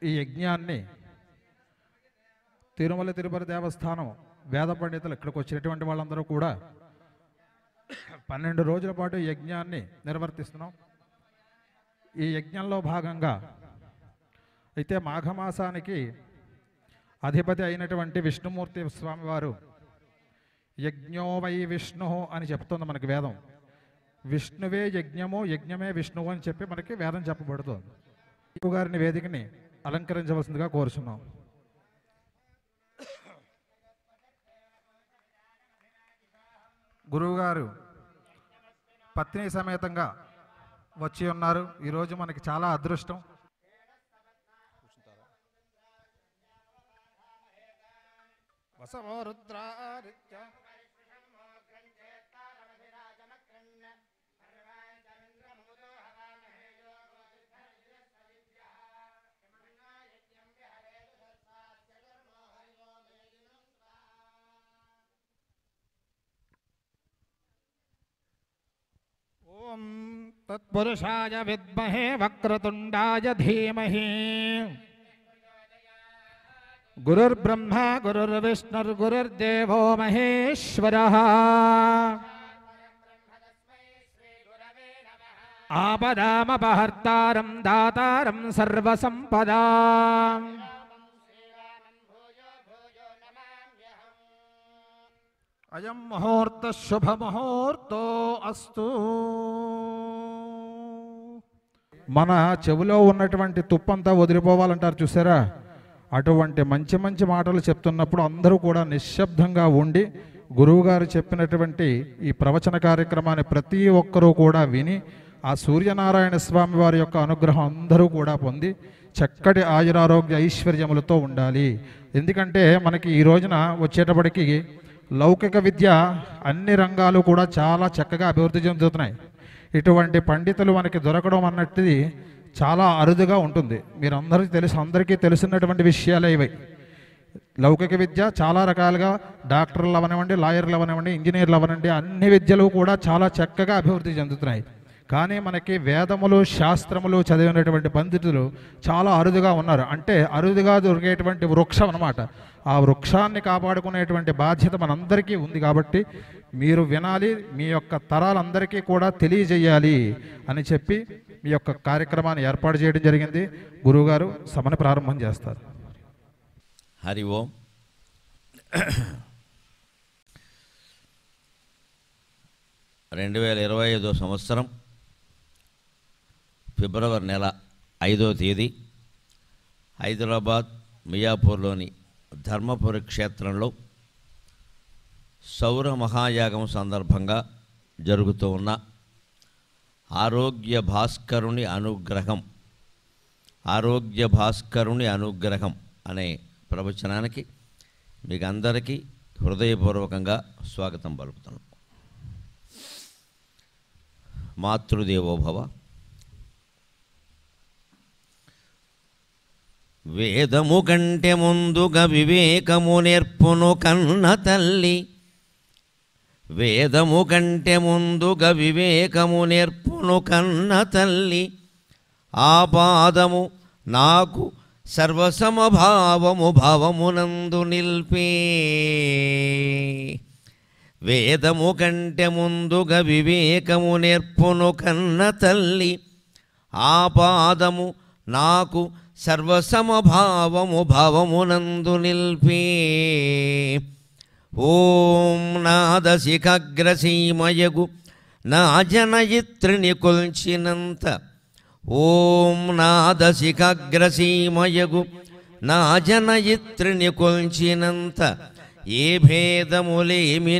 ఈ యజ్ఞాన్ని తిరుమల తిరుపతి దేవస్థానం వేద పండితులు ఇక్కడికి వచ్చినటువంటి వాళ్ళందరూ కూడా 12 రోజుల పాటు యజ్ఞాన్ని నిర్వర్తిస్తున్నాం. ఈ యజ్ఞంలో భాగంగా అయితే మాఘమాసానికి అధిపతి అయినటువంటి విష్ణుమూర్తి స్వామివారు యజ్ఞో వై విష్ణు అని చెప్తుంది మనకి వేదం. విష్ణువే యజ్ఞము, యజ్ఞమే విష్ణువు అని చెప్పి మనకి వేదం చెప్పబడుతుంది. గురువుగారిని వేదికని అలంకరించవలసిందిగా కోరుచున్నాం. గురువుగారు పత్ని సమేతంగా వచ్చి ఉన్నారు. ఈరోజు మనకి చాలా అదృష్టం. ఓం తత్పురుషాయ విద్మహే వక్రతుండాయ ధీమహి గురుర్బ్రహ్మ గురుర్విష్ణుర్గురుర్దేవో మహేశ్వరః ఆపదామపహర్తారం దాతారం సర్వసంపదాం అయం ముహూర్త శుభముహూర్తో అస్తు. మన చెవిలో ఉన్నటువంటి తుప్పంతా వదిలిపోవాలంటారు చూసారా, అటువంటి మంచి మంచి మాటలు చెప్తున్నప్పుడు అందరూ కూడా నిశ్శబ్దంగా ఉండి గురువుగారు చెప్పినటువంటి ఈ ప్రవచన కార్యక్రమాన్ని ప్రతి ఒక్కరూ కూడా విని ఆ సూర్యనారాయణ స్వామి వారి యొక్క అనుగ్రహం అందరూ కూడా పొంది చక్కటి ఆయురారోగ్య ఐశ్వర్యములతో ఉండాలి. ఎందుకంటే మనకి ఈ రోజున వచ్చేటప్పటికి లౌకిక విద్య అన్ని రంగాలు కూడా చాలా చక్కగా అభివృద్ధి చెందుతున్నాయి. ఇటువంటి పండితులు మనకి దొరకడం అన్నట్టుది చాలా అరుదుగా ఉంటుంది. మీరు అందరికీ తెలిసినటువంటి విషయాలే ఇవి. లౌకిక విద్య చాలా రకాలుగా డాక్టర్లు అవనివ్వండి, లాయర్లు అవనివ్వండి, ఇంజనీర్లు అవనండి, అన్ని విద్యలు కూడా చాలా చక్కగా అభివృద్ధి చెందుతున్నాయి. కానీ మనకి వేదములు శాస్త్రములు చదివినటువంటి పండితులు చాలా అరుదుగా ఉన్నారు. అంటే అరుదుగా దొరికేటువంటి వృక్షం అన్నమాట. ఆ వృక్షాన్ని కాపాడుకునేటువంటి బాధ్యత మనందరికీ ఉంది. కాబట్టి మీరు వినాలి, మీ యొక్క తరాలందరికీ కూడా తెలియజేయాలి అని చెప్పి మీ యొక్క కార్యక్రమాన్ని ఏర్పాటు చేయడం జరిగింది. గురువుగారు సభను ప్రారంభం చేస్తారు. హరి ఓం. సంవత్సరం ఫిబ్రవరి నెల 5వ తేదీ హైదరాబాద్ మియాపూర్లోని ధర్మపురి క్షేత్రంలో సౌర మహాయాగం సందర్భంగా జరుగుతూ ఉన్న ఆరోగ్య భాస్కరుని అనుగ్రహం అనే ప్రవచనానికి మీకు అందరికీ హృదయపూర్వకంగా స్వాగతం పలుకుతున్నాం. మాతృదేవోభవ. వేదము కంటే ముందుగా వివేకము నేర్పును కన్న తల్లి, వేదము కంటే ముందుగా వివేకము నేర్పును కన్న తల్లి, ఆ పాదము నాకు సర్వసమభావము భావమునందు నిల్పే. వేదము కంటే ముందుగా వివేకము నేర్పును కన్న తల్లి, ఆ పాదము నాకు సర్వసమభావము భావమునందు నిల్పే. ఓం నాదశిఖగ్రసీమయగు నా జనయిత్రిని కొల్చినంత, ఓం నాదశిఖగ్రసీమయగు నా జనయిత్రిని కొల్చినంత, ఏ భేదములేమి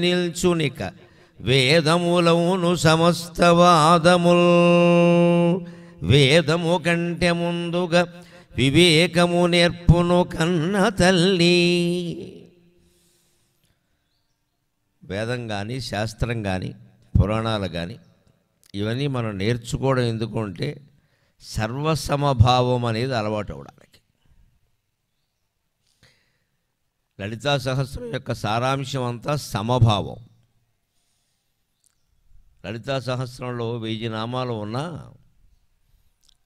నిల్చునిక వేదములవును సమస్తవాదముల్. వేదము కంటే ముందుగా వివేకము నేర్పును కన్న తల్లి. వేదం కానీ శాస్త్రం కానీ పురాణాలు కానీ ఇవన్నీ మనం నేర్చుకోవడం ఎందుకంటే సర్వసమభావం అనేది అలవాటు అవడానికి. లలితా సహస్రం యొక్క సారాంశం అంతా సమభావం. లలితా సహస్రంలో 1000 నామాలు ఉన్నా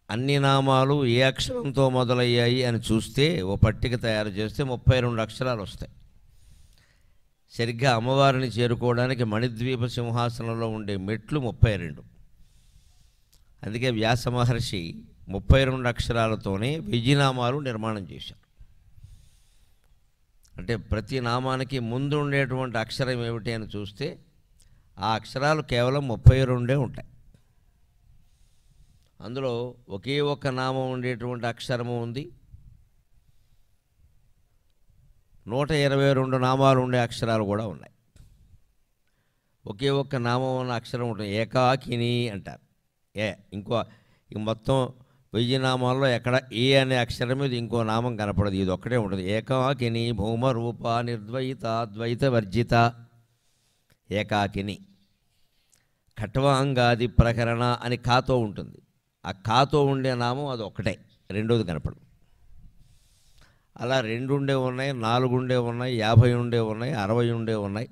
అన్ని నామాలు ఏ అక్షరంతో మొదలయ్యాయి అని చూస్తే ఓ పట్టిక తయారు చేస్తే 32 అక్షరాలు వస్తాయి. సరిగ్గా అమ్మవారిని చేరుకోవడానికి మణిద్వీప సింహాసనంలో ఉండే మెట్లు 32. అందుకే వ్యాస మహర్షి 32 అక్షరాలతోనే విజయనామాలు నిర్మాణం చేశారు. అంటే ప్రతి నామానికి ముందు ఉండేటువంటి అక్షరం ఏమిటి అని చూస్తే ఆ అక్షరాలు కేవలం 32 ఉంటాయి. అందులో ఒకే ఒక్క నామం ఉండేటువంటి అక్షరము ఉంది, 122 నామాలు ఉండే అక్షరాలు కూడా ఉన్నాయి. ఒకే ఒక్క నామం ఉన్న అక్షరం ఉంటుంది, ఏకాకిని అంటారు. మొత్తం 1000 నామాల్లో ఎక్కడ ఏ అనే అక్షరం మీద ఇంకో నామం కనపడదు, ఇది ఒక్కటే ఉంటుంది. ఏకాకిని భౌమ రూప నిర్ద్వైత ద్వైత వర్జిత ఏకాకిని. ఖట్వాంగాది ప్రకరణ అని కాతో ఉంటుంది, ఆ కాతో ఉండే నామం అది ఒక్కటే, రెండోది కనపడదు. అలా 2 ఉండే ఉన్నాయి, 4 ఉండే ఉన్నాయి, 50 ఉండే ఉన్నాయి, 60 ఉండే ఉన్నాయి.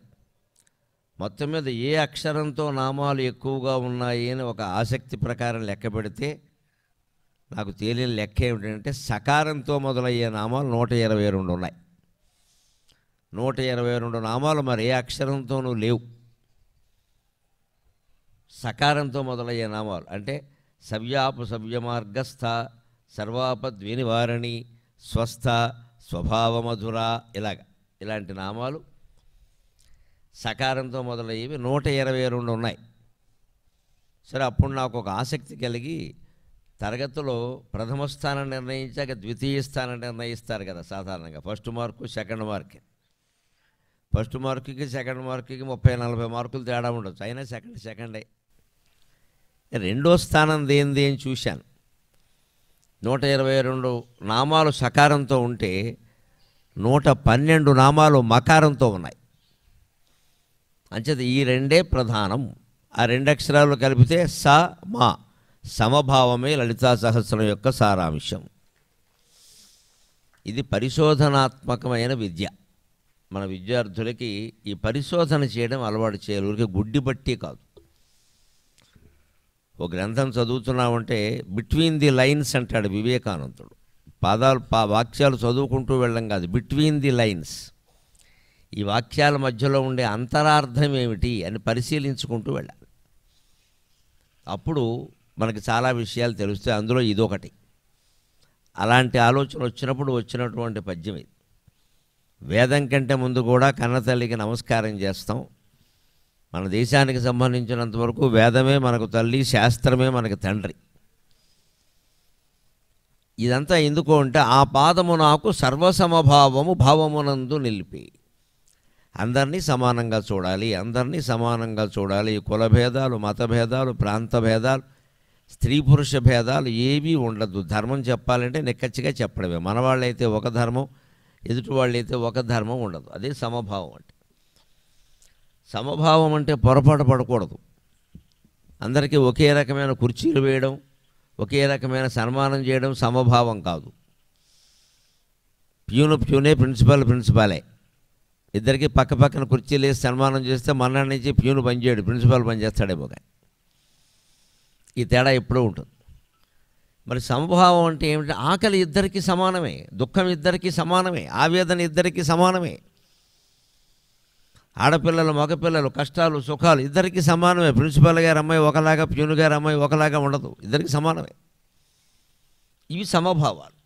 మొత్తం మీద ఏ అక్షరంతో నామాలు ఎక్కువగా ఉన్నాయి అని ఒక ఆసక్తి ప్రకారం లెక్క పెడితే నాకు తేలిన లెక్క ఏమిటంటే సకారంతో మొదలయ్యే నామాలు 122 ఉన్నాయి. 122 నామాలు మరి ఏ అక్షరంతోనూ లేవు. సకారంతో మొదలయ్యే నామాలు అంటే సవ్యమార్గస్థ, సర్వాపద్వినివారణి, స్వస్థ, స్వభావమధుర, ఇలాంటి నామాలు సకారంతో మొదలయ్యేవి 122 ఉన్నాయి. సరే, అప్పుడు నాకు ఒక ఆసక్తి కలిగి తరగతిలో ప్రథమ స్థానం నిర్ణయించాక ద్వితీయ స్థానం నిర్ణయిస్తారు కదా సాధారణంగా. First mark second mark. First మార్కుకి సెకండ్ మార్కుకి 30-40 మార్కులు తేడా ఉండొచ్చు, అయినా సెకండే. రెండో స్థానం దేంది అని చూశాను. 122 నామాలు సకారంతో ఉంటే 112 నామాలు మకారంతో ఉన్నాయి. అంచేత ఈ రెండే ప్రధానం. ఆ 2 అక్షరాలు కలిపితే స మా, సమభావమే లలితా సహస్రం యొక్క సారాంశం. ఇది పరిశోధనాత్మకమైన విద్య. మన విద్యార్థులకి ఈ పరిశోధన చేయడం అలవాటు చేయాలి, ఊరికే గుడ్డి బట్టి కాదు. ఒక గ్రంథం చదువుతున్నామంటే బిట్వీన్ ది లైన్స్ అంటాడు వివేకానందుడు. వాక్యాలు చదువుకుంటూ వెళ్ళడం కాదు, బిట్వీన్ ది లైన్స్, ఈ వాక్యాల మధ్యలో ఉండే అంతరార్థం ఏమిటి అని పరిశీలించుకుంటూ వెళ్ళాలి. అప్పుడు మనకి చాలా విషయాలు తెలుస్తాయి. అందులో ఇదొకటి. అలాంటి ఆలోచన వచ్చినప్పుడు వచ్చినటువంటి పద్యం ఇది. వేదం కంటే ముందు కూడా కన్నతల్లికి నమస్కారం చేస్తాం. మన దేశానికి సంబంధించినంతవరకు వేదమే మనకు తల్లి, శాస్త్రమే మనకు తండ్రి. ఇదంతా ఎందుకు అంటే ఆ పాదము నాకు సర్వసమభావము భావమునందు నిలిపి, అందరినీ సమానంగా చూడాలి, అందరినీ సమానంగా చూడాలి. కులభేదాలు, మతభేదాలు, ప్రాంత భేదాలు, స్త్రీ పురుష భేదాలు ఏవీ ఉండదు. ధర్మం చెప్పాలంటే నిక్కచ్చిగా చెప్పడమే. మనవాళ్ళైతే ఒక ధర్మం, ఎదుటి వాళ్ళైతే ఒక ధర్మం ఉండదు. అదే సమభావం అంటే. సమభావం అంటే పొరపాటు పడకూడదు. అందరికీ ఒకే రకమైన కుర్చీలు వేయడం, ఒకే రకమైన సన్మానం చేయడం సమభావం కాదు. ప్యూనే, ప్రిన్సిపాలే. ఇద్దరికి పక్క పక్కన కుర్చీలు వేసి సన్మానం చేస్తే మన్నాడు నుంచి ప్యూను పనిచేయడు, ప్రిన్సిపాల్ పనిచేస్తాడేమో. కానీ ఈ తేడా ఎప్పుడూ ఉంటుంది. మరి సమభావం అంటే ఏమిటి? ఆకలి ఇద్దరికీ సమానమే, దుఃఖం ఇద్దరికీ సమానమే, ఆవేదన ఇద్దరికీ సమానమే. ఆడపిల్లలు, మగపిల్లలు, కష్టాలు సుఖాలు ఇద్దరికీ సమానమే. ప్రిన్సిపాల్ గారి అమ్మాయి ఒకలాగా, ప్యూను గారి అమ్మాయి ఒకలాగా ఉండదు, ఇద్దరికి సమానమే. ఇవి సమభావాలు.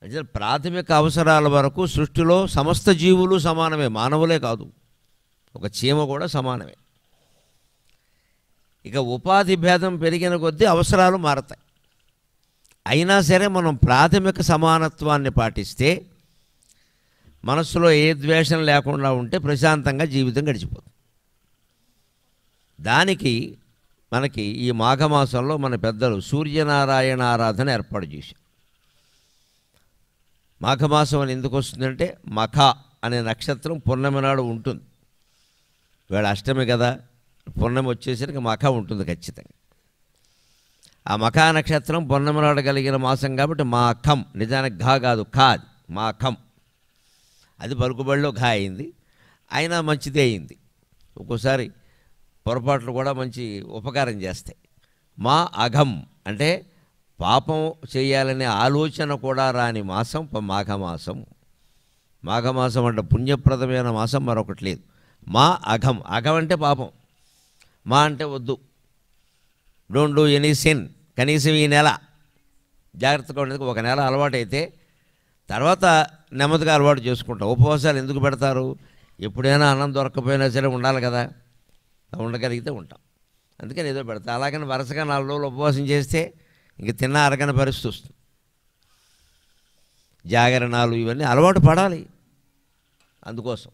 అంటే ప్రాథమిక అవసరాల వరకు సృష్టిలో సమస్త జీవులు సమానమే, మానవులే కాదు, ఒక చీమ కూడా సమానమే. ఇక ఉపాధి భేదం పెరిగిన కొద్దీ అవసరాలు మారతాయి. అయినా సరే మనం ప్రాథమిక సమానత్వాన్ని పాటిస్తే, మనస్సులో ఏ ద్వేషం లేకుండా ఉంటే ప్రశాంతంగా జీవితం గడిచిపోతుంది. దానికి మనకి ఈ మాఘమాసంలో మన పెద్దలు సూర్యనారాయణ ఆరాధన ఏర్పాటు చేశారు. మాఘమాసం అని ఎందుకు వస్తుందంటే మఖ అనే నక్షత్రం పున్నమి నాడు ఉంటుంది. వేళ అష్టమి కదా, పున్నమి వచ్చేసరికి మఖ ఉంటుంది ఖచ్చితంగా. ఆ మఖా నక్షత్రం పున్నమి నాడు కలిగిన మాసం కాబట్టి మాఖం, నిజానికి ఘా కాదు ఖా, మాఖం. అది పలుకుబడిలో ఘా అయింది, అయినా మంచిదే అయింది. ఒక్కోసారి పొరపాట్లు కూడా మంచి ఉపకారం చేస్తాయి. మా అఘం అంటే పాపం చేయాలనే ఆలోచన కూడా రాని మాసం మాఘమాసం. మాఘమాసం అంటే పుణ్యప్రదమైన మాసం మరొకటి లేదు. మా అఘం, అఘం అంటే పాపం, మా అంటే వద్దు, డోంట్ డూ ఎనీ సిన్. కనీసం ఈ నెల జాగ్రత్తగా ఉండేది. ఒక నెల అలవాటైతే తర్వాత నెమ్మదిగా అలవాటు చేసుకుంటాం. ఉపవాసాలు ఎందుకు పెడతారు? ఎప్పుడైనా అన్నం దొరకకపోయినా సరే ఉండాలి కదా, ఉండగలిగితే ఉంటాం, అందుకని ఏదో పెడతా. అలాగని వరుసగా 4 రోజులు ఉపవాసం చేస్తే ఇంక తిన్న అరగని పరిస్థితి వస్తుంది. జాగరణాలు ఇవన్నీ అలవాటు పడాలి. అందుకోసం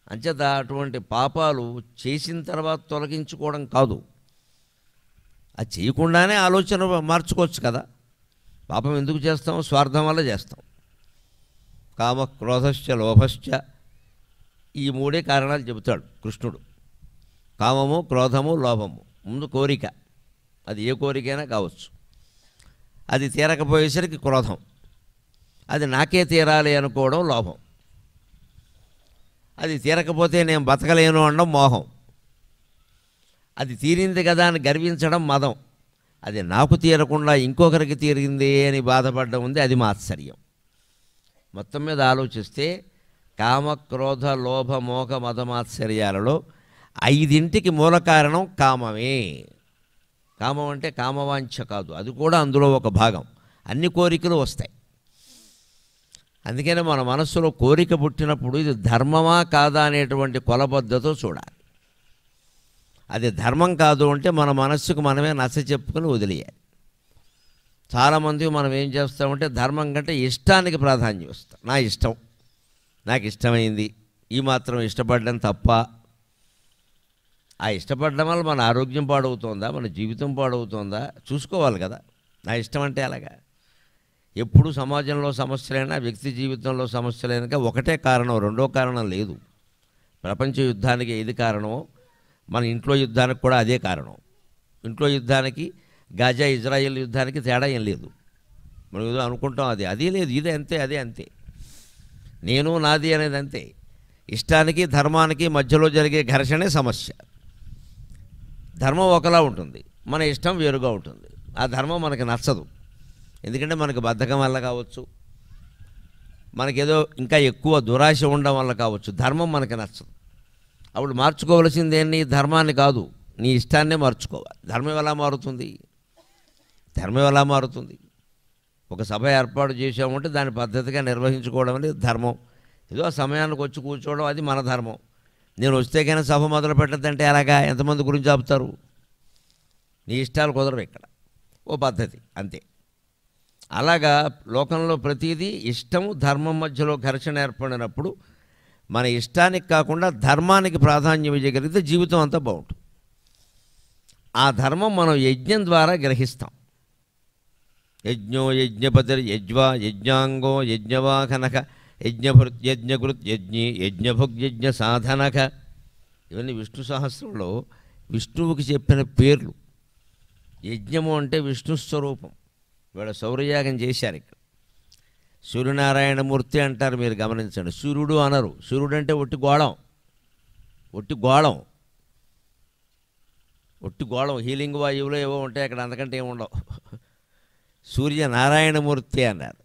అంచేత అటువంటి పాపాలు చేసిన తర్వాత తొలగించుకోవడం కాదు, అది చేయకుండానే ఆలోచన మార్చుకోవచ్చు కదా. పాపం ఎందుకు చేస్తాం? స్వార్థం వల్ల చేస్తాం. కామ క్రోధశ్చ లోభశ్చ, ఈ 3 కారణాలు చెబుతాడు కృష్ణుడు. కామము, క్రోధము, లోభము. ముందు కోరిక, అది ఏ కోరికైనా కావచ్చు. అది తీరకపోయేసరికి క్రోధం, అది నాకే తీరాలి అనుకోవడం లోభం. అది తీరకపోతే నేను బతకలేను అనడం మోహం. అది తీరింది కదా అని గర్వించడం మదం. అది నాకు తీరకుండా ఇంకొకరికి తీరింది అని బాధపడడం ఉంది, అది మాత్సర్యం. మొత్తం మీద ఆలోచిస్తే కామ క్రోధ లోభ మోహ మదమాత్సర్యాలలో 5ంటికి మూల కారణం కామమే. కామం అంటే కామవాంఛ కాదు, అది కూడా అందులో ఒక భాగం. అన్ని కోరికలు వస్తాయి. అందుకనే మన మనస్సులో కోరిక పుట్టినప్పుడు ఇది ధర్మమా కాదా అనేటువంటి కొలబద్దతో చూడాలి. అది ధర్మం కాదు అంటే మన మనస్సుకు మనమే నచ్చ చెప్పుకొని వదిలేయాలి. చాలామంది మనం ఏం చేస్తామంటే ధర్మం కంటే ఇష్టానికి ప్రాధాన్యం ఇస్తాం. నా ఇష్టం, నాకు ఇష్టమైంది, ఈ మాత్రం ఇష్టపడడం తప్ప. ఆ ఇష్టపడడం వల్ల మన ఆరోగ్యం పాడవుతుందా, మన జీవితం పాడవుతుందా చూసుకోవాలి కదా. నా ఇష్టం అంటే అలాగా. ఎప్పుడు సమాజంలో సమస్యలైనా వ్యక్తి జీవితంలో సమస్యలైనా ఒకటే కారణం, రెండో కారణం లేదు. ప్రపంచ యుద్ధానికి ఏది కారణమో మన ఇంట్లో యుద్ధానికి కూడా అదే కారణం. ఇంట్లో యుద్ధానికి గాజా ఇజ్రాయెల్ యుద్ధానికి తేడా ఏం లేదు. మనం ఏదో అనుకుంటాం అది లేదు, ఇదే అంతే, అదే అంతే. నేను నాది అనేది అంతే. ఇష్టానికి ధర్మానికి మధ్యలో జరిగే ఘర్షణే సమస్య. ధర్మం ఒకలా ఉంటుంది, మన ఇష్టం వేరుగా ఉంటుంది. ఆ ధర్మం మనకి నచ్చదు, ఎందుకంటే మనకు బద్ధకం వల్ల కావచ్చు, మనకేదో ఇంకా ఎక్కువ దురాశ ఉండడం వల్ల కావచ్చు. ధర్మం మనకి నచ్చదు. అప్పుడు మార్చుకోవలసింది ఏంటి? ధర్మాన్ని కాదు, నీ ఇష్టాన్నే మార్చుకోవాలి. ధర్మం ఎలా మారుతుంది? ఒక సభ ఏర్పాటు చేసామంటే దాని పద్ధతిగా నిర్వహించుకోవడం అనేది ధర్మం. ఏదో ఆ సమయానికి వచ్చి కూర్చోవడం అది మన ధర్మం. నేను వస్తే కానీ సభ మొదలు పెట్టద్దంటే ఎలాగా? ఎంతమంది గురించి ఆపుతారు? నీ ఇష్టాలు కుదరవు ఇక్కడ, ఓ పద్ధతి అంతే. అలాగా లోకంలో ప్రతిదీ ఇష్టము ధర్మం మధ్యలో ఘర్షణ ఏర్పడినప్పుడు మన ఇష్టానికి కాకుండా ధర్మానికి ప్రాధాన్యం ఇవ్వగలిగితే జీవితం అంతా బాగుంటుంది. ఆ ధర్మం మనం యజ్ఞం ద్వారా గ్రహిస్తాం. యజ్ఞో యజ్ఞపతిర్ యజ్వా యజ్ఞాంగో యజ్ఞవాహనక యజ్ఞకృత్ యజ్ఞి యజ్ఞభుగ్యజ్ఞ సాధనక. ఇవన్నీ విష్ణు సహస్రంలో విష్ణువుకి చెప్పిన పేర్లు. యజ్ఞము అంటే విష్ణు స్వరూపం. ఇవాళ సౌరయాగం చేశారు ఇక్కడ. సూర్యనారాయణమూర్తి అంటారు, మీరు గమనించండి. సూర్యుడు అనరు. సూర్యుడు అంటే ఒట్టి గోళం హీలింగ్ వాయువులో ఏవో ఉంటాయి అక్కడ, అంతకంటే ఏముండవు. సూర్యనారాయణమూర్తి అన్నారు.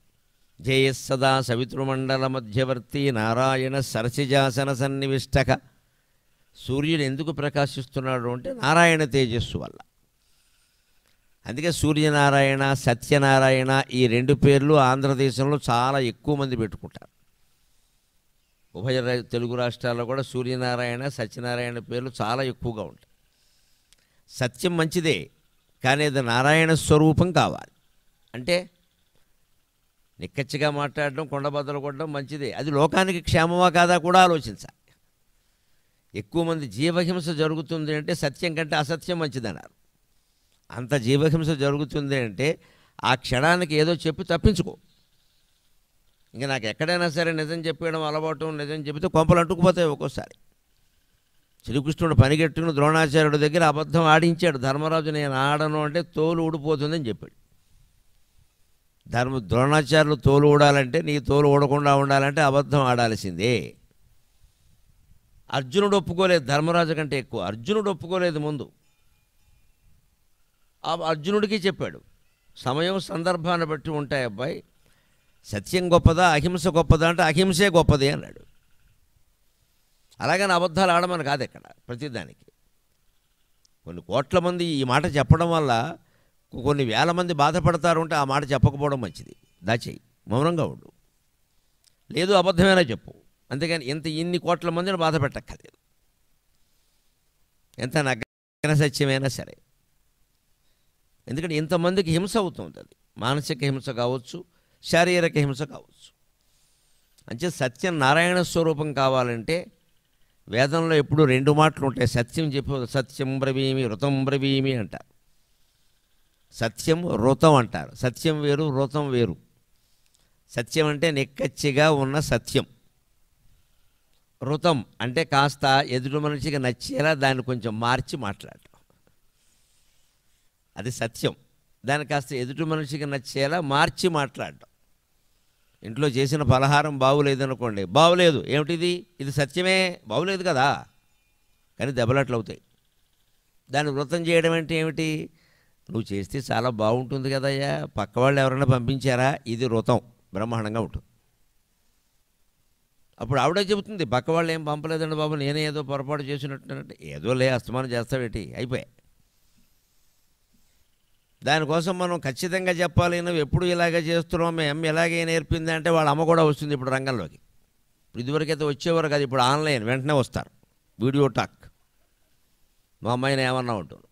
జయస్సదా సవితృమండల మధ్యవర్తి నారాయణ సరసిజాసన సన్నివిష్టక. సూర్యుడు ఎందుకు ప్రకాశిస్తున్నాడు అంటే నారాయణ తేజస్సు వల్ల. అందుకే సూర్యనారాయణ సత్యనారాయణ ఈ 2 పేర్లు ఆంధ్రదేశంలో చాలా ఎక్కువ మంది పెట్టుకుంటారు. ఉభయ తెలుగు రాష్ట్రాల్లో కూడా సూర్యనారాయణ సత్యనారాయణ పేర్లు చాలా ఎక్కువగా ఉంటాయి. సత్యం మంచిదే, కానీ అది నారాయణ స్వరూపం కావాలి. అంటే నిక్కచ్చిగా మాట్లాడడం, కొండబద్దలు కొట్టడం మంచిదే. అది లోకానికి క్షేమమా కాదా కూడా ఆలోచించాలి. ఎక్కువ మంది జీవహింస జరుగుతుంది అంటే సత్యం కంటే అసత్యం మంచిదన్నారు. అంత జీవహింస జరుగుతుంది అంటే ఆ క్షణానికి ఏదో చెప్పి తప్పించుకో. ఇంకా నాకు ఎక్కడైనా సరే నిజం చెప్పడం అలవాటు, నిజం చెబితే కొంపలు అంటుకుపోతాయి. ఒక్కోసారి శ్రీకృష్ణుడు పనిగట్టుకుని ద్రోణాచార్యుడి దగ్గర అబద్ధం ఆడించాడు. ధర్మరాజు నేను ఆడను అంటే తోలు ఊడిపోతుందని చెప్పాడు. ద్రోణాచార్యులు తోలు ఊడాలంటే, నీ తోలు ఊడకుండా ఉండాలంటే అబద్ధం ఆడాల్సిందే. అర్జునుడు ఒప్పుకోలేదు, ధర్మరాజు కంటే ఎక్కువ. అర్జునుడు ఒప్పుకోలేదు ముందు. అర్జునుడికి చెప్పాడు, సమయం సందర్భాన్ని బట్టి ఉంటాయి అబ్బాయి. సత్యం గొప్పదా అహింస గొప్పదా అంటే అహింసే గొప్పది అన్నాడు. అలాగని అబద్ధాలు ఆడమని కాదు ఇక్కడ ప్రతిదానికి. కొన్ని కోట్ల మంది ఈ మాట చెప్పడం వల్ల కొన్ని వేల మంది బాధపడతారు ఉంటే ఆ మాట చెప్పకపోవడం మంచిది. దాచేయి, మౌనంగా ఉండు. లేదు అబద్ధమైనా చెప్పు, అంతేగాని ఇన్ని కోట్ల మందిని బాధ పెట్టక్కర్లేదు. ఎంత నగ్న సత్యమైనా సరే. ఎందుకంటే ఇంతమందికి హింస అవుతుంది. అది మానసిక హింస కావచ్చు, శారీరక హింస కావచ్చు. అంటే సత్యం నారాయణ స్వరూపం కావాలంటే వేదంలో ఎప్పుడు 2 మాటలు ఉంటాయి. సత్యం చెప్పు, సత్యం బ్రవీమి ఋతం బ్రవీమి అంటారు. సత్యం ఋతం అంటారు. సత్యం వేరు, ఋతం వేరు. సత్యం అంటే నిక్కచ్చిగా ఉన్న సత్యం. ఋతం అంటే కాస్త ఎదుటి మనిషికి నచ్చేలా దాన్ని కొంచెం మార్చి మాట్లాడటం, అది సత్యం. దాన్ని కాస్త ఎదుటి మనిషికి నచ్చేలా మార్చి మాట్లాడటం. ఇంట్లో చేసిన పలహారం బాగులేదనుకోండి, బాగులేదు ఏమిటిది, ఇది సత్యమే, బాగులేదు కదా, కానీ దెబ్బలాట్లు అవుతాయి. దాన్ని వృతం చేయడం అంటే ఏమిటి, నువ్వు చేస్తే చాలా బాగుంటుంది కదయ్యా, పక్క వాళ్ళు ఎవరైనా పంపించారా, ఇది వృతం, బ్రహ్మాండంగా ఉంటుంది. అప్పుడు ఆవిడే చెబుతుంది, పక్క వాళ్ళు ఏం పంపలేదండి బాబు, నేనే ఏదో పొరపాటు చేసినట్టు. ఏదో లే, అస్తమానం చేస్తావేటి, అయిపోయాయి. దానికోసం మనం ఖచ్చితంగా చెప్పాలి, నువ్వు ఎప్పుడు ఇలాగే చేస్తున్నావు, మేము ఇలాగే నేర్పింది అంటే వాళ్ళ అమ్మ కూడా వస్తుంది ఇప్పుడు రంగంలోకి. ఇప్పుడు ఇదివరకైతే వచ్చేవారు కాదు, ఇప్పుడు ఆన్లైన్ వెంటనే వస్తారు, వీడియో టాక్. మా అమ్మాయిని ఏమన్నా ఉంటుంది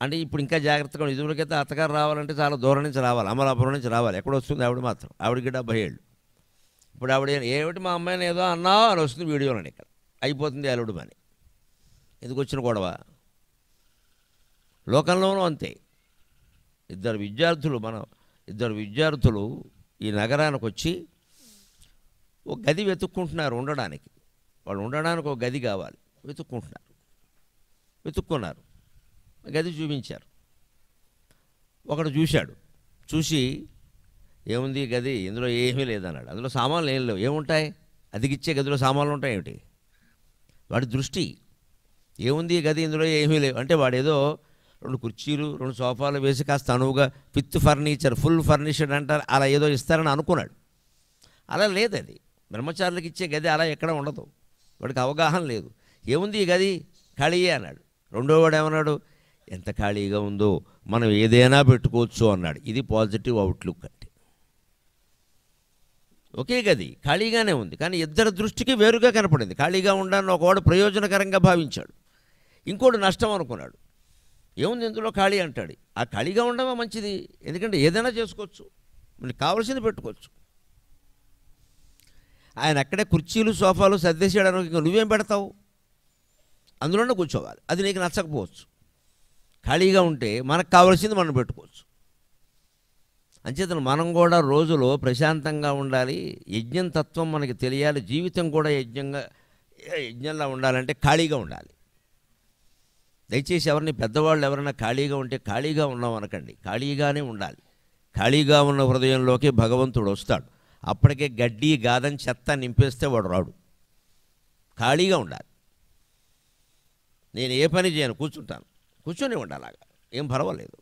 అంటే ఇప్పుడు ఇంకా జాగ్రత్తగా. ఇదివరకైతే అత్తగారు రావాలంటే చాలా దూరం నుంచి రావాలి, అమలాపురం నుంచి రావాలి. ఎక్కడ వస్తుంది ఆవిడ మాత్రం, ఆవిడకి 70 ఏళ్ళు. ఇప్పుడు ఆవిడ ఏమిటి మా అమ్మాయిని ఏదో అన్నావు అని వస్తుంది వీడియోలోని, ఇక్కడ అయిపోతుంది అల్లుడు అని. ఎందుకు వచ్చిన గొడవ? లోకంలోనూ అంతే. ఇద్దరు విద్యార్థులు ఈ నగరానికి వచ్చి ఒక గది వెతుక్కుంటున్నారు ఉండడానికి. వాళ్ళు ఉండడానికి ఒక గది కావాలి, వెతుక్కున్నారు. గది చూపించారు. ఒకడు చూశాడు, చూసి ఏముంది గది, ఇందులో ఏమీ లేదన్నాడు. అందులో సామాన్లు ఏం లేవు. ఏముంటాయి, అదిగిచ్చే గదిలో సామాన్లు ఉంటాయి ఏమిటి? వాడి దృష్టి ఏముంది గది, ఇందులో ఏమీ లేవు అంటే వాడేదో 2 కుర్చీలు 2 సోఫాలు వేసి కాస్త అనువుగా విత్ ఫర్నిచర్, ఫుల్ ఫర్నిచర్డ్ అంటారు, అలా ఏదో ఇస్తారని అనుకున్నాడు. అలా లేదు, అది బ్రహ్మచారులకు ఇచ్చే గది అలా ఎక్కడ ఉండదు. వాడికి అవగాహన లేదు. ఏముంది ఈ గది, ఖాళీయే అన్నాడు. రెండో వాడు ఏమన్నాడు, ఎంత ఖాళీగా ఉందో, మనం ఏదైనా పెట్టుకోవచ్చు అన్నాడు. ఇది పాజిటివ్ అవుట్లుక్ అంటే. ఒకే గది ఖాళీగానే ఉంది, కానీ ఇద్దరి దృష్టికి వేరుగా కనపడింది. ఖాళీగా ఉండాలని ఒకవాడు ప్రయోజనకరంగా భావించాడు, ఇంకోటి నష్టం అనుకున్నాడు. ఏముంది ఇందులో ఖాళీ అంటాడు. ఆ ఖాళీగా ఉండడమే మంచిది, ఎందుకంటే ఏదైనా చేసుకోవచ్చు, మనకి కావాల్సింది పెట్టుకోవచ్చు. ఆయన అక్కడే కుర్చీలు సోఫాలు సర్దేసాడు. ఇంకా నువ్వేం పెడతావు, అందులోనే కూర్చోవాలి. అది నీకు నచ్చకపోవచ్చు. ఖాళీగా ఉంటే మనకు కావాల్సింది మనం పెట్టుకోవచ్చు. అంచేతను మనం కూడా రోజులో ప్రశాంతంగా ఉండాలి. యజ్ఞం తత్వం మనకి తెలియాలి. జీవితం కూడా యజ్ఞంలా ఉండాలంటే ఖాళీగా ఉండాలి. దయచేసి ఎవరిని పెద్దవాళ్ళు ఎవరైనా ఖాళీగా ఉంటే ఖాళీగా ఉన్నాం అనకండి, ఖాళీగానే ఉండాలి. ఖాళీగా ఉన్న హృదయంలోకి భగవంతుడు వస్తాడు. అప్పటికే గడ్డి గాదం చెత్త నింపేస్తే వాడు రాడు. ఖాళీగా ఉండాలి. నేను ఏ పని చేయను, కూర్చొని ఉండాలాగా, ఏం పర్వాలేదు.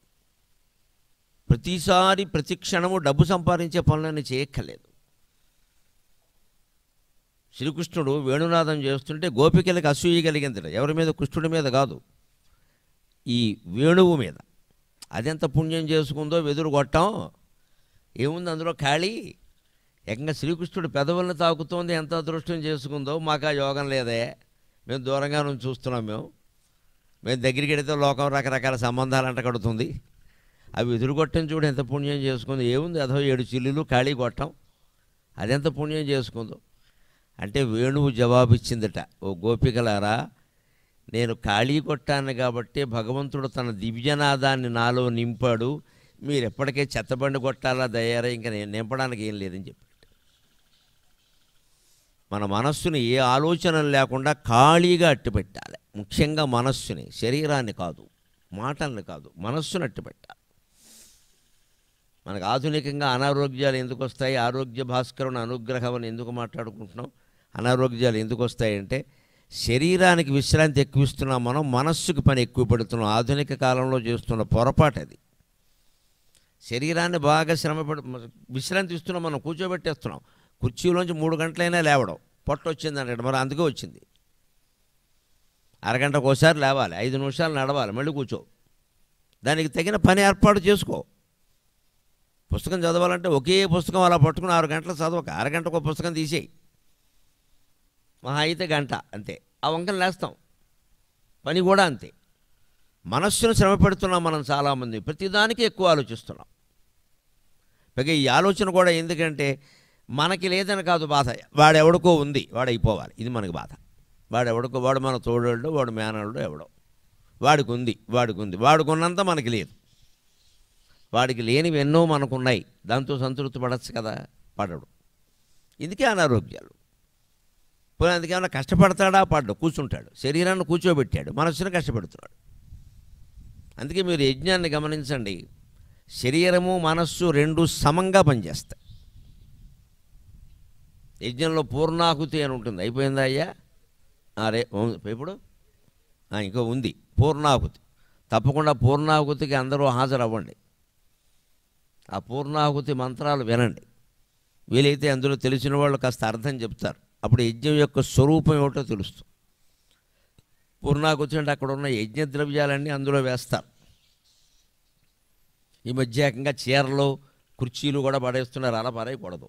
ప్రతిసారి ప్రతి క్షణము డబ్బు సంపాదించే పనులన్నీ చేయక్కర్లేదు. శ్రీకృష్ణుడు వేణునాదం చేస్తుంటే గోపికలకు అసూయ కలిగింది. ఎవరి మీద? కృష్ణుడి మీద కాదు, ఈ వేణువు మీద. అదెంత పుణ్యం చేసుకుందో వెదురు కొట్టం, ఏముంది అందులో ఖాళీ. ఏకంగా శ్రీకృష్ణుడు పెదవులను తాకుతోంది, ఎంత అదృష్టం చేసుకుందో. మాకు ఆ యోగం లేదే, మేము దూరంగా నుంచి చూస్తున్నాం. మేము దగ్గరికి వెడితే లోకం రకరకాల సంబంధాలు అంట కడుతుంది. అవి ఎదురుగొట్టం చూడు ఎంత పుణ్యం చేసుకుందో. ఏముంది అదో 7 చిల్లులు ఖాళీ కొట్టం, అదెంత పుణ్యం చేసుకుందో. అంటే వేణువు జవాబిచ్చిందట, ఓ గోపికలారా, నేను ఖాళీ కొట్టాను కాబట్టి భగవంతుడు తన దివ్యనాదాన్ని నాలో నింపాడు. మీరు ఎప్పటికే చెత్తబండి కొట్టాలా దయ్యారా, ఇంకా నేను నింపడానికి ఏం లేదని చెప్పి మన మనస్సుని ఏ ఆలోచనలు లేకుండా ఖాళీగా అట్టిపెట్టాలి. ముఖ్యంగా మనస్సుని, శరీరాన్ని కాదు, మాటల్ని కాదు, మనస్సుని అట్టిపెట్టాలి. మనకు ఆధునికంగా అనారోగ్యాలు ఎందుకు వస్తాయి? ఆరోగ్య భాస్కరుని అనుగ్రహం అని ఎందుకు మాట్లాడుకుంటున్నాం? అనారోగ్యాలు ఎందుకు వస్తాయంటే శరీరానికి విశ్రాంతి ఎక్కువ ఇస్తున్నాం మనం, మనస్సుకి పని ఎక్కువ పెడుతున్నాం. ఆధునిక కాలంలో చేస్తున్న పొరపాటు అది. శరీరాన్ని బాగా విశ్రాంతి ఇస్తున్నాం, మనం కూర్చోబెట్టేస్తున్నాం. కుర్చీలోంచి 3 గంటలైనా లేవడం, పొట్ట వచ్చిందంటే మరి అందుకే వచ్చింది. అరగంటకు ఒకసారి లేవాలి, 5 నిమిషాలు నడవాలి, మళ్ళీ కూర్చో. దానికి తగిన పని ఏర్పాటు చేసుకో. పుస్తకం చదవాలంటే ఒకే పుస్తకం అలా పట్టుకుని 6 గంటలు చదవక, అరగంటకు ఒక పుస్తకం తీసేయి. మహా అయితే గంట అంతే. ఆ వంకలు లేస్తాం. పని కూడా అంతే. మనస్సును శ్రమ పెడుతున్నాం మనం చాలామంది, ప్రతిదానికి ఎక్కువ ఆలోచిస్తున్నాం. పైగా ఈ ఆలోచన కూడా ఎందుకంటే మనకి లేదని కాదు బాధ, వాడెవడికో ఉంది, వాడు అయిపోవాలి, ఇది మనకి బాధ. వాడెవడికో, వాడు మన తోడోళ్ళు, వాడు మేనల్డు, ఎవడో వాడికి ఉంది, వాడికి ఉన్నంత మనకి లేదు. వాడికి లేనివి ఎన్నో మనకున్నాయి, దాంతో సంతృప్తి పడచ్చు కదా, పడడు. ఇందుకే అనారోగ్యాలు. పోనీ అందుకేమన్నా కష్టపడతాడా? పడ్డు, కూర్చుంటాడు. శరీరాన్ని కూర్చోబెట్టాడు, మనస్సును కష్టపెడుతున్నాడు. అందుకే మీరు యజ్ఞాన్ని గమనించండి, శరీరము మనస్సు 2 సమంగా పనిచేస్తాయి. యజ్ఞంలో పూర్ణాహుతి అని ఉంటుంది, అయిపోయిందా అయ్యా? రే ఇప్పుడు ఇంకో ఉంది పూర్ణాహుతి. తప్పకుండా పూర్ణాహుతికి అందరూ హాజరవ్వండి. ఆ పూర్ణాహుతి మంత్రాలు వినండి. వీలైతే అందులో తెలిసిన వాళ్ళు కాస్త అర్థం చెప్తారు. అప్పుడు యజ్ఞం యొక్క స్వరూపం ఏమిటో తెలుస్తుంది. పూర్ణాహుతి అంటే అక్కడ ఉన్న యజ్ఞ ద్రవ్యాలన్నీ అందులో వేస్తారు. ఈ మధ్య ఏకంగా చీరలు కుర్చీలు కూడా పడేస్తున్నారు. అలా పడేయకూడదు.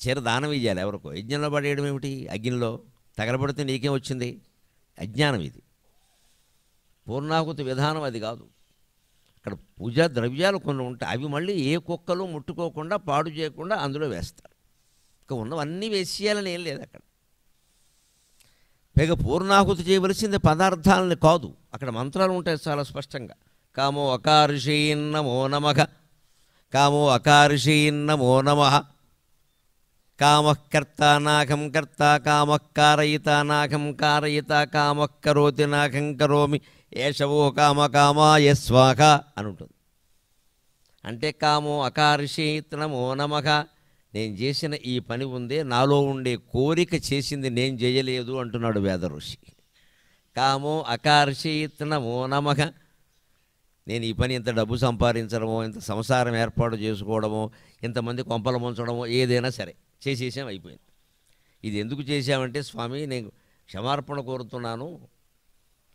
చీర దానం ఇయ్యాలి ఎవరికో. యజ్ఞంలో పడేయడం ఏమిటి? అగ్నిలో తగలబడితే నీకేం వచ్చింది? అజ్ఞానం. ఇది పూర్ణాహుతి విధానం అది కాదు. అక్కడ పూజా ద్రవ్యాలు కొన్ని ఉంటాయి, అవి మళ్ళీ ఏ కుక్కలు ముట్టుకోకుండా పాడు చేయకుండా అందులో వేస్తారు. ఇంకా ఉన్నవన్నీ వేసేయాలని ఏం లేదు అక్కడ. పైగా పూర్ణాహుతి చేయవలసింది పదార్థాలని కాదు, అక్కడ మంత్రాలు ఉంటాయి చాలా స్పష్టంగా. కామో అకార్షీన్నమో నమః, కామో అకార్షీన్నమో నమః, కామః కర్త నాకం కర్త, కామః కారయిత నాకం కారయిత, కామః కరోతి నాకం కరోమి, ఏషవో కామకామాయ స్వాహ అని ఉంటుంది. అంటే కామో అకార్షీత్ నమో నమః, నేను చేసిన ఈ పని ఉందే, నాలో ఉండే కోరిక చేసింది, నేను చేయలేదు అంటున్నాడు వేద ఋషి. కామో అకార్షీత్ నమో నమః, నేను ఈ పని ఇంత డబ్బు సంపాదించడమో, ఇంత సంసారం ఏర్పాటు చేసుకోవడమో, ఇంతమంది కొంపలు ముంచడమో ఏదైనా సరే చేసేసాం, అయిపోయింది. ఇది ఎందుకు చేశామంటే, స్వామి నేను క్షమార్పణ కోరుతున్నాను,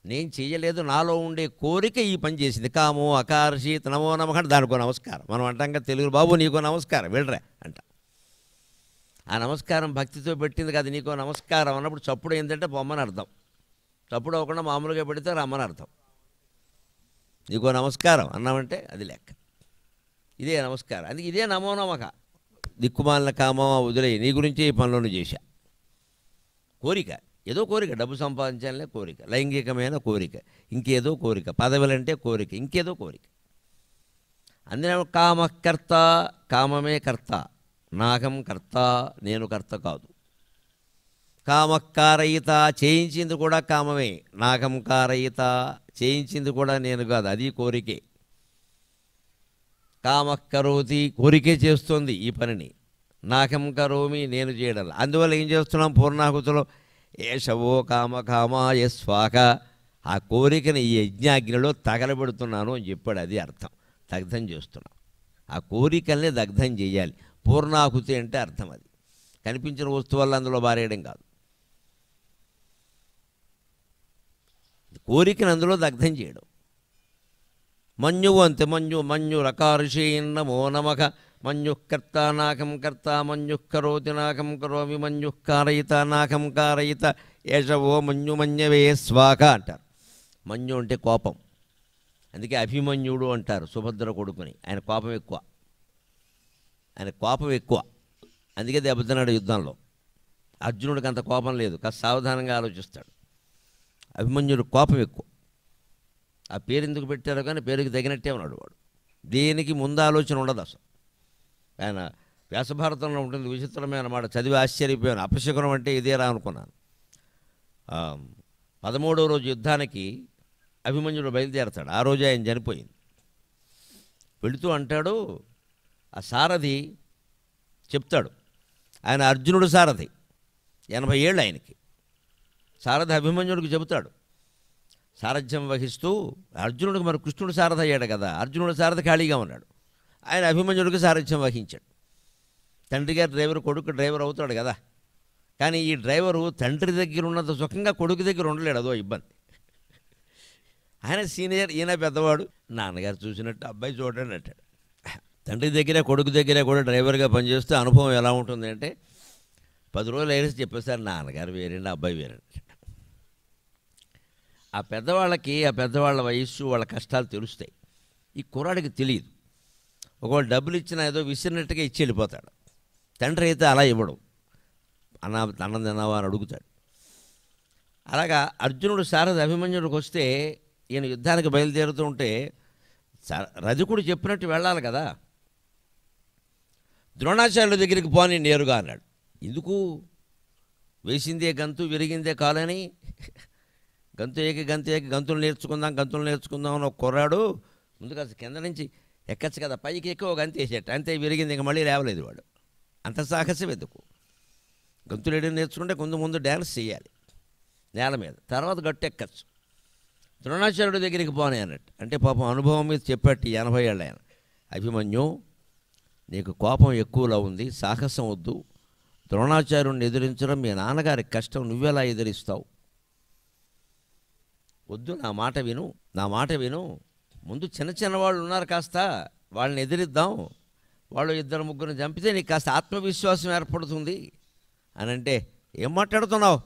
నేను చేయలేదు, నాలో ఉండే కోరిక ఈ పని చేసింది. కామో అకార్షీత్ నమో నమః, దానికో నమస్కారం. మనం అంటాం కదా తెలుగు, బాబు నీకో నమస్కారం వెళ్ళరా అంట. ఆ నమస్కారం భక్తితో పెట్టింది కదా, నీకో నమస్కారం అన్నప్పుడు చప్పుడు ఏంటంటే బొమ్మని అర్థం. చప్పుడు అవ్వకుండా మామూలుగా పెడితే రమ్మని అర్థం. నీకో నమస్కారం అన్నామంటే అది లెక్క. ఇదే నమస్కారం. అందుకే ఇదే నమో నమః. దిక్కుమాలిన కామమా వదిలే, నీ గురించే ఈ పనులను చేశా. కోరిక, ఏదో కోరిక, డబ్బు సంపాదించాలనే కోరిక, లైంగికమైన కోరిక, ఇంకేదో కోరిక, పదవులంటే కోరిక, ఇంకేదో కోరిక. అందులో కామకర్త, కామమే కర్త, నాకం కర్త, నేను కర్త కాదు. కామకారయిత, చేయించింది కూడా కామమే. నాకం కారయిత, చేయించింది కూడా నేను కాదు, అది కోరికే. కామకరోతి, కోరికే చేస్తోంది ఈ పనిని. నాకం కరోమి, నేను చేయడం. అందువల్ల ఏం చేస్తున్నాం పూర్ణాహుతిలో? ఏషవో కామకామాయ స్వాహ, ఆ కోరికని ఈ యజ్ఞాగ్నిలో తగలబెడుతున్నాను అని చెప్పాడు. అది అర్థం, దగ్ధం చేస్తున్నాం. ఆ కోరికల్ని దగ్ధం చేయాలి. పూర్ణాహుతి అంటే అర్థం అది. కనిపించిన వస్తువుల్లో అందులో బారేయడం కాదు, కోరికను అందులో దగ్ధం చేయడం. మన్యువు అంతే, మన్యురకార్షీన్నమో నమః, మన్యుఃకర్త నాకం కర్త, మన్యుః కరోతి నాకం కరోమి, మన్యుః కారయిత నాకం కారయిత, ఏషవో మన్యవే స్వాహ అంటారు. మన్యు అంటే కోపం. అందుకే అభిమన్యుడు అంటారు సుభద్ర కొడుకుని. ఆయన కోపం ఎక్కువ, అందుకే దెబ్బతిన్నాడు యుద్ధంలో. అర్జునుడికి అంత కోపం లేదు, కాస్త సావధానంగా ఆలోచిస్తాడు. అభిమన్యుడు కోపం ఎక్కువ. ఆ పేరు ఎందుకు పెట్టారో కానీ పేరుకి తగినట్టే ఉన్నాడు వాడు. దేనికి ముందు ఆలోచన ఉండదు అసలు. ఆయన వ్యాసభారతంలో ఉంటుంది విచిత్రమైన మాట, చదివి ఆశ్చర్యపోయాను. అపశకునం అంటే ఇదేరా అనుకున్నాను. 13వ రోజు యుద్ధానికి అభిమన్యుడు బయలుదేరతాడు. ఆ రోజు ఆయన చనిపోయింది. వెళుతూ అంటాడు, ఆ సారథి చెప్తాడు, ఆయన అర్జునుడు సారథి, 80 ఏళ్ళు ఆయనకి. సారథి అభిమన్యుడికి చెబుతాడు, సారథ్యం వహిస్తూ. అర్జునుడికి మరి కృష్ణుడు సారథి అయ్యాడు కదా, అర్జునుడు సారథి ఖాళీగా ఉన్నాడు. ఆయన అభిమన్యుడికి సారథ్యం వహించాడు. తండ్రి గారి డ్రైవర్, కొడుకు డ్రైవర్ అవుతాడు కదా. కానీ ఈ డ్రైవరు తండ్రి దగ్గర ఉన్నంత సుఖంగా కొడుకు దగ్గర ఉండలేడు, అదో ఇబ్బంది. ఆయన సీనియర్, ఈయన పెద్దవాడు. నాన్నగారు చూసినట్టు అబ్బాయి చూడండి అంటాడు. తండ్రి దగ్గర కొడుకు దగ్గర కూడా డ్రైవర్గా పనిచేస్తే అనుభవం ఎలా ఉంటుంది అంటే 10 రోజులు అయినా చెప్పేసారు, నాన్నగారు వేరండి, అబ్బాయి వేరండి. ఆ పెద్దవాళ్ళ వయస్సు, వాళ్ళ కష్టాలు తెలుస్తాయి. ఈ కుర్రాడికి తెలియదు. ఒకవేళ డబ్బులు ఇచ్చినా ఏదో విసిరినట్టుగా ఇచ్చి వెళ్ళిపోతాడు. తండ్రి అయితే అలా ఇవ్వడు. అన్నం తిన్నావా అని అడుగుతాడు. అలాగా అర్జునుడు సారథి అభిమన్యుడికి వస్తే ఈయన యుద్ధానికి బయలుదేరుతూ ఉంటే రజకుడు చెప్పినట్టు వెళ్ళాలి కదా. ద్రోణాచార్యుల దగ్గరికి పోని నేరుగా అన్నాడు. ఎందుకు? వేసిందే గంతు విరిగిందే కాలని, గంతు ఏకి గంతులు నేర్చుకుందాం అని ఒక కుర్రాడు ముందుగా కింద నుంచి ఎక్కచ్చు కదా, పైకి ఎక్కువ గంతు వేసేట, అంతే విరిగింది, ఇంక మళ్ళీ లేవలేదు వాడు. అంత సాహసం ఎందుకు? గంతులు వేయడం నేర్చుకుంటే ముందు డ్యాన్స్ చేయాలి నేల మీద, తర్వాత గట్టు ఎక్కచ్చు. ద్రోణాచార్యుడి దగ్గరికి పోనీ అన్నట్టు. అంటే పాపం అనుభవం మీద చెప్పాడు 80 ఏళ్ళ ఆయన. అభిమన్యు, నీకు కోపం ఎక్కువలో ఉంది, సాహసం వద్దు. ద్రోణాచార్యుడిని ఎదిరించడం మీ నాన్నగారి కష్టం, నువ్వెలా ఎదిరిస్తావు? వద్దు, నా మాట విను. ముందు చిన్న వాళ్ళు ఉన్నారు, కాస్త వాళ్ళని ఎదిరిద్దాం. వాళ్ళు 2-3 చంపితే నీకు కాస్త ఆత్మవిశ్వాసం ఏర్పడుతుంది అని అంటే, ఏం మాట్లాడుతున్నావు?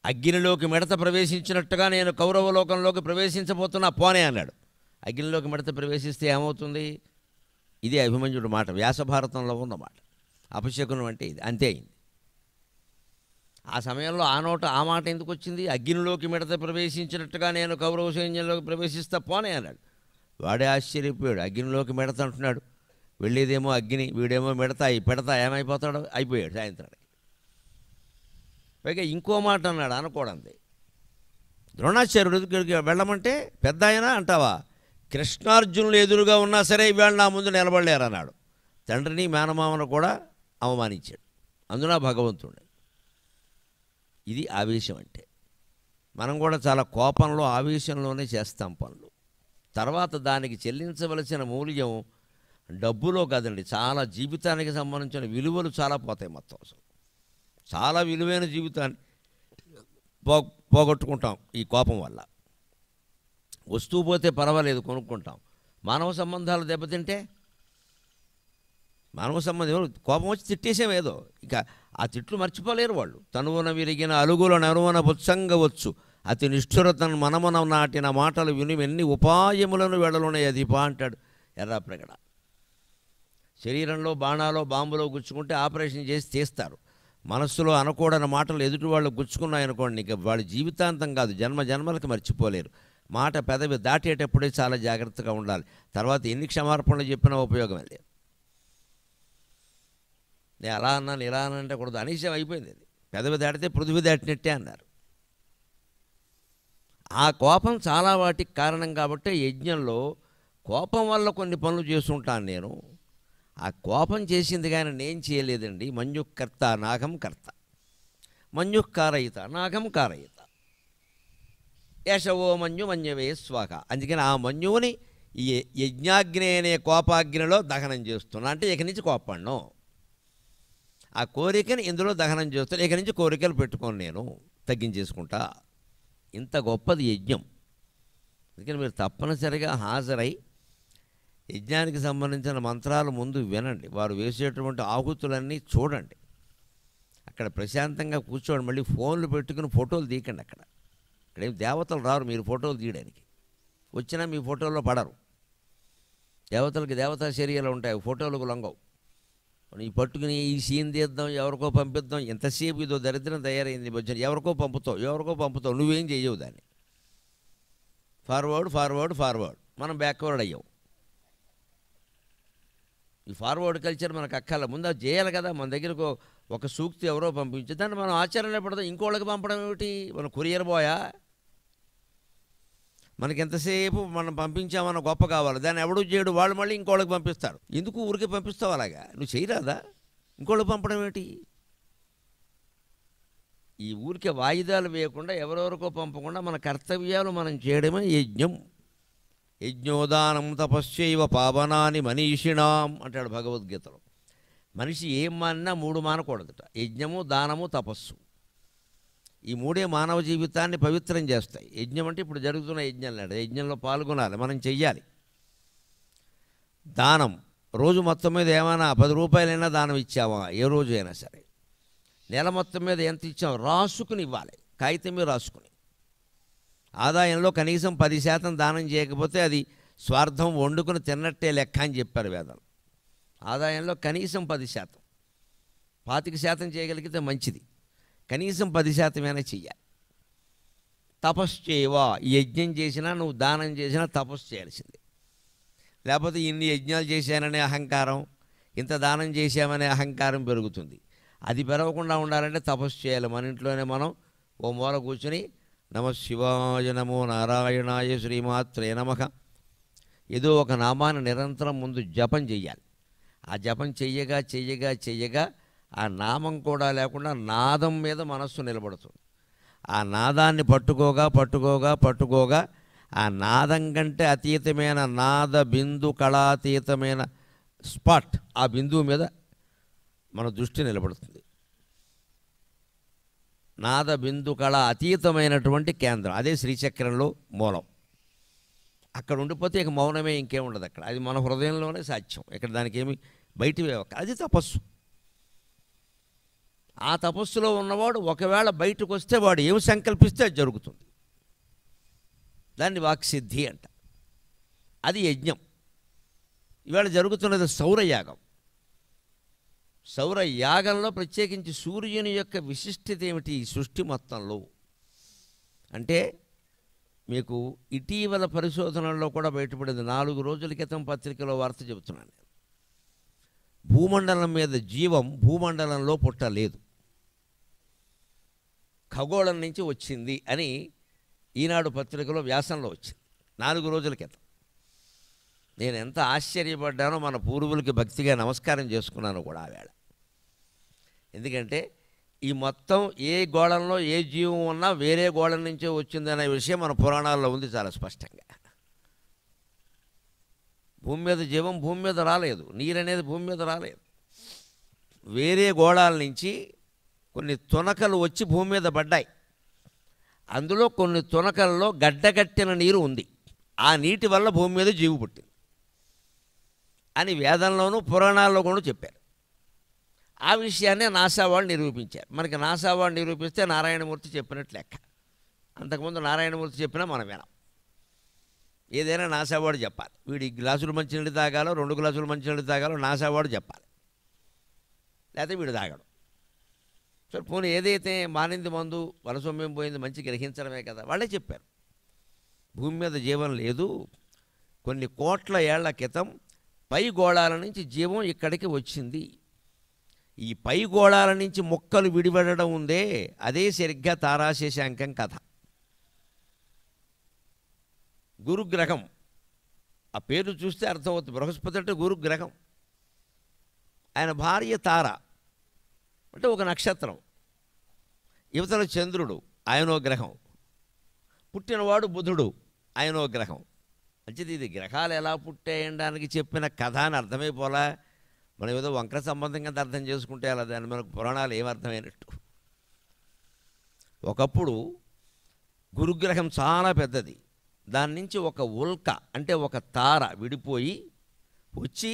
అగ్నిలోకి మిడత ప్రవేశించినట్టుగా నేను కౌరవలోకంలోకి ప్రవేశించబోతున్నా పోనే అన్నాడు. అగ్నిలోకి మిడత ప్రవేశిస్తే ఏమవుతుంది? ఇదే అభిమన్యుడి మాట, వ్యాసభారతంలో ఉన్నమాట. అపశకునం అంటే ఇది, అంతే అయింది. ఆ సమయంలో ఆ మాట ఎందుకు వచ్చింది? అగ్నిలోకి మిడత ప్రవేశించినట్టుగా నేను కౌరవ సైన్యంలోకి ప్రవేశిస్తా పోనే అన్నాడు. వాడే ఆశ్చర్యపోయాడు. అగ్నిలోకి మిడత అంటున్నాడు, వెళ్ళేదేమో అగ్ని, వీడేమో మిడత, పెడతా ఏమైపోతాడో అయిపోయాడు సాయంత్రానికి. పైగా ఇంకో మాట అన్నాడు అనకూడదు. ద్రోణాచార్యుడి దగ్గరికి వెళ్ళమంటే పెద్ద ఆయన అంటావా? కృష్ణార్జునులు ఎదురుగా ఉన్నా సరే ఇవాళ నా ముందు నిలబడలేరు అన్నాడు. తండ్రిని మేనమామను కూడా అవమానించాడు. అందున భగవంతుడు. ఇది ఆవేశం అంటే. మనం కూడా చాలా కోపంలో ఆవేశంలోనే చేస్తాం పనులు. తర్వాత దానికి చెల్లించవలసిన మూల్యం డబ్బులో కాదండి, చాలా జీవితానికి సంబంధించిన విలువలు చాలా పోతాయి. మొత్తం అసలు చాలా విలువైన జీవితాన్ని పోగొట్టుకుంటాం ఈ కోపం వల్ల. వస్తువు పోతే పర్వాలేదు, కొనుక్కుంటాం. మానవ సంబంధాలు దెబ్బతింటే, కోపం వచ్చి తిట్టేసాం ఏదో, ఇక ఆ తిట్లు మర్చిపోలేరు వాళ్ళు. తనువున విరిగిన అలుగుల నరువున బుత్సంగవచ్చు, అతి నిష్ఠురతను మనమున నాటిన మాటలు విని ఎన్ని ఉపాయములను వెడలునే అధిప అంటాడు ఎర్రాప్రగడ. శరీరంలో బాణాలో బాంబులో గుచ్చుకుంటే ఆపరేషన్ చేసి తీస్తారు. మనస్సులో అనకూడని మాటలు ఎదుటి వాళ్ళు గుచ్చుకున్నాయనుకోండి, ఇక వాళ్ళ జీవితాంతం కాదు, జన్మలకు మర్చిపోలేరు. మాట పెదవి దాటేటప్పుడే చాలా జాగ్రత్తగా ఉండాలి. తర్వాత ఎన్ని క్షమార్పణలు చెప్పినా ఉపయోగమే లేదు. నేను అలా అన్నాను ఇలా అనంటే కూడదు, అనీసం అయిపోయింది. అది పెదవి దాటితే పృథివీ దాటినట్టే అన్నారు. ఆ కోపం చాలా వాటికి కారణం కాబట్టి యజ్ఞంలో కోపం వల్ల కొన్ని పనులు చేస్తుంటాను నేను. ఆ కోపం చేసింది కానీ నేను చేయలేదండి. మన్యుకర్త నాగం కర్త, మన్యుకారయిత నాగం కారయిత, యశవో మన్యు మన్యవే స్వాహ. అందుకని ఆ మన్యువుని ఈ యజ్ఞాగ్ని అనే కోపాగ్నిలో దహనం చేస్తున్నా. అంటే ఇక నుంచి కోపడ్ను, ఆ కోరికని ఇందులో దహనం చేస్తాను. ఇక నుంచి కోరికలు పెట్టుకొని నేను తగ్గించేసుకుంటా. ఇంత గొప్పది యజ్ఞం. అందుకని మీరు తప్పనిసరిగా హాజరై యజ్ఞానికి సంబంధించిన మంత్రాలు ముందు వినండి. వారు వేసేటువంటి ఆహుతులన్నీ చూడండి. అక్కడ ప్రశాంతంగా కూర్చోండి. మళ్ళీ ఫోన్లు పెట్టుకుని ఫోటోలు తీయకండి. అక్కడేం దేవతలు రారు మీరు ఫోటోలు తీయడానికి. వచ్చినా మీ ఫోటోల్లో పడరు. దేవతలకి దేవతా శరీరాలు ఉంటాయి, ఫోటోలకు లొంగవు. ఈ పట్టుకుని ఈ సీన్ తీద్దాం, ఎవరికో పంపిద్దాం, ఎంతసేపు ఇదో దరిద్రం తయారైంది. వచ్చిన ఎవరికో పంపుతావు, నువ్వేం చేయవు దాన్ని. ఫార్వర్డ్ మనం బ్యాక్వర్డ్ అయ్యావు. ఈ ఫార్వర్డ్ కల్చర్ మనకు అక్కల ముందు అది చేయాలి కదా. మన దగ్గరకు ఒక సూక్తి ఎవరో పంపించి దాన్ని మనం ఆచరణలో పడదాం. ఇంకోళ్ళకి పంపడం ఏమిటి? మన కొరియర్ బాయా? మనకి ఎంతసేపు మనం పంపించామన్న గొప్ప కావాలి, దాన్ని ఎవడూ చేయడు, వాళ్ళు మళ్ళీ ఇంకోళ్ళకి పంపిస్తారు. ఎందుకు ఊరికే పంపిస్తావు అలాగా? నువ్వు చేయరాదా? ఇంకోళ్ళకి పంపడం ఏమిటి? ఈ ఊరికే వాయిదాలు వేయకుండా ఎవరెవరికో పంపకుండా మన కర్తవ్యాలు మనం చేయడమే యజ్ఞం. యజ్ఞోదానం తపశ్చైవ పావనాని మనీషిణాం అంటాడు భగవద్గీతలో. మనిషి ఏం మానినా 3 మానకూడదుట: యజ్ఞము, దానము, తపస్సు. ఈ 3 మానవ జీవితాన్ని పవిత్రం చేస్తాయి. యజ్ఞం అంటే ఇప్పుడు జరుగుతున్న యజ్ఞం లాంటి యజ్ఞంలో పాల్గొనాలి, మనం చెయ్యాలి. దానం, రోజు మొత్తం మీద ఏమైనా 10 రూపాయలైనా దానం ఇచ్చామా, ఏ రోజు అయినా సరే, నెల మొత్తం మీద ఎంత ఇచ్చామో రాసుకుని ఇవ్వాలి, కాగితం మీద రాసుకుని. ఆదాయంలో కనీసం 10% దానం చేయకపోతే అది స్వార్థం, వండుకుని తిన్నట్టే లెక్క అని చెప్పారు వేదాలు. ఆదాయంలో కనీసం 10%, 25% చేయగలిగితే మంచిది, కనీసం 10% చెయ్యాలి. తపస్సు చేయవా, ఈ యజ్ఞం చేసినా నువ్వు దానం చేసినా తపస్సు చేయాల్సిందే. లేకపోతే ఇన్ని యజ్ఞాలు చేశాననే అహంకారం, ఇంత దానం చేశామనే అహంకారం పెరుగుతుంది. అది పెరగకుండా ఉండాలంటే తపస్సు చేయాలి. మన ఇంట్లోనే మనం ఓ మూల కూర్చొని నమ శివాయ, నమో నారాయణాయ, శ్రీమాత్రే నమః ఏదో ఒక నామాన్ని నిరంతరం ముందు జపం చెయ్యాలి. ఆ జపం చెయ్యగా చెయ్యగా చెయ్యగా ఆ నామం కూడా లేకుండా నాదం మీద మనస్సు నిలబడుతుంది. ఆ నాదాన్ని పట్టుకోగా పట్టుకోగా పట్టుకోగా ఆ నాదం కంటే అతీతమైన నాద బిందు కళాతీతమైన స్పాట్, ఆ బిందువు మీద మన దృష్టి నిలబడుతుంది. నాద బిందు కళ అతీతమైనటువంటి కేంద్రం, అదే శ్రీచక్రంలో మూలం. అక్కడ ఉండిపోతే ఇక మౌనమే, ఇంకేముండదు అక్కడ. అది మన హృదయంలోనే సాధ్యం. ఇక్కడ దానికి ఏమి బయటివే, అది తపస్సు. ఆ తపస్సులో ఉన్నవాడు ఒకవేళ బయటకు వస్తే వాడు ఏమి సంకల్పిస్తే అది జరుగుతుంది. దాన్ని వాక్సిద్ధి అంట. అది యజ్ఞం. ఇవాళ జరుగుతున్నది సౌరయాగం. సౌరయాగంలో ప్రత్యేకించి సూర్యుని యొక్క విశిష్టత ఏమిటి ఈ సృష్టి మొత్తంలో అంటే, మీకు ఇటీవల పరిశోధనల్లో కూడా బయటపడింది. 4 రోజుల క్రితం పత్రికలో వార్త చెబుతున్నాను నేను. భూమండలం మీద జీవం భూమండలంలో పుట్టలేదు, ఖగోళం నుంచి వచ్చింది అని ఈనాడు పత్రికలో వ్యాసంలో వచ్చింది 4 రోజుల క్రితం. నేను ఎంత ఆశ్చర్యపడ్డానో, మన పూర్వులకి భక్తిగా నమస్కారం చేసుకున్నాను కూడా ఆ వేళ. ఎందుకంటే ఈ మొత్తం ఏ గోళంలో ఏ జీవం ఉన్నా వేరే గోళం నుంచే వచ్చిందనే విషయం మన పురాణాల్లో ఉంది చాలా స్పష్టంగా. భూమి మీద జీవం భూమి మీద రాలేదు, నీరు అనేది భూమి మీద రాలేదు. వేరే గోళాల నుంచి కొన్ని తునకలు వచ్చి భూమి మీద పడ్డాయి. అందులో కొన్ని తునకల్లో గడ్డగట్టిన నీరు ఉంది. ఆ నీటి వల్ల భూమి మీద జీవి పుట్టింది అని వేదంలోనూ పురాణాల్లో కూడా చెప్పారు. ఆ విషయాన్నే నాసా వాళ్ళు నిరూపించారు. మనకి నాసా వాళ్ళు నిరూపిస్తే నారాయణమూర్తి చెప్పినట్లు లెక్క. అంతకుముందు నారాయణమూర్తి చెప్పినా మనం వినాం. ఏదైనా నాసా వాడు చెప్పాలి. వీడి గ్లాసులు మంచినీళ్ళు తాగాలో 2 గ్లాసులు మంచినీళ్ళు తాగాలో నాసా వాడు చెప్పాలి, లేకపోతే వీడు తాగడం. సో పోనీ ఏదైతే మానింది మందు వలసొమ్మేం పోయింది మంచి గ్రహించడమే కదా. వాళ్ళే చెప్పారు భూమి మీద జీవం లేదు, కొన్ని కోట్ల ఏళ్ల క్రితం పై గోళాల నుంచి జీవం ఇక్కడికి వచ్చింది. ఈ పై గోళాల నుంచి మొక్కలు విడిపడడం ఉందే, అదే సరిగ్గా తారాశేషాంకం కథ. గురుగ్రహం, ఆ పేరు చూస్తే అర్థమవుతుంది. బృహస్పతి అంటే గురుగ్రహం. ఆయన భార్య తార అంటే ఒక నక్షత్రం. యువతల చంద్రుడు, ఆయనో గ్రహం. పుట్టినవాడు బుధుడు, ఆయనో గ్రహం. అంటే ఇది గ్రహాలు ఎలా పుట్టాయనడానికి చెప్పిన కథ అని అర్థమైపోలా. మనం ఏదో వంకర సంబంధం కింద అర్థం చేసుకుంటే అలా దాన్ని మనకు పురాణాలు ఏమర్థమైనట్టు. ఒకప్పుడు గురుగ్రహం చాలా పెద్దది. దాని నుంచి ఒక ఉల్క అంటే ఒక తార విడిపోయి వచ్చి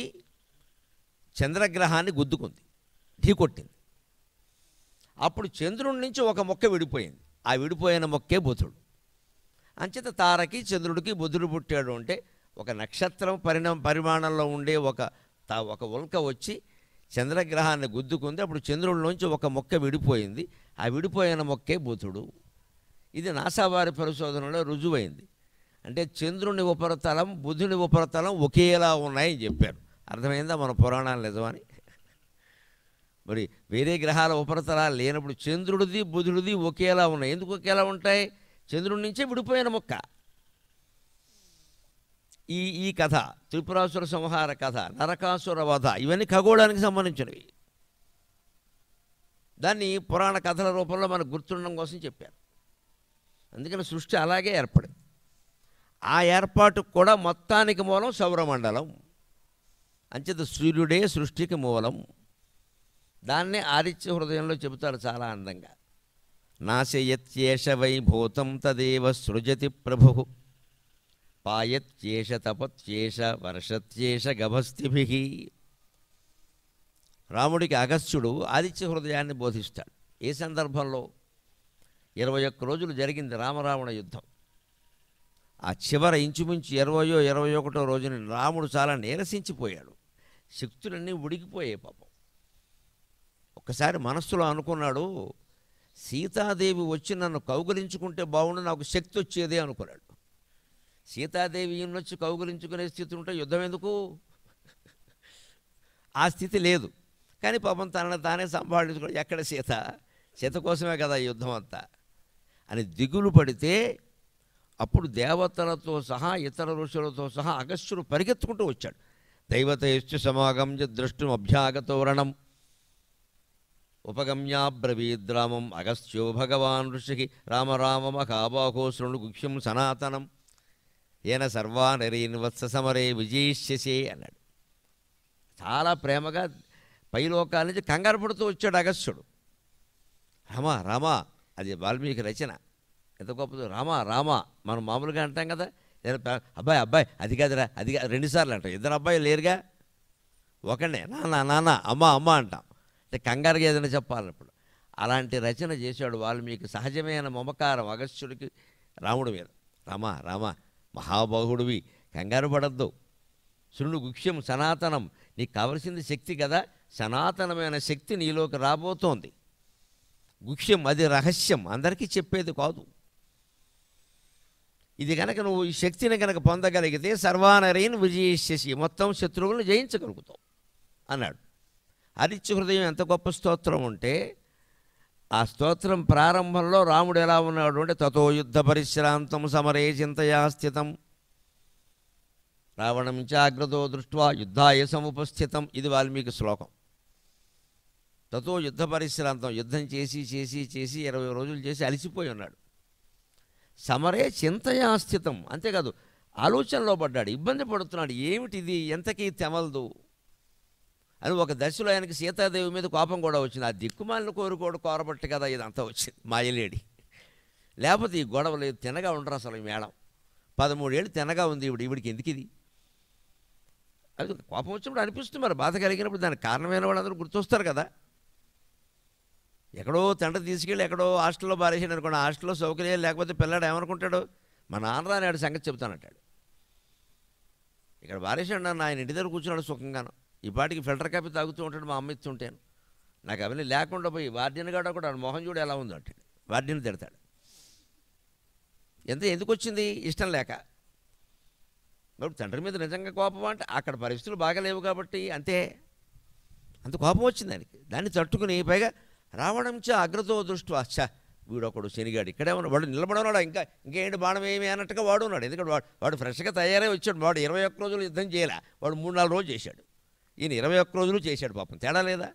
చంద్రగ్రహాన్ని గుద్దుకుంది, ఢీకొట్టింది. అప్పుడు చంద్రుడి నుంచి ఒక మొక్క విడిపోయింది. ఆ విడిపోయిన మొక్కే బుధుడు. అంచేత తారకి చంద్రుడికి బుధుడు పుట్టాడు. అంటే ఒక నక్షత్రం పరిమాణంలో ఉండే ఒక ఉల్క వచ్చి చంద్రగ్రహాన్ని గుద్దుకుంది. అప్పుడు చంద్రుడిలోంచి ఒక మొక్క విడిపోయింది. ఆ విడిపోయిన మొక్కే బుధుడు. ఇది నాసా వారి పరిశోధనలో రుజువైంది. అంటే చంద్రుని ఉపరితలం బుధుని ఉపరితలం ఒకేలా ఉన్నాయని చెప్పారు. అర్థమైందా మన పురాణాలు నిజమని? మరి వేరే గ్రహాల ఉపరితలాలు లేనప్పుడు చంద్రుడిది బుధుడిది ఒకేలా ఉన్నాయి. ఎందుకు ఒకేలా ఉంటాయి? చంద్రుడి నుంచే విడిపోయిన మొక్క. ఈ కథ, త్రిపురాసుర సంహార కథ, నరకాసుర వధ, ఇవన్నీ ఖగోళానికి సంబంధించినవి. దాన్ని పురాణ కథల రూపంలో మనకు గుర్తుండడం కోసం చెప్పారు. అందుకని సృష్టి అలాగే ఏర్పడింది. ఆ ఏర్పాటుకు కూడా మొత్తానికి మూలం సౌరమండలం. అంచేత సూర్యుడే సృష్టికి మూలం. దాన్నే ఆదిత్య హృదయంలో చెబుతారు చాలా అందంగా. నాశయత్యేష వైభూతం తదేవ సృజతి ప్రభు పాయత్యేష తపత్యేష వర్షత్యేష గభస్తిభిః. రాముడికి అగస్త్యుడు ఆదిత్య హృదయాన్ని బోధిస్తాడు. ఏ సందర్భంలో? 21 రోజులు జరిగింది రామరావణ యుద్ధం. ఆ చివర ఇంచుమించు 20వ 21వ రోజున రాముడు చాలా నీరసించిపోయాడు. శక్తులన్నీ ఉడికిపోయాయి పాపం. ఒక్కసారి మనస్సులో అనుకున్నాడు, సీతాదేవి వచ్చి నన్ను కౌగిలించుకుంటే బాగుండు, నాకు శక్తి వచ్చేదే అనుకున్నాడు. సీతాదేవి ఈయనొచ్చి కౌగిలించుకునే స్థితి ఉంటే యుద్ధం ఎందుకు? ఆ స్థితి లేదు. కానీ పాపం తనని తానే సంపాదించుకో, ఎక్కడ సీత? సీత కోసమే కదా యుద్ధం అంతా అని దిగులు పడితే, అప్పుడు దేవతలతో సహా ఇతర ఋషులతో సహా అగస్త్యుడు పరిగెత్తుకుంటూ వచ్చాడు. దైవతైశ్చ సమాగం ద్రష్టుం అభ్యాగతోరణం ఉపగమ్యాబ్రవీద్రామం అగస్త్యో భగవాన్ ఋషికి రామ రామ మహాబాహో శృణు గుహ్యం సనాతనం ఏన సర్వానరీన్ వత్స సమరే విజయిష్యసే అన్నాడు. చాలా ప్రేమగా పైలోకాల నుంచి కంగారు పడుతూ వచ్చాడు అగస్త్యుడు. రామా రామా, అది వాల్మీకి రచన. ఎంత గొప్పదో! రామా రామా మనం మామూలుగా అంటాం కదా, అబ్బాయి అబ్బాయి అది కాదురా, అది రెండుసార్లు అంటాం. ఇద్దరు అబ్బాయి లేరుగా, ఒకనే నాన్న నాన్న అమ్మ అమ్మ అంటాం. అంటే కంగారుగా ఏదైనా చెప్పాలన్నప్పుడు అలాంటి రచన చేశాడు వాల్మీకి. సహజమైన మమకారం అగస్త్యుడికి రాముడి మీద. రామా రామా మహాబాహుడివి, కంగారు పడద్దు. శృణు గుహ్యం సనాతనం, నీకు కావలసింది శక్తి కదా, సనాతనమైన శక్తి నీలోకి రాబోతోంది. గుహ్యం అది రహస్యం, అందరికీ చెప్పేది కాదు. ఇది కనుక నువ్వు ఈ శక్తిని కనుక పొందగలిగితే సర్వానరైన విజయిష్యసి, మొత్తం శత్రువులను జయించగలుగుతావు అన్నాడు. ఆదిత్య హృదయం ఎంత గొప్ప స్తోత్రం ఉంటే, ఆ స్తోత్రం ప్రారంభంలో రాముడు ఎలా ఉన్నాడు అంటే, తతో యుద్ధ పరిశ్రాంతం సమరే చింతయా స్థితం రావణం చాగ్రతో దృష్ట్వా యుద్ధాయ సముపస్థితం. ఇది వాల్మీకి శ్లోకం. తతో యుద్ధ పరిశ్రాంతం, యుద్ధం చేసి చేసి చేసి 20 రోజులు చేసి అలసిపోయి ఉన్నాడు. సమరే చింతయా స్థితం, అంతేకాదు ఆలోచనలో పడ్డాడు, ఇబ్బంది పడుతున్నాడు. ఏమిటిది, ఎంతకీ తెమలదు అని ఒక దశలో ఆయనకి సీతాదేవి మీద కోపం కూడా వచ్చింది. ఆ దిక్కుమాలను కోరబట్టి కదా ఇదంతా వచ్చింది, మాయలేడి. లేకపోతే ఈ గొడవ లేదు, తినగా ఉండరు అసలు. ఈ మేడం 13 ఏళ్ళు తినగా ఉంది ఈవిడికి ఎందుకు ఇది? అది కోపం వచ్చినప్పుడు అనిపిస్తుంది, మరి బాధ కలిగినప్పుడు దానికి కారణమైన వాళ్ళందరూ గుర్తొస్తారు కదా. ఎక్కడో తండ్రి తీసుకెళ్ళి ఎక్కడో హాస్టల్లో బారేసాడు అనుకోండి, హాస్టల్లో సౌకర్యాలు లేకపోతే పిల్లాడు ఏమనుకుంటాడు, మా నాన్న రాని సంగతి చెప్తానంటాడు. ఇక్కడ బారేసాడు నన్ను, ఆయన ఇంటి దగ్గర కూర్చున్నాడు సుఖంగాను, ఈ పాటికి ఫిల్టర్ కాఫీ తాగుతూ ఉంటాడు, మా అమ్మ ఇస్తుంటాను. నాకు అవన్నీ లేకుండా పోయి వార్డెన్ గాడు కూడా మొహం చూడు ఎలా ఉందో అంటాడు, వార్డెన్ తిడతాడు. ఎందుకు వచ్చింది? ఇష్టం లేక. మరి తండ్రి మీద నిజంగా కోపం అంటే అక్కడ పరిస్థితులు బాగాలేవు కాబట్టి అంతే, అంత కోపం వచ్చింది దానికి. దాన్ని తట్టుకుని పైగా రావణంచ అగ్రతో దృష్ట్యా, అచ్చా వీడొకడు శనిగాడు ఇక్కడే ఉన్నాడు, వాడు నిలబడన్నాడు, ఇంకేంటి బాణం ఏమి అన్నట్టుగా వాడు ఉన్నాడు. ఎందుకంటే వాడు ఫ్రెష్గా తయారై వచ్చాడు. వాడు 21 రోజులు యుద్ధం చేయలే, వాడు 3-4 రోజులు చేశాడు. ఈయన 21 రోజులు చేశాడు. పాపం తేడా లేదా?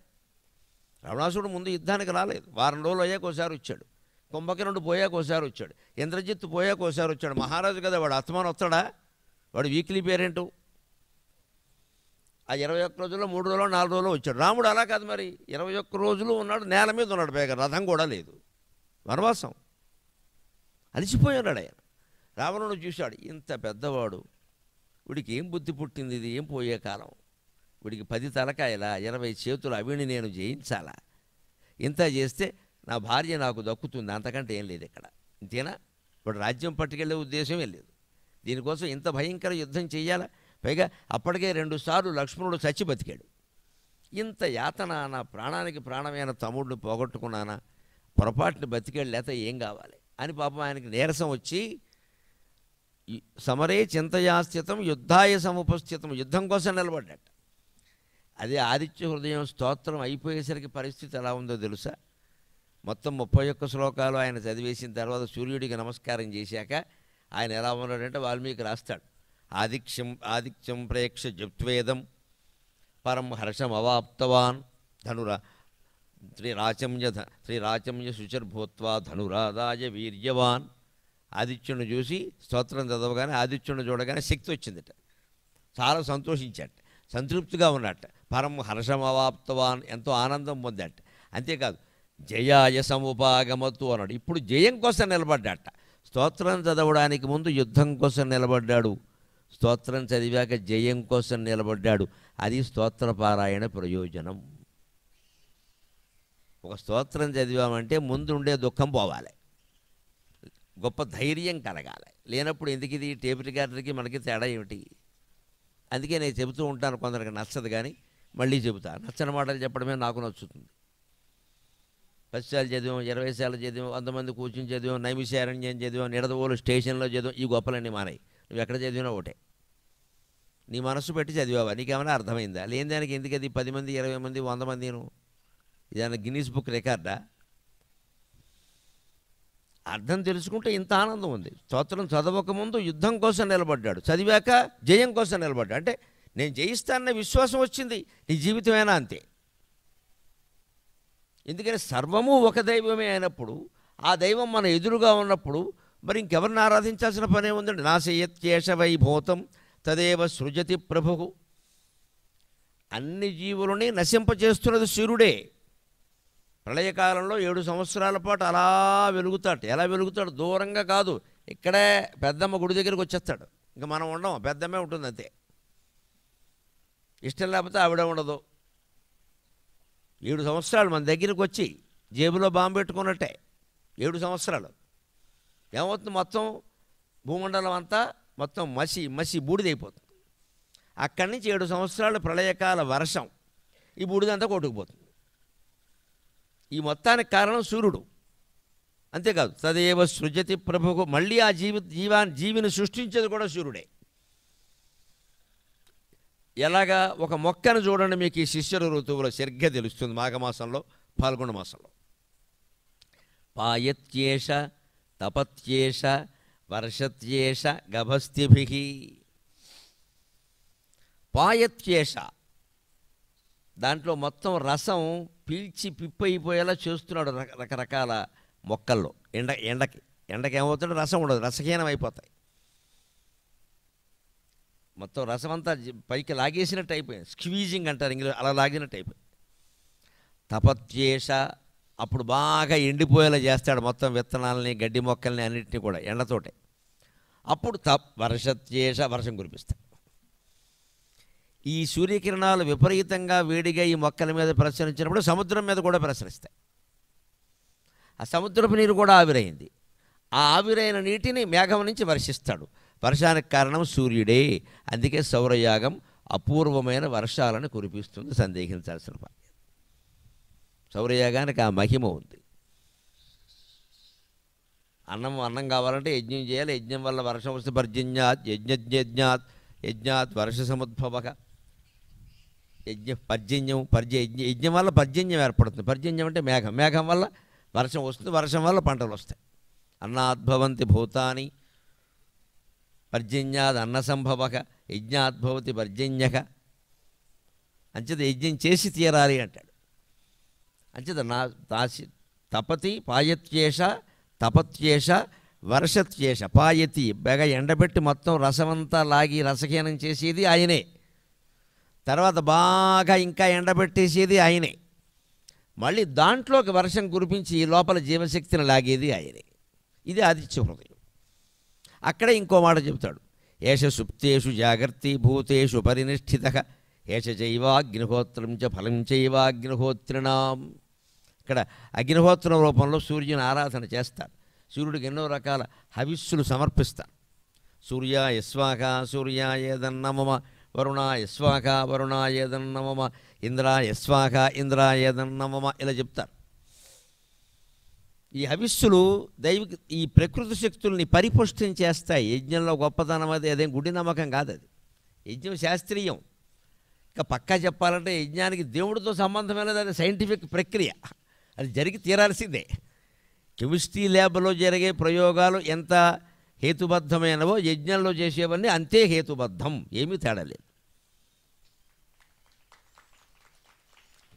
రావణాసుడు ముందు యుద్ధానికి రాలేదు, వారం రోజులు అయ్యాక ఒకసారి వచ్చాడు, కుంభకర్ణుడు పోయాక ఒకసారి వచ్చాడు, ఇంద్రజిత్తు పోయాక ఒకసారి వచ్చాడు. మహారాజు కదా వాడు, అస్తమానం వస్తాడా? వాడు వీక్లీ పేరెంటు. ఆ 21 రోజుల్లో 3 రోజులు 4 రోజులు వచ్చాడు. రాముడు అలా కాదు, మరి 21 రోజులు ఉన్నాడు, నేల మీద ఉన్నాడు, పైగా రథం కూడా లేదు, వనవాసం. అలసిపోయి ఉన్నాడు ఆయన. రావణుడు చూశాడు, ఇంత పెద్దవాడు, వీడికి ఏం బుద్ధి పుట్టింది, ఇది ఏం పోయే కాలం, వీడికి 10 తలకాయలా 20 చేతులు, అవిని నేను జయించాలా, ఇంత చేస్తే నా భార్య నాకు దక్కుతుంది, అంతకంటే ఏం లేదు ఇక్కడ, ఇంతేనా? వాడు రాజ్యం పట్టుకెళ్ళే ఉద్దేశమే లేదు. దీనికోసం ఇంత భయంకర యుద్ధం చెయ్యాలా? పైగా అప్పటికే 2 సార్లు లక్ష్మణుడు చచ్చి బతికాడు. ఇంత యాతన, నా ప్రాణానికి ప్రాణమైన తమ్ముడిని పోగొట్టుకున్నానా, పొరపాటుని బతికాడు, లేకపోతే ఏం కావాలి అని పాపం ఆయనకి నీరసం వచ్చి సమరే చింతయా స్థితం యుద్ధాయ సముపస్థితం, యుద్ధం కోసం నిలబడ్డాడు. అదే ఆదిత్య హృదయం స్తోత్రం అయిపోయేసరికి పరిస్థితి ఎలా ఉందో తెలుసా? మొత్తం 31 శ్లోకాలు ఆయన చదివేసిన తర్వాత సూర్యుడికి నమస్కారం చేశాక ఆయన ఎలా ఉన్నాడంటే వాల్మీకి రాస్తాడు, ఆదిత్యం ప్రేక్ష జప్త్వేదం పరం హర్షం అవాప్తవాన్ ధనురా శ్రీరాచమ్య శుచిర్భూత్వా ధనురాదాయ వీర్యవాన్. ఆదిత్యుడిని చూసి స్తోత్రం చదవగానే ఆదిత్యుడిని చూడగానే శక్తి వచ్చిందట. చాలా సంతోషించాట, సంతృప్తిగా ఉన్నట్ట, పరం హర్షమవాప్తవాన్, ఎంతో ఆనందం పొందాట. అంతేకాదు జయాయ సముపాగమత్తు అన్నాడు. ఇప్పుడు జయం కోసం నిలబడ్డాట. స్తోత్రం చదవడానికి ముందు యుద్ధం కోసం నిలబడ్డాడు, స్తోత్రం చదివాక జయం కోసం నిలబడ్డాడు. అది స్తోత్రపారాయణ ప్రయోజనం. ఒక స్తోత్రం చదివామంటే ముందు ఉండే దుఃఖం పోవాలి, గొప్ప ధైర్యం కలగాలి. లేనప్పుడు ఎందుకు ఇది టేప్ రికార్డర్కి మనకి తేడా ఏమిటి? అందుకే నేను చెబుతూ ఉంటాను, కొందరికి నచ్చదు కానీ మళ్ళీ చెబుతా. నచ్చని మాటలు చెప్పడమే నాకు నచ్చుతుంది. 10 సార్లు చదివాం, 20 సార్లు చదివాం, 100 మంది కూర్చుని చదివాం, నైమిషారణ్యం చదివాం, నిడదవోలు స్టేషన్లో చదివాం, ఈ గొప్పలన్నీ మానాయి. నువ్వు ఎక్కడ చదివినా ఒకటే, నీ మనస్సు పెట్టి చదివావా, నీకేమైనా అర్థమైందా? లేని దానికి ఎందుకు అది 10 మంది, 20 మంది, 100 మందిను? ఇదన్నా గిన్నీస్ బుక్ రికార్డా? అర్థం తెలుసుకుంటే ఇంత ఆనందం ఉంది. స్తోత్రం చదవకముందు యుద్ధం కోసం నిలబడ్డాడు, చదివాక జయం కోసం నిలబడ్డాడు. అంటే నేను జయిస్తానన్న విశ్వాసం వచ్చింది. నీ జీవితమైనా అంతే. ఎందుకని సర్వము ఒక దైవమే అయినప్పుడు, ఆ దైవం మన ఎదురుగా ఉన్నప్పుడు మరి ఇంకెవరిని ఆరాధించాల్సిన పనే ఉందండి. నాశయత్యేష వైభూతం తదేవ సృజతి ప్రభు. అన్ని జీవులని నశింపచేస్తున్నది సూర్యుడే. ప్రళయకాలంలో 7 సంవత్సరాల పాటు అలా వెలుగుతాడు. ఎలా వెలుగుతాడు? దూరంగా కాదు, ఇక్కడే పెద్దమ్మ గుడి దగ్గరికి వచ్చేస్తాడు. ఇంకా మనం ఉండం, పెద్దమ్మే ఉంటుంది అంతే. ఇష్టం లేకపోతే ఆవిడ ఉండదు. 7 సంవత్సరాలు మన దగ్గరికి వచ్చి జేబులో బాంబు పెట్టుకున్నట్టే 7 సంవత్సరాలు. ఏమవుతుంది? మొత్తం భూమండలం అంతా మొత్తం మసి బూడిదైపోతుంది. అక్కడి నుంచి 7 సంవత్సరాలు ప్రళయకాల వర్షం, ఈ బూడిదంతా కొట్టుకుపోతుంది. ఈ మొత్తానికి కారణం సూర్యుడు. అంతేకాదు తదేవ సృజతి ప్రభుకు, మళ్ళీ ఆ జీవిని సృష్టించేది కూడా సూర్యుడే. ఎలాగా? ఒక మొక్కను చూడండి, మీకు ఈ శిష్యుల ఋతువులో సరిగ్గా తెలుస్తుంది. మాఘమాసంలో, పాల్గొన మాసంలో. పాయత్యేష తపత్యేష వర్షత్యేష గభస్తిభి. పాయత్యేష, దాంట్లో మొత్తం రసం పీల్చి పిప్పైపోయేలా చేస్తున్నాడు రకరకాల మొక్కల్లో. ఎండకి ఏమవుతుందో రసం ఉండదు, రసహీనం అయిపోతాయి. మొత్తం రసం అంతా పైకి లాగేసినట్టు అయిపోయింది. స్క్వీజింగ్ అంటారు ఇంగ్లీష్, అలా లాగినట్టు అయిపోయింది. తపత్యేష, అప్పుడు బాగా ఎండిపోయేలా చేస్తాడు మొత్తం విత్తనాలని, గడ్డి మొక్కల్ని అన్నింటినీ కూడా ఎండతోటే. అప్పుడు వర్షత్యేష, వర్షం కురిపిస్తాడు. ఈ సూర్యకిరణాలు విపరీతంగా వేడిగా ఈ మొక్కల మీద ప్రసరించినప్పుడు సముద్రం మీద కూడా ప్రసరిస్తాయి. ఆ సముద్రపు నీరు కూడా ఆవిరైంది. ఆ ఆవిరైన నీటిని మేఘం నుంచి వర్షిస్తాడు. వర్షానికి కారణం సూర్యుడే. అందుకే సౌరయాగం అపూర్వమైన వర్షాలను కురిపిస్తుంది, సందేహించాల్సిన పని. సౌరయాగానికి ఆ మహిమ ఉంది. అన్నం కావాలంటే యజ్ఞం చేయాలి. యజ్ఞం వల్ల వర్షం వస్తే పర్జన్యాత్ యజ్ఞాత్ వర్ష సముద్భవక. యజ్ఞం వల్ల పర్జన్యం ఏర్పడుతుంది. పర్జన్యం అంటే మేఘం వల్ల వర్షం వస్తుంది, వర్షం వల్ల పంటలు వస్తాయి. అన్నాద్భవంతి భూతాని పర్జన్యాద్ అన్న సంభవక యజ్ఞాద్భవతి పర్జన్యక. అంచేత యజ్ఞం చేసి తీరాలి అంటాడు. అంచేత తపతి పాయత్యేష తపత్యేష వర్షత్యేష. పాయతి, బాగా ఎండబెట్టి మొత్తం రసమంతా లాగి రసహీనం చేసేది ఆయనే. తర్వాత బాగా ఇంకా ఎండబెట్టేసేది ఆయనే. మళ్ళీ దాంట్లోకి వర్షం కురిపించి లోపల జీవశక్తిని లాగేది ఆయనే. ఇది ఆదిత్య హృదయం. అక్కడే ఇంకో మాట చెబుతాడు. ఏష సుప్తేషు జాగర్తి భూతేషు పరినిష్ఠిత ఏష చైవాగ్నిహోత్రం చ ఫలం చైవాగ్నిహోత్రిణాం. ఇక్కడ అగ్నిహోత్రం రూపంలో సూర్యుని ఆరాధన చేస్తారు. సూర్యుడికి ఎన్నో రకాల హవిస్సులు సమర్పిస్తారు. సూర్యాయ స్వాహ సూర్యాయేదన్నమమ, వరుణాయ స్వాహ వరుణాయేదన్నమమ, ఇంద్రాయ స్వాహ ఇంద్రాయేదన్నమమ, ఇలా చెప్తారు. ఈ హవిస్సులు ఈ ప్రకృతి శక్తుల్ని పరిపుష్టం చేస్తాయి. యజ్ఞంలో గొప్పతనం అది, అదేం గుడి నమ్మకం కాదు. అది యజ్ఞం శాస్త్రీయం. ఇంకా పక్కా చెప్పాలంటే యజ్ఞానికి దేవుడితో సంబంధం లేదు, అది సైంటిఫిక్ ప్రక్రియ, అది జరిగి తీరాల్సిందే. కెమిస్ట్రీ ల్యాబ్లో జరిగే ప్రయోగాలు ఎంత హేతుబద్ధమైనవో యజ్ఞంలో చేసేవన్నీ అంతే హేతుబద్ధం, ఏమీ తేడా లేదు.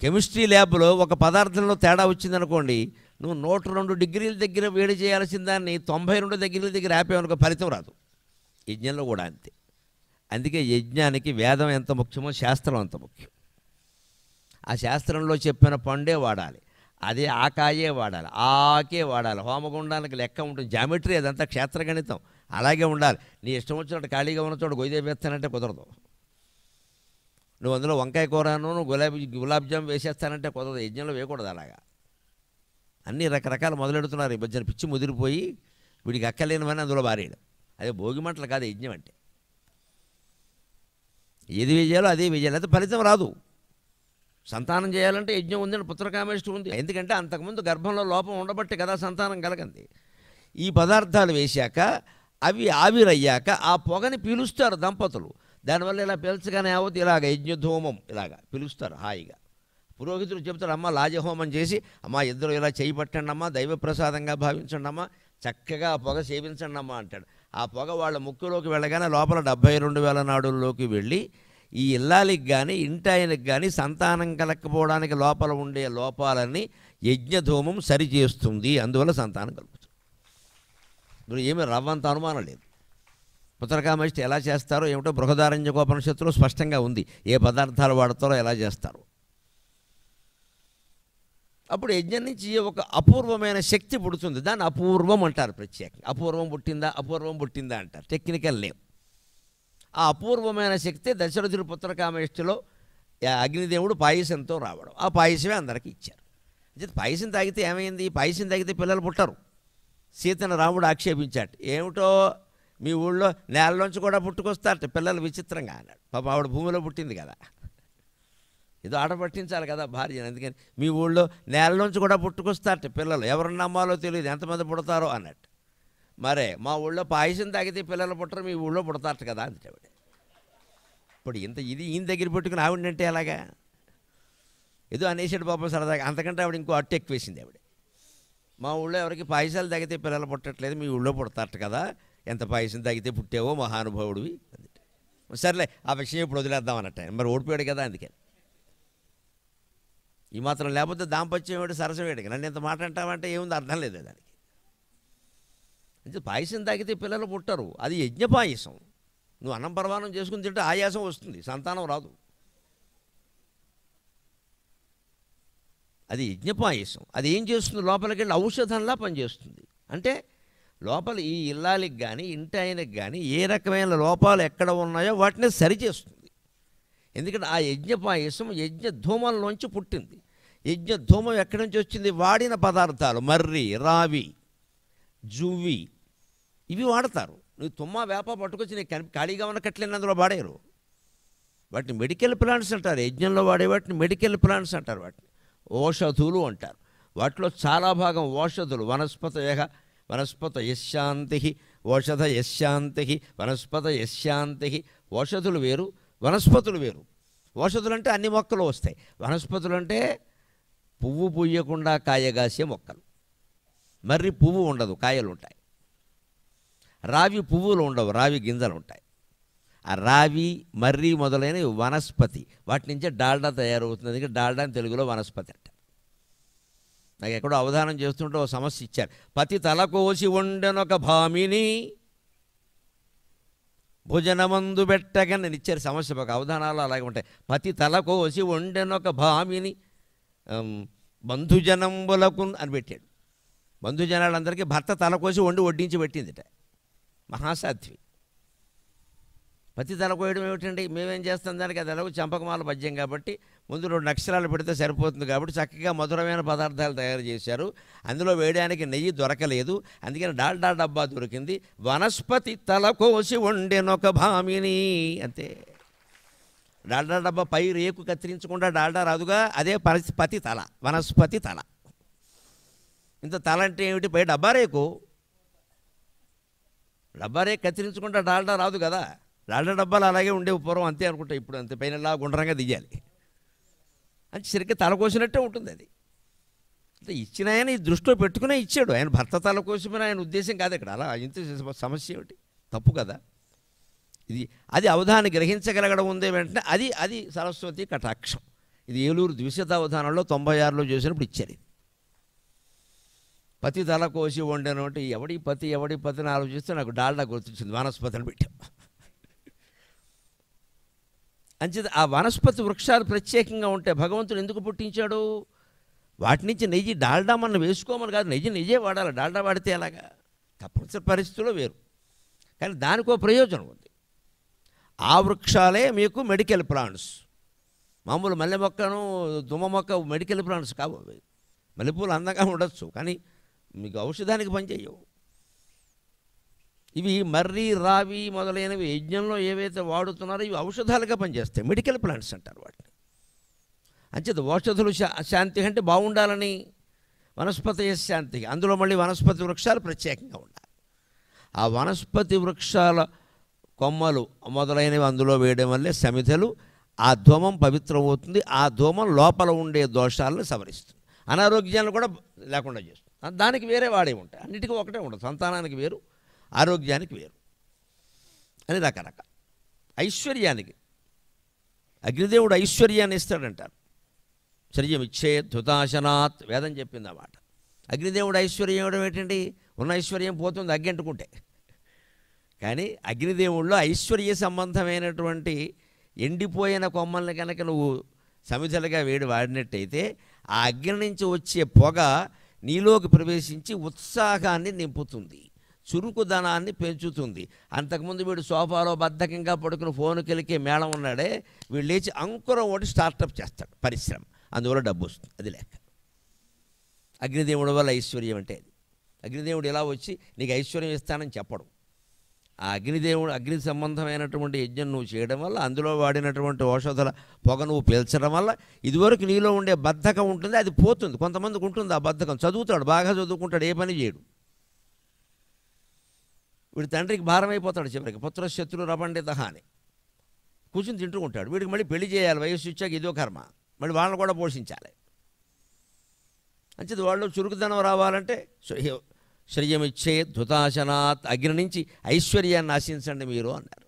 కెమిస్ట్రీ ల్యాబ్లో ఒక పదార్థంలో తేడా వచ్చిందనుకోండి, నువ్వు 102 డిగ్రీల దగ్గర వేడి చేయాల్సిన దాన్ని 92 డిగ్రీల దగ్గర ఆపేవనుకో ఫలితం రాదు. యజ్ఞంలో కూడా అంతే. అందుకే యజ్ఞానికి వేదం ఎంత ముఖ్యమో శాస్త్రం అంత ముఖ్యం. ఆ శాస్త్రంలో చెప్పిన పండే వాడాలి, అదే ఆకాయే వాడాలి, ఆకే వాడాలి. హోమగుండానికి లెక్క ఉంటుంది, జామెట్రీ, అదంతా క్షేత్రగణితం. అలాగే ఉండాలి. నీ ఇష్టం వచ్చినట్టు ఖాళీగా ఉన్న చోట గొయ్యి వేస్తానంటే కుదరదు. నువ్వు అందులో వంకాయ కూరను గులాబ్ జామ్ వేసేస్తానంటే కుదరదు. యజ్ఞంలో వేయకూడదు అలాగా. అన్నీ రకరకాలు మొదలెడుతున్నారు ఈ మధ్యన. పిచ్చి ముదిరిపోయి వీడికి అక్కలేనివని అందులో బారేయడం. అదే భోగి మంటలు కాదు యజ్ఞం అంటే. ఏది వేయాలో అదే వేయాలి, అయితే ఫలితం రాదు. సంతానం చేయాలంటే యజ్ఞం ఉందని పుత్రకామేష్టి ఉంది. ఎందుకంటే అంతకుముందు గర్భంలో లోపం ఉండబట్టి కదా సంతానం కలగంది. ఈ పదార్థాలు వేశాక అవి ఆవిరయ్యాక ఆ పొగని పీలుస్తారు దంపతులు. దానివల్ల ఇలా పీల్చగానే అవుతుంది ఇలాగ యజ్ఞధూమం ఇలాగా పిలుస్తారు హాయిగా. పురోహితుడు చెబుతాడు, అమ్మ లాజహోమం చేసి, అమ్మ ఇద్దరు ఇలా చేయి పట్టండి అమ్మా, దైవప్రసాదంగా భావించండి అమ్మా, చక్కగా ఆ పొగ సేవించండి అమ్మా అంటాడు. ఆ పొగ వాళ్ళ ముక్కులోకి వెళ్ళగానే లోపల 72,000 నాడుల్లోకి వెళ్ళి ఈ ఇల్లాలికి కానీ ఇంటాయనకి కానీ సంతానం కలగకపోవడానికి లోపల ఉండే లోపాలని యజ్ఞధూమం సరిచేస్తుంది. అందువల్ల సంతానం కలుగుతుంది. ఇప్పుడు ఏమీ రవ్వంత అనుమానం లేదు. పుత్రకామేష్టి ఎలా చేస్తారో ఏమిటో బృహదారణ్యకోపనిషత్తులో స్పష్టంగా ఉంది, ఏ పదార్థాలు వాడతారో ఎలా చేస్తారో. అప్పుడు యజ్ఞం నుంచి ఒక అపూర్వమైన శక్తి పుడుతుంది. దాన్ని అపూర్వం అంటారు ప్రత్యేకంగా. అపూర్వం పుట్టిందా అంటారు. Technical name. ఆ అపూర్వమైన శక్తి దశరథుడి పుత్రకామేష్టిలో అగ్నిదేవుడు పాయసంతో రావడం. ఆ పాయసమే అందరికీ ఇచ్చారు. పాయసం తాగితే ఏమైంది? పాయసం తాగితే పిల్లలు పుట్టరు. సీతను రాముడు ఆక్షేపించాడు. ఏమిటో మీ ఊళ్ళో నేలలోంచి కూడా పుట్టుకొస్తారట పిల్లలు విచిత్రంగా అన్నాడు. పాప ఆవిడ భూమిలో పుట్టింది కదా, ఏదో ఆట పట్టించాలి కదా భార్యను. అందుకని మీ ఊళ్ళో నేలలోంచి కూడా పుట్టుకొస్తారట పిల్లలు, ఎవరు నమ్మాలో తెలియదు, ఎంతమంది పుడతారో అన్నట్టు. మరే మా ఊళ్ళో పాయసం తాగితే పిల్లలు పుట్టరు, మీ ఊళ్ళో పుడతారట కదా అంటే ఆవిడ. ఇప్పుడు ఈయన దగ్గర పెట్టుకుని ఆవిడంటే ఎలాగా? ఏదో అనేసాడు పాపం సరదాగా. అంతకంటే ఆవిడ ఇంకో అట్టు ఎక్కువేసింది ఆవిడ. మా ఊళ్ళో ఎవరికి పాయసాలు తాగితే పిల్లలు పుట్టట్లేదు, మీ ఊళ్ళో పుడతారట కదా, ఎంత పాయసం తాగితే పుట్టావో మహానుభావుడివి. సర్లే ఆ విషయం ఇప్పుడు వదిలేద్దాం అన్నట్టు. మరి ఓడిపోయాడు కదా, అందుకని. ఈ మాత్రం లేకపోతే దాంపత్యం వేడు సరసం వేడికి నన్ను ఇంత మాట అంటామంటే ఏముంది, అర్థం లేదు దానికి. అంటే పాయసం తాగితే పిల్లలు పుట్టరు, అది యజ్ఞ పాయసం. నువ్వు అన్నం పరమాణం చేసుకుని తింటే ఆయాసం వస్తుంది, సంతానం రాదు. అది యజ్ఞపాయసం. అది ఏం చేస్తుంది? లోపలికి వెళ్ళి ఔషధంలా పనిచేస్తుంది. అంటే లోపల ఈ ఇల్లాలికి కానీ ఇంటి ఆయనకి కానీ ఏ రకమైన లోపాలు ఎక్కడ ఉన్నాయో వాటిని సరిచేస్తుంది. ఎందుకంటే ఆ యజ్ఞపాయసం యజ్ఞధూమంలోంచి పుట్టింది. యజ్ఞధూమం ఎక్కడి నుంచి వచ్చింది? వాడిన పదార్థాలు మర్రి, రావి, జువ్వి ఇవి వాడతారు. నువ్వు తుమ్మ వేప పట్టుకొచ్చి నీకు ఖాళీగా ఉన్న కట్లేని అందులో వాడేరు. వాటిని మెడికల్ ప్లాంట్స్ అంటారు. యజ్ఞంలో వాడే వాటిని మెడికల్ ప్లాంట్స్ అంటారు. వాటిని ఓషధులు అంటారు. వాటిలో చాలా భాగం ఓషధులు. వనస్పత యశాంతి, ఓషధ యశాంతి, వనస్పత యశాంతి. ఓషధులు వేరు, వనస్పతులు వేరు. ఓషధులు అంటే అన్ని మొక్కలు వస్తాయి. వనస్పతులు అంటే పువ్వు పూయకుండా కాయగాసే మొక్కలు. మర్రి పువ్వు ఉండదు, కాయలు ఉంటాయి. రావి పువ్వులు ఉండవు, రావి గింజలు ఉంటాయి. ఆ రావి, మర్రి మొదలైనవి వనస్పతి. వాటి నుంచే డాల్డా తయారవుతుంది. అందుకే డాల్డా అని తెలుగులో వనస్పతి అంట. నాకు ఎక్కడో అవధానం చేస్తుంటే ఒక సమస్య ఇచ్చారు. పతి తలకోసి వండెనొక భామిని భుజనమందు పెట్టగా నేను ఇచ్చారు సమస్య. ఒక అవధానాలు అలాగే ఉంటాయి. పతి తలకోసి వండెనొక భామిని బంధుజనంబులకు అని పెట్టాడు. బంధుజనాలందరికీ భర్త తలకోసి వండి వడ్డించి పెట్టిందిట. మహాసాధ్వి. పతి తలకోయడం ఏమిటండి? మేమేం చేస్తాం దానికి? అది ఎలాగో చంపకమాల పద్యం కాబట్టి ముందు 2 అక్షరాలు పెడితే సరిపోతుంది కాబట్టి చక్కగా మధురమైన పదార్థాలు తయారు చేశారు. అందులో వేయడానికి నెయ్యి దొరకలేదు, అందుకని డాల్డా డబ్బా దొరికింది. వనస్పతి తలకోసి వండెనొక భామిని అంతే. డాల్డా డబ్బా పై రేకు కత్తిరించకుండా డాల్డా రాదుగా, అదే పతి తల, వనస్పతి తల. ఇంత తల అంటే ఏమిటి? పై డబ్బా రేకు కత్తిరించకుండా డాల్డా రాదు కదా. డాల్డా డబ్బాలు అలాగే ఉండేవి పూర్వం, అంతే అనుకుంటా. ఇప్పుడు అంతే పైనలా గుండ్రంగా దియ్యాలి అంటే సరిగ్గా తల కోసినట్టే ఉంటుంది అది. అంటే ఇచ్చిన ఆయన ఈ దృష్టిలో పెట్టుకునే ఇచ్చాడు. ఆయన భర్త తల కోసమని ఆయన ఉద్దేశం కాదు ఇక్కడ. అలా ఇంత సమస్య ఏమిటి? తప్పు కదా ఇది. అది అవధానం గ్రహించగలగడం ఉందే వెంటనే అది సరస్వతి కటాక్షం. ఇది ఏలూరు ద్విశతావధానంలో 96లో చేసినప్పుడు ఇచ్చారు. పతి తల కోసి వండాను అంటే ఎవడి పతిని ఆలోచిస్తే నాకు డాల్డా గుర్తొచ్చింది, వనస్పతిని పెట్టాం. అంచేత ఆ వనస్పతి వృక్షాలు ప్రత్యేకంగా ఉంటాయి. భగవంతుడు ఎందుకు పుట్టించాడు? వాటి నుంచి నెయ్యి డాల్డా మనం వేసుకోమని కాదు, నెయ్యే వాడాలి. డాల్డా వాడితే ఎలాగా? తప్పనిసరి పరిస్థితుల్లో వేరు, కానీ దానికో ప్రయోజనం ఉంది. ఆ వృక్షాలే మీకు మెడికల్ ప్లాంట్స్. మామూలు మల్లె మొక్కను దుమ్మ మొక్క మెడికల్ ప్లాంట్స్ కావు. మల్లెపూలు అందంగా ఉండొచ్చు, కానీ మీకు ఔషధానికి పనిచేయవు. ఇవి మర్రి, రావి మొదలైనవి యజ్ఞంలో ఏవైతే వాడుతున్నారో ఇవి ఔషధాలుగా పనిచేస్తాయి. మెడికల్ ప్లాంట్స్ అంటారు వాటిని. అంచేత ఔషధులు శాంతి అంటే బాగుండాలని, వనస్పతి శాంతి, అందులో మళ్ళీ వనస్పతి వృక్షాలు ప్రత్యేకంగా ఉండాలి. ఆ వనస్పతి వృక్షాల కొమ్మలు మొదలైనవి అందులో వేయడం వల్లే సమిధలు, ఆ ధూమం పవిత్రమవుతుంది. ఆ ధూమం లోపల ఉండే దోషాలను సవరిస్తుంది, అనారోగ్యాలను కూడా లేకుండా చేస్తుంది. దానికి వేరే వాడే ఉంటాయి, అన్నిటికీ ఒకటే ఉండదు. సంతానానికి వేరు, ఆరోగ్యానికి వేరు అని రకరకాల. ఐశ్వర్యానికి అగ్నిదేవుడు ఐశ్వర్యాన్ని ఇస్తాడంటారు. శ్రియమిచ్చే ధృతాశనాత్ వేదం చెప్పింది ఆ మాట. అగ్నిదేవుడు ఐశ్వర్యం ఇవ్వడం ఏంటండి? ఉన్న ఐశ్వర్యం పోతుంది అగ్గి అంటుకుంటే. కానీ అగ్నిదేవుల్లో ఐశ్వర్య సంబంధమైనటువంటి ఎండిపోయిన కొమ్మల్ని కనుక నువ్వు సమిధలుగా వాడినట్టయితే ఆ అగ్ని నుంచి వచ్చే పొగ నీలోకి ప్రవేశించి ఉత్సాహాన్ని నింపుతుంది, చురుకుదనాన్ని పెంచుతుంది. అంతకుముందు వీడు సోఫాలో బద్ధకంగా పడుకుని ఫోను కెలికే మేళం ఉన్నాడే, వీడు లేచి అంకురం ఒకటి స్టార్టప్ చేస్తాడు, పరిశ్రమ. అందువల్ల డబ్బు వస్తుంది. అది లెక్క. అగ్నిదేవుడి వల్ల ఐశ్వర్యం అంటే అది. అగ్నిదేవుడు ఇలా వచ్చి నీకు ఐశ్వర్యం ఇస్తానని చెప్పడం. ఆ అగ్నిదేవుడు అగ్ని సంబంధమైనటువంటి యజ్ఞం నువ్వు చేయడం వల్ల, అందులో వాడినటువంటి ఔషధాల పొగ నువ్వు పీల్చడం వల్ల ఇదివరకు నీలో ఉండే బద్ధకం ఉంటుంది, అది పోతుంది. కొంతమందికి ఉంటుంది ఆ బద్ధకం. చదువుతాడు, బాగా చదువుకుంటాడు, ఏ పని చేయడు. వీడి తండ్రికి భారం అయిపోతాడు చివరికి. పుత్రశత్రు రపండిత అని కూర్చుని తింటూ ఉంటాడు. వీడికి మళ్ళీ పెళ్లి చేయాలి, వయస్సు ఇచ్చాక ఇదో కర్మ, మళ్ళీ వాళ్ళని కూడా పోషించాలి. అంచేది వాళ్ళు చురుకుదనం రావాలంటే శ్రియమిచ్చే ధృతాశనాత్, అగ్ని నుంచి ఐశ్వర్యాన్ని ఆశించండి మీరు అన్నారు.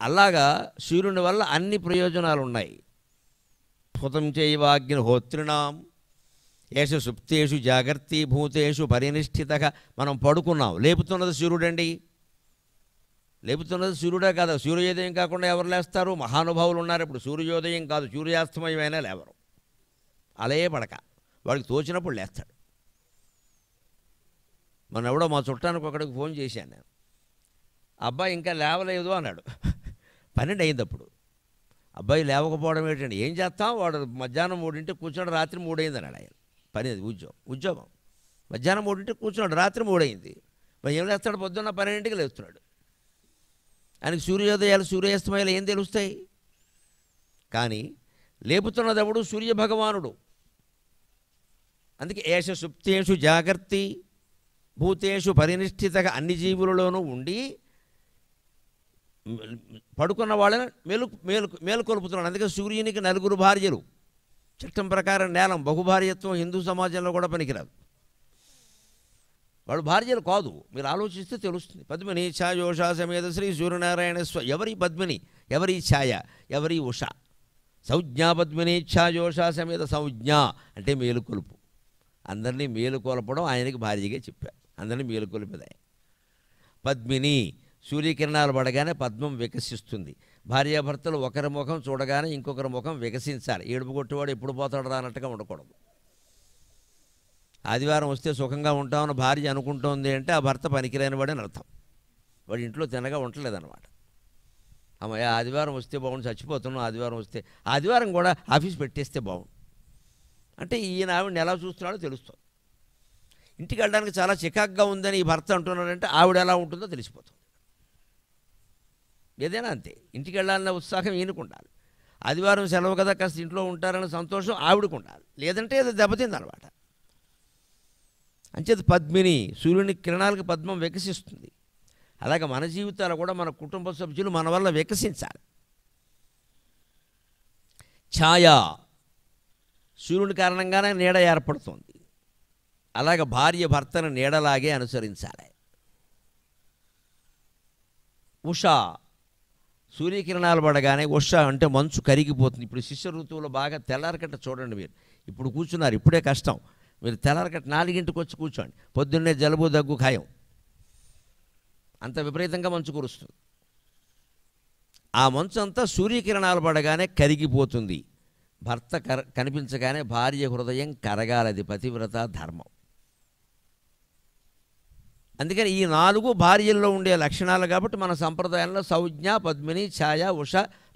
అలాగా సూర్యుని వల్ల అన్ని ప్రయోజనాలు ఉన్నాయి. స్ఫుతం చైవాగ్నిహోత్రిణాం ఏష సుప్తేషు జాగర్తి భూతేషు పరినిష్ఠితగా. మనం పడుకున్నాం, లేపుతున్నది సూర్యుడండి. లేపుతున్నది సూర్యుడే కాదు. సూర్యోదయం కాకుండా ఎవరు లేస్తారు? మహానుభావులు ఉన్నారు. ఇప్పుడు సూర్యోదయం కాదు, సూర్యాస్తమయమైనా లేవరు. అలే పడక వాడికి తోచినప్పుడు లేస్తాడు. మన ఎవడో మా చుట్టానికి ఒకడికి ఫోన్ చేశాను నేను. అబ్బాయి ఇంకా లేవలేదు అన్నాడు. 12 అయింది అప్పుడు. అబ్బాయి లేవకపోవడం ఏంటండి? ఏం చేస్తాం, వాడు మధ్యాహ్నం 3 కూర్చున్నాడు, రాత్రి 3 అయింది అన్నాడు. ఆయన పని అది, ఉద్యోగం. మధ్యాహ్నం 3 కూర్చున్నాడు, రాత్రి 3 అయింది. మరి ఏం లేస్తాడు? పొద్దున్న 12కి లేస్తున్నాడు. ఆయనకి సూర్యోదయాలు సూర్యాస్తమయాలు ఏం తెలుస్తాయి? కానీ లేపుతున్నదెవడు? సూర్యభగవానుడు. అందుకే ఏష సుప్తేషు జాగర్తి భూతేషు పరినిష్ఠితగా, అన్ని జీవులలోనూ ఉండి పడుకున్న వాళ్ళని మేలుకొలుపుతున్నాడు. అందుకే సూర్యునికి 4 భార్యలు. చట్టం ప్రకారం నేలం, బహుభార్యత్వం హిందూ సమాజంలో కూడా పనికిరాదు. వాడు భార్యలు కాదు, మీరు ఆలోచిస్తే తెలుస్తుంది. పద్మిని ఛాయోషా సమేత శ్రీ సూర్యనారాయణ ఎవరి పద్మిని, ఎవరి ఛాయ, ఎవరి ఉష? సంజ్ఞా పద్మిని ఛాయోషా సమేత. సంజ్ఞ అంటే మేలుకొలుపు. అందరినీ మేలుకొలపడం ఆయనకి భార్యగా చెప్పారు. అందరినీ మేలుకొలిపేది. పద్మిని సూర్యకిరణాలు పడగానే పద్మం వికసిస్తుంది. భార్యాభర్తలు ఒకరి ముఖం చూడగానే ఇంకొకరి ముఖం వికసించాలి. ఏడుపు కొట్టేవాడు ఎప్పుడు పోతాడు రా అన్నట్టుగా ఉండకూడదు. ఆదివారం వస్తే సుఖంగా ఉంటామని భార్య అనుకుంటోంది అంటే ఆ భర్త పనికిరాని వాడని అర్థం. వాడి ఇంట్లో తినగా ఉండలేదన్నమాట. అమ్మయ్య ఆదివారం వస్తే బాగుండు, చచ్చిపోతున్నాం ఆదివారం వస్తే. ఆదివారం కూడా ఆఫీస్ పెట్టేస్తే బాగుండు అంటే ఈయన ఆవిడని ఎలా చూస్తున్నాడో తెలుస్తుంది. ఇంటికి వెళ్ళడానికి చాలా చికాగ్గా ఉందని ఈ భర్త అంటున్నాడంటే ఆవిడ ఎలా ఉంటుందో తెలిసిపోతుంది. ఏదైనా అంతే, ఇంటికి వెళ్ళాలన్న ఉత్సాహం ఈయనకు ఉండాలి. ఆదివారం సెలవు కదా కాస్త ఇంట్లో ఉంటారన్న సంతోషం ఆవిడకు ఉండాలి. లేదంటే అది దెబ్బతిందనమాట. అంచేది పద్మిని, సూర్యుని కిరణాలకు పద్మం వికసిస్తుంది. అలాగే మన జీవితాలు కూడా మన కుటుంబ సభ్యులు మన వల్ల వికసించాలి. ఛాయ, సూర్యుని కారణంగానే నీడ ఏర్పడుతుంది. అలాగే భార్య భర్తను నీడలాగే అనుసరించాలి. ఉష, సూర్యకిరణాలు పడగానే ఉష అంటే మంచు కరిగిపోతుంది. ఇప్పుడు శిష్య ఋతువులో బాగా తెల్లారకట్ట చూడండి మీరు. ఇప్పుడు కూర్చున్నారు, ఇప్పుడే కష్టం. మీరు తెల్లారకట్ట 4ంటికి వచ్చి కూర్చోండి, పొద్దున్నే జలుబు దగ్గు ఖాయం. అంత విపరీతంగా మంచు కురుస్తుంది. ఆ మంచు అంతా సూర్యకిరణాలు పడగానే కరిగిపోతుంది. భర్త కనిపించగానే భార్య హృదయం కరగాలది పతివ్రత ధర్మం. అందుకని ఈ 4 భార్యల్లో ఉండే లక్షణాలు కాబట్టి మన సంప్రదాయంలో సౌజ్ఞ, పద్మిని, ఛాయ, ఉష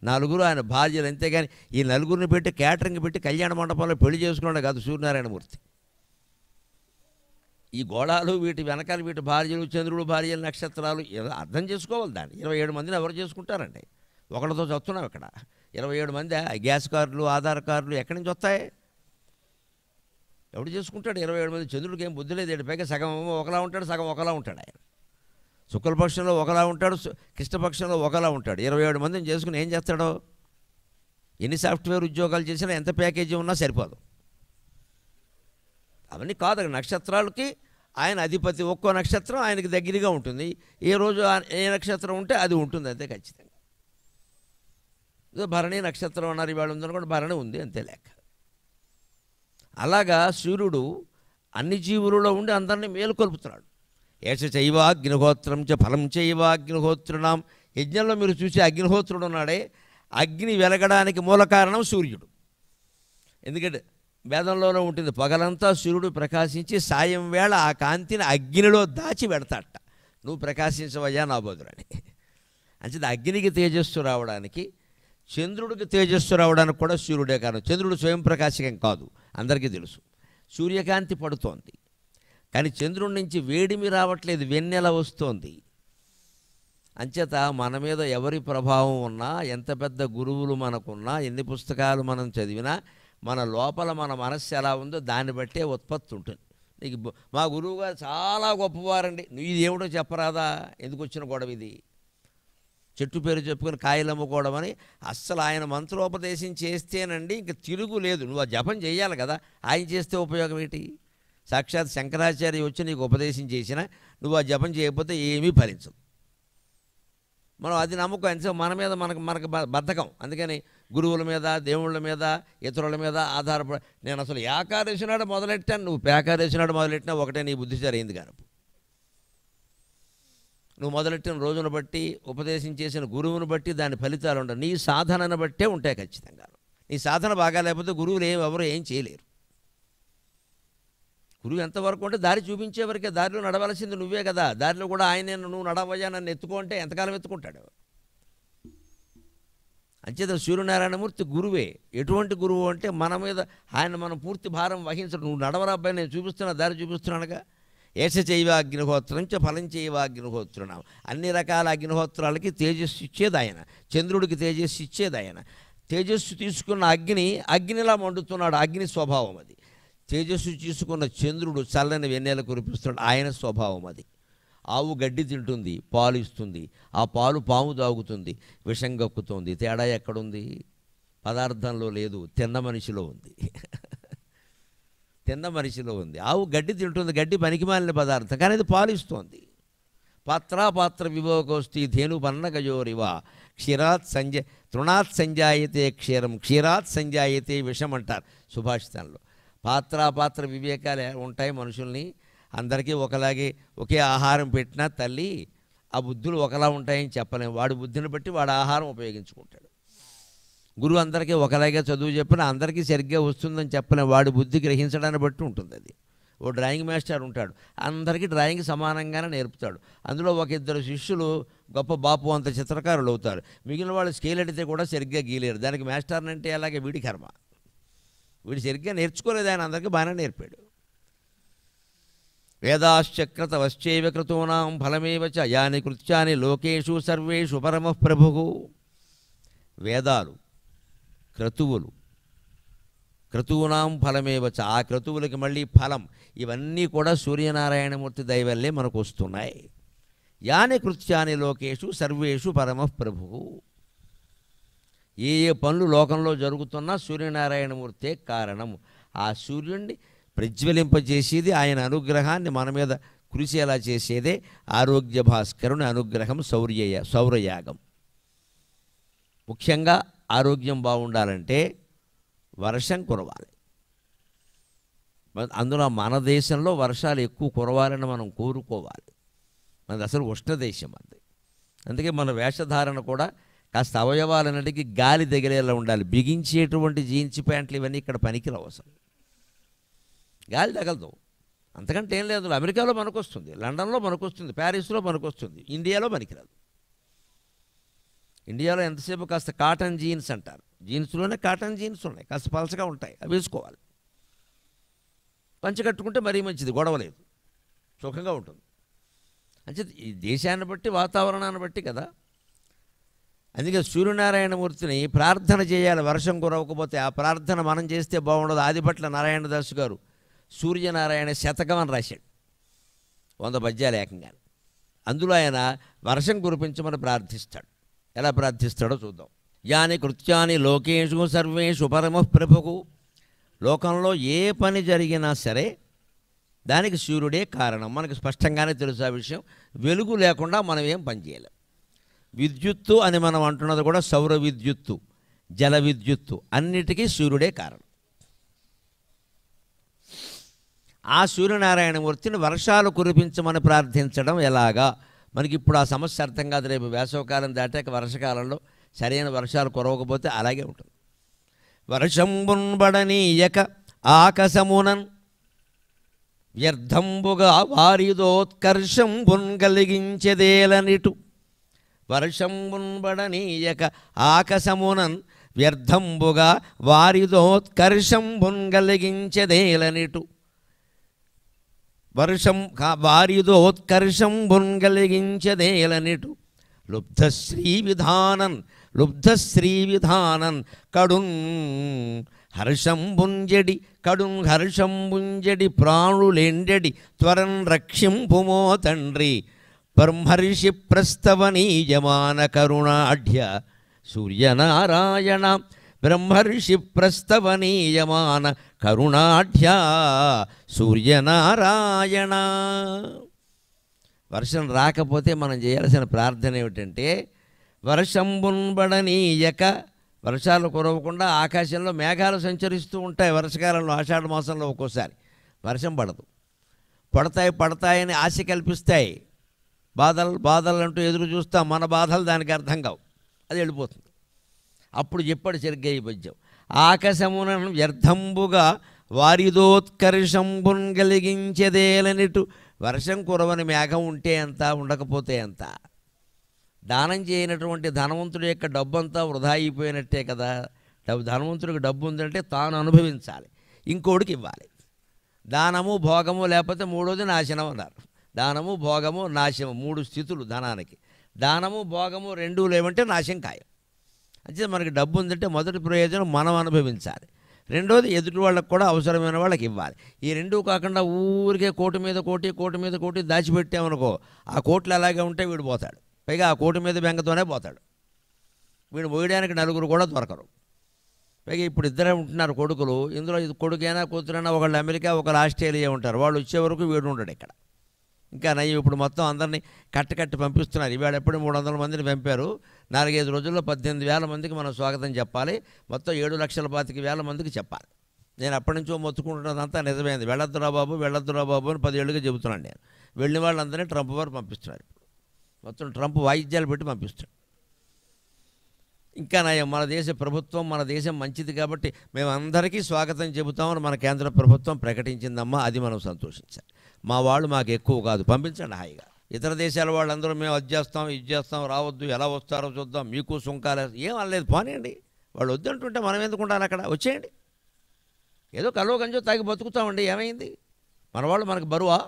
4 ఆయన భార్యలు. అంతేగాని ఈ 4 పెట్టి క్యాటరింగ్ పెట్టి కళ్యాణ మండపంలో పెళ్లి చేసుకున్నాడు కాదు సూర్యనారాయణమూర్తి. ఈ గోళాలు వీటి వెనకాల వీటి భార్యలు, చంద్రుడు భార్యలు, నక్షత్రాలు అర్థం చేసుకోవాలి. దాన్ని 27 మందిని ఎవరు చేసుకుంటారండి? ఒకరితో చస్తున్నాం ఇక్కడ 27 మంది. గ్యాస్ కార్డులు, ఆధార్ కార్డులు ఎక్కడి నుంచి వస్తాయి? ఎవడు చేసుకుంటాడు 27 మంది? చంద్రుడికి ఏం బుద్ధి లేదు. పైగా సగం ఒకలా ఉంటాడు, సగం ఒకలా ఉంటాడు. ఆయన శుక్లపక్షంలో ఒకలా ఉంటాడు, కృష్ణపక్షంలో ఒకలా ఉంటాడు. 27 మందిని చేసుకుని ఏం చేస్తాడో? ఎన్ని సాఫ్ట్వేర్ ఉద్యోగాలు చేసినా ఎంత ప్యాకేజీ ఉన్నా సరిపోదు. అవన్నీ కాదు. నక్షత్రాలకి ఆయన అధిపతి. ఒక్కో నక్షత్రం ఆయనకి దగ్గరగా ఉంటుంది. ఏ రోజు ఏ నక్షత్రం ఉంటే అది ఉంటుంది అంతే ఖచ్చితంగా. భరణి నక్షత్రం అన్నారు, ఇవాళ ఉందనుకోండి భరణి ఉంది అంతే లెక్క. అలాగా సూర్యుడు అన్ని జీవులలో ఉండి అందరినీ మేలుకొల్పుతున్నాడు. ఏష చైవ అగ్నిహోత్రం చ ఫలం చైవ అగ్నిహోత్రునాం. యజ్ఞంలో మీరు చూసే అగ్నిహోత్రుడు ఉన్నాడే, అగ్ని వెలగడానికి మూల కారణం సూర్యుడు. ఎందుకంటే వేదంలోనే ఉంటుంది, పగలంతా సూర్యుడు ప్రకాశించి సాయం వేళ ఆ కాంతిని అగ్నిలో దాచి పెడతాట. నువ్వు ప్రకాశించవయ్యా నా బదులని. అంచేది అగ్నికి తేజస్సు రావడానికి, చంద్రుడికి తేజస్సు రావడానికి కూడా సూర్యుడే కారణం. చంద్రుడు స్వయం ప్రకాశకం కాదు, అందరికీ తెలుసు. సూర్యకాంతి పడుతోంది కానీ చంద్రుడి నుంచి వేడిమి రావట్లేదు, వెన్నెల వస్తోంది. అంచేత మన మీద ఎవరి ప్రభావం ఉన్నా, ఎంత పెద్ద గురువులు మనకున్నా, ఎన్ని పుస్తకాలు మనం చదివినా, మన లోపల మన మనస్సు ఎలా ఉందో దాన్ని బట్టే ఉత్పత్తి ఉంటుంది. నీకు మా గురువుగారు చాలా గొప్పవారండి, నువ్వు ఇది ఏమిటో చెప్పరాదా? ఎందుకు వచ్చిన గొడవ ఇది? చెట్టు పేరు చెప్పుకొని కాయలు అమ్ముకోవడం అని. అస్సలు ఆయన మంత్రోపదేశం చేస్తేనండి ఇంక తిరుగు లేదు. నువ్వు ఆ జపం చేయాలి కదా, ఆయన చేస్తే ఉపయోగం ఏంటి? సాక్షాత్ శంకరాచార్య వచ్చి నీకు ఉపదేశం చేసినా నువ్వు ఆ జపం చేయకపోతే ఏమీ ఫలించదు. మనం అది నమ్మకం. అంతే మన మీద మనకు బద్ధకం. అందుకని గురువుల మీద, దేవుళ్ళ మీద, ఇతరుల మీద ఆధారపడి నేను అసలు ఏకాదశి నాడు మొదలెట్టాను, నువ్వు పేకాదశి నాడు మొదలెట్టినా ఒకటే, నీ బుద్ధి సరైంది కాను. నువ్వు మొదలెట్టిన రోజును బట్టి, ఉపదేశం చేసిన గురువును బట్టి దాని ఫలితాలు ఉండవు. నీ సాధనను బట్టే ఉంటాయి ఖచ్చితంగా. నీ సాధన బాగా లేకపోతే గురువులు ఎవరు ఏం చేయలేరు. గురువు ఎంతవరకు అంటే దారి చూపించేవరకే, దారిలో నడవలసింది నువ్వే కదా. దారిలో కూడా ఆయనే నువ్వు నడవయ్యా నన్ను ఎత్తుకుంటే ఎంతకాలం ఎత్తుకుంటాడు? అంచేత సూర్యనారాయణమూర్తి గురువే. ఎటువంటి గురువు అంటే మన మీద ఆయన మనం పూర్తి భారం వహించడం. నువ్వు నడవరా అబ్బాయి, నేను చూపిస్తున్నా, దారి చూపిస్తున్నానుగా. ఏష చైవ అగ్నిహోత్రం చ ఫలం చైవ అగ్నిహోత్రునాం. అన్ని రకాల అగ్నిహోత్రాలకి తేజస్సు ఇచ్చేది ఆయన, చంద్రుడికి తేజస్సు ఇచ్చేది ఆయన. తేజస్సు తీసుకున్న అగ్నిలా మండుతున్నాడు, అగ్ని స్వభావం అది. తేజస్సు తీసుకున్న చంద్రుడు చల్లని వెన్నెల కురిపిస్తున్నాడు, ఆయన స్వభావం అది. ఆవు గడ్డి తింటుంది, పాలు ఇస్తుంది, ఆ పాలు పాము తాగుతుంది, విషం గక్కుతుంది. తేడా ఎక్కడుంది? పదార్థంలో లేదు, తిన్న మనిషిలో ఉంది. తిన్న మనిషిలో ఉంది. ఆవు గడ్డి తింటుంది, గడ్డి పనికిమాలిన పదార్థం, కానీ అది పాలు ఇస్తోంది. పాత్ర విభోగోస్తి ధేను పన్నగజోరివ క్షీరాత్ తృణాత్ సంజాయతే క్షీరం క్షీరాత్ సంజాయతే విషం అంటారు సుభాషితంలో. పాత్ర వివేకాలు ఉంటాయి మనుషుల్ని. అందరికీ ఒకలాగే ఒకే ఆహారం పెట్టినా తల్లి ఆ బుద్ధులు ఒకలా ఉంటాయని చెప్పలేము. వాడి బుద్ధిని బట్టి వాడు ఆహారం ఉపయోగించుకుంటాడు. గురువు అందరికీ ఒకలాగే చదువు చెప్పినా అందరికీ సరిగ్గా వస్తుందని చెప్పలేము. వాడి బుద్ధి గ్రహించడాన్ని బట్టి ఉంటుంది అది. ఓ డ్రాయింగ్ మాస్టర్ ఉంటాడు, అందరికీ డ్రాయింగ్ సమానంగానే నేర్పుతాడు. అందులో ఒక ఇద్దరు శిష్యులు గొప్ప బాపు అంత చిత్రకారులు అవుతారు, మిగిలిన వాళ్ళు స్కేల్ అడితే కూడా సరిగ్గా గీలేరు. దానికి మాస్టర్ని అంటే అలాగే వీడి కర్మ. వీడు సరిగ్గా నేర్చుకోలేదు, ఆయన అందరికీ బాగానే నేర్పాడు. వేదాశ్చక్రతవశ్చైవ క్రతూనాం ఫలమేవ చ యాని కృత్యాని లోకేషు సర్వేషు పరమః ప్రభుః. వేదాలు, క్రతువులు, క్రతూనాం ఫలమేవ చ, ఆ క్రతువులకి మళ్ళీ ఫలం, ఇవన్నీ కూడా సూర్యనారాయణమూర్తి దయవల్లే మనకు వస్తున్నాయి. యాని కృత్యాని లోకేషు సర్వేషు పరమః ప్రభుః. ఏ ఏ పనులు లోకంలో జరుగుతున్నా సూర్యనారాయణమూర్తే కారణం. ఆ సూర్యుడిని ప్రజ్వలింపజేసేది, ఆయన అనుగ్రహాన్ని మన మీద కురిసేలా చేసేదే ఆరోగ్య భాస్కరుని అనుగ్రహం, సౌరయాగం. ముఖ్యంగా ఆరోగ్యం బాగుండాలంటే వర్షం కురవాలి. అందులో మన దేశంలో వర్షాలు ఎక్కువ కురవాలని మనం కోరుకోవాలి. మనది అసలు ఉష్ణ దేశం అది. అందుకే మన వేషధారణ కూడా కాస్త అవయవాలన్నిటికీ గాలి తగిలేలా ఉండాలి. బిగించేటువంటి జీన్స్ ప్యాంట్లు ఇవన్నీ ఇక్కడ పనికిరావు, అసలు గాలి తగలదు. అంతకంటే ఏం లేదు. అమెరికాలో మనకొస్తుంది, లండన్లో మనకొస్తుంది, ప్యారిస్లో మనకొస్తుంది, ఇండియాలో పనికిరాదు. ఇండియాలో ఎంతసేపు కాస్త కాటన్ జీన్స్ అంటారు, జీన్స్లోనే కాటన్ జీన్స్ ఉన్నాయి, కాస్త పలచగా ఉంటాయి, అవి వేసుకోవాలి. పంచి కట్టుకుంటే మరీ మంచిది, గొడవ లేదు, సుఖంగా ఉంటుంది. అంటే ఈ దేశాన్ని బట్టి వాతావరణాన్ని బట్టి కదా. అందుకే సూర్యనారాయణమూర్తిని ప్రార్థన చేయాలి. వర్షం కురవకపోతే ఆ ప్రార్థన మనం చేస్తే బాగుండదు. ఆదిభట్ల నారాయణదాసు గారు సూర్యనారాయణ శతకం అని రాశాడు, 100 పద్యాలు ఏకంగా. అందులో ఆయన వర్షం కురిపించమని ప్రార్థిస్తాడు. ఎలా ప్రార్థిస్తాడో చూద్దాం. యాని కృత్యాని లోకేషు సర్వేషు పరమ ప్రభుకు. లోకంలో ఏ పని జరిగినా సరే దానికి సూర్యుడే కారణం. మనకు స్పష్టంగానే తెలుసు ఆ విషయం. వెలుగు లేకుండా మనం ఏం పని చేయలేం. విద్యుత్తు అని మనం అంటున్నది కూడా సౌర విద్యుత్తు, జల విద్యుత్తు, అన్నిటికీ సూర్యుడే కారణం. ఆ సూర్యనారాయణమూర్తిని వర్షాలు కురిపించమని ప్రార్థించడం ఎలాగా? మనకి ఇప్పుడు ఆ సమస్య అర్థం కాదు. రేపు వేసవకాలం దాటాక వర్షకాలంలో సరైన వర్షాలు కురవకపోతే అలాగే ఉంటుంది. వర్షంబున్బడనీయక ఆకాశమునన్ వ్యర్థంబుగా వారిదోత్కర్షంబున్ కలిగించెదేలనిటు. వర్షంబున్బడనీయక ఆకాశమునన్ వ్యర్థంబుగా వారిదోత్కర్షంబున్ కలిగించెదేలనిటు. వర్షం వారిదోత్కర్షంబున్ కలిగించెదేలనిటు. లుబ్ధశ్రీ విధానన్ కడున్ హర్షంబుంజడి ప్రాణులెండెడి త్వరన్ రక్షింపుమో తండ్రి. బ్రహ్మర్షి ప్రస్తవనీయమాన కరుణాఢ్య సూర్యనారాయణ. బ్రహ్మర్షి ప్రస్తవనీయమాన కరుణాఢ్య సూర్యనారాయణ. వర్షం రాకపోతే మనం చేయాల్సిన ప్రార్థన ఏమిటంటే, వర్షంబున్బడనీయక, వర్షాలు కురవకుండా ఆకాశంలో మేఘాలు సంచరిస్తూ ఉంటాయి. వర్షకాలంలో ఆషాఢ మాసంలో ఒక్కోసారి వర్షం పడదు. పడతాయని ఆశ కల్పిస్తాయి. బాధలు అంటూ ఎదురు చూస్తాం. మన బాధలు దానికి అర్థం కావు, అది వెళ్ళిపోతుంది. అప్పుడు చెప్పాడు సరిగ్గా ఈ పద్యం. ఆకాశమునను వ్యర్థంబుగా వారిదోత్కర్షంబున్ కలిగించెదేలనిటు. వర్షం కురవని మేఘం ఉంటే ఎంత, ఉండకపోతే ఎంత. దానం చేయనటువంటి ధనవంతుడి యొక్క డబ్బంతా వృధా అయిపోయినట్టే కదా. ధనవంతుడికి డబ్బు ఉందంటే తాను అనుభవించాలి, ఇంకోడికి ఇవ్వాలి. దానము భోగము, లేకపోతే మూడోది నాశనం అన్నారు. దానము భోగము నాశము 3 స్థితులు ధనానికి. దానము భోగము 2 లేవంటే నాశం ఖాయం. అంటే మనకి డబ్బు ఉందంటే మొదటి ప్రయోజనం మనం అనుభవించాలి, రెండోది ఎదుటి వాళ్ళకి కూడా అవసరమైన వాళ్ళకి ఇవ్వాలి. ఈ 2 కాకుండా ఊరికే కోటి మీద కోటి దాచిపెట్టామనుకో, ఆ కోట్లు అలాగే ఉంటే వీడు పోతాడు. పైగా ఆ కోటి మీద బెంగతోనే పోతాడు. వీడు పోయడానికి 4 కూడా దొరకరు. పైగా ఇప్పుడు 2 ఉంటున్నారు కొడుకులు. ఇందులో కొడుకైనా కూతురైనా ఒకళ్ళు అమెరికా, ఒకళ్ళు ఆస్ట్రేలియా ఉంటారు. వాళ్ళు వచ్చే వరకు వీడు ఉండడు ఇక్కడ. ఇంకా నయ్యం ఇప్పుడు మొత్తం అందరినీ కట్టి పంపిస్తున్నారు. ఇవాళ ఎప్పుడు 300 మందిని పంపారు. 4-5 రోజుల్లో 18,000 మందికి మనం స్వాగతం చెప్పాలి. మొత్తం 7,25,000 మందికి చెప్పాలి. నేను అప్పటి నుంచో మొత్తుకుంటున్నదంతా నిజమైంది. వెళ్ళొద్దురా బాబు అని 10 ఏళ్ళుగా చెబుతున్నాను నేను. వెళ్ళిన వాళ్ళందరినీ ట్రంప్ వారు పంపిస్తున్నారు. మొత్తం ట్రంప్ వాయిద్యాలు పెట్టి పంపిస్తాడు. ఇంకా నయం, మన దేశ ప్రభుత్వం, మన దేశం మంచిది కాబట్టి మేము అందరికీ స్వాగతం చెబుతామని మన కేంద్ర ప్రభుత్వం ప్రకటించిందమ్మా. అది మనం సంతోషించాలి. మా వాళ్ళు మాకు ఎక్కువ కాదు, పంపించండి హాయిగా. ఇతర దేశాల వాళ్ళందరూ మేము అది చేస్తాం రావద్దు, ఎలా వస్తారో చూద్దాం, మీకు సుంకాలు ఏం అనలేదు, పోనీయండి. వాళ్ళు వద్దంటుంటే మనం ఎందుకు ఉండాలి అక్కడ? వచ్చేయండి. ఏదో కలో గంజో తాగి బతుకుతామండి, ఏమైంది? మన వాళ్ళు మనకు బరువా?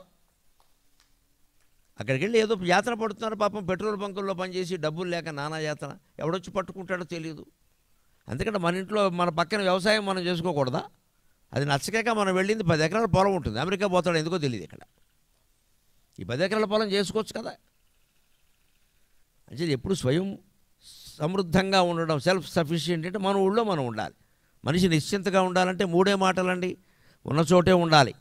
అక్కడికి వెళ్ళి ఏదో యాతన పడుతున్నారు పాపం. పెట్రోల్ బంకుల్లో పనిచేసి డబ్బులు లేక నానా యాతన. ఎవడొచ్చి పట్టుకుంటాడో తెలియదు. అందుకంటే మన ఇంట్లో మన పక్కన వ్యవసాయం మనం చేసుకోకూడదా? అది నచ్చకాక మనం వెళ్ళింది 10 ఎకరాల పొలం ఉంటుంది. అమెరికా పోతాడు ఎందుకో తెలియదు. ఇక్కడ ఈ 10 ఎకరాల పొలం చేసుకోవచ్చు కదా. అంటే ఎప్పుడు స్వయం సమృద్ధంగా ఉండడం, సెల్ఫ్ సఫిషియెంట్ అంటే మన ఊళ్ళో మనం ఉండాలి. మనిషి నిశ్చింతగా ఉండాలంటే 3 మాటలండి. ఉన్న చోటే ఉండాలి,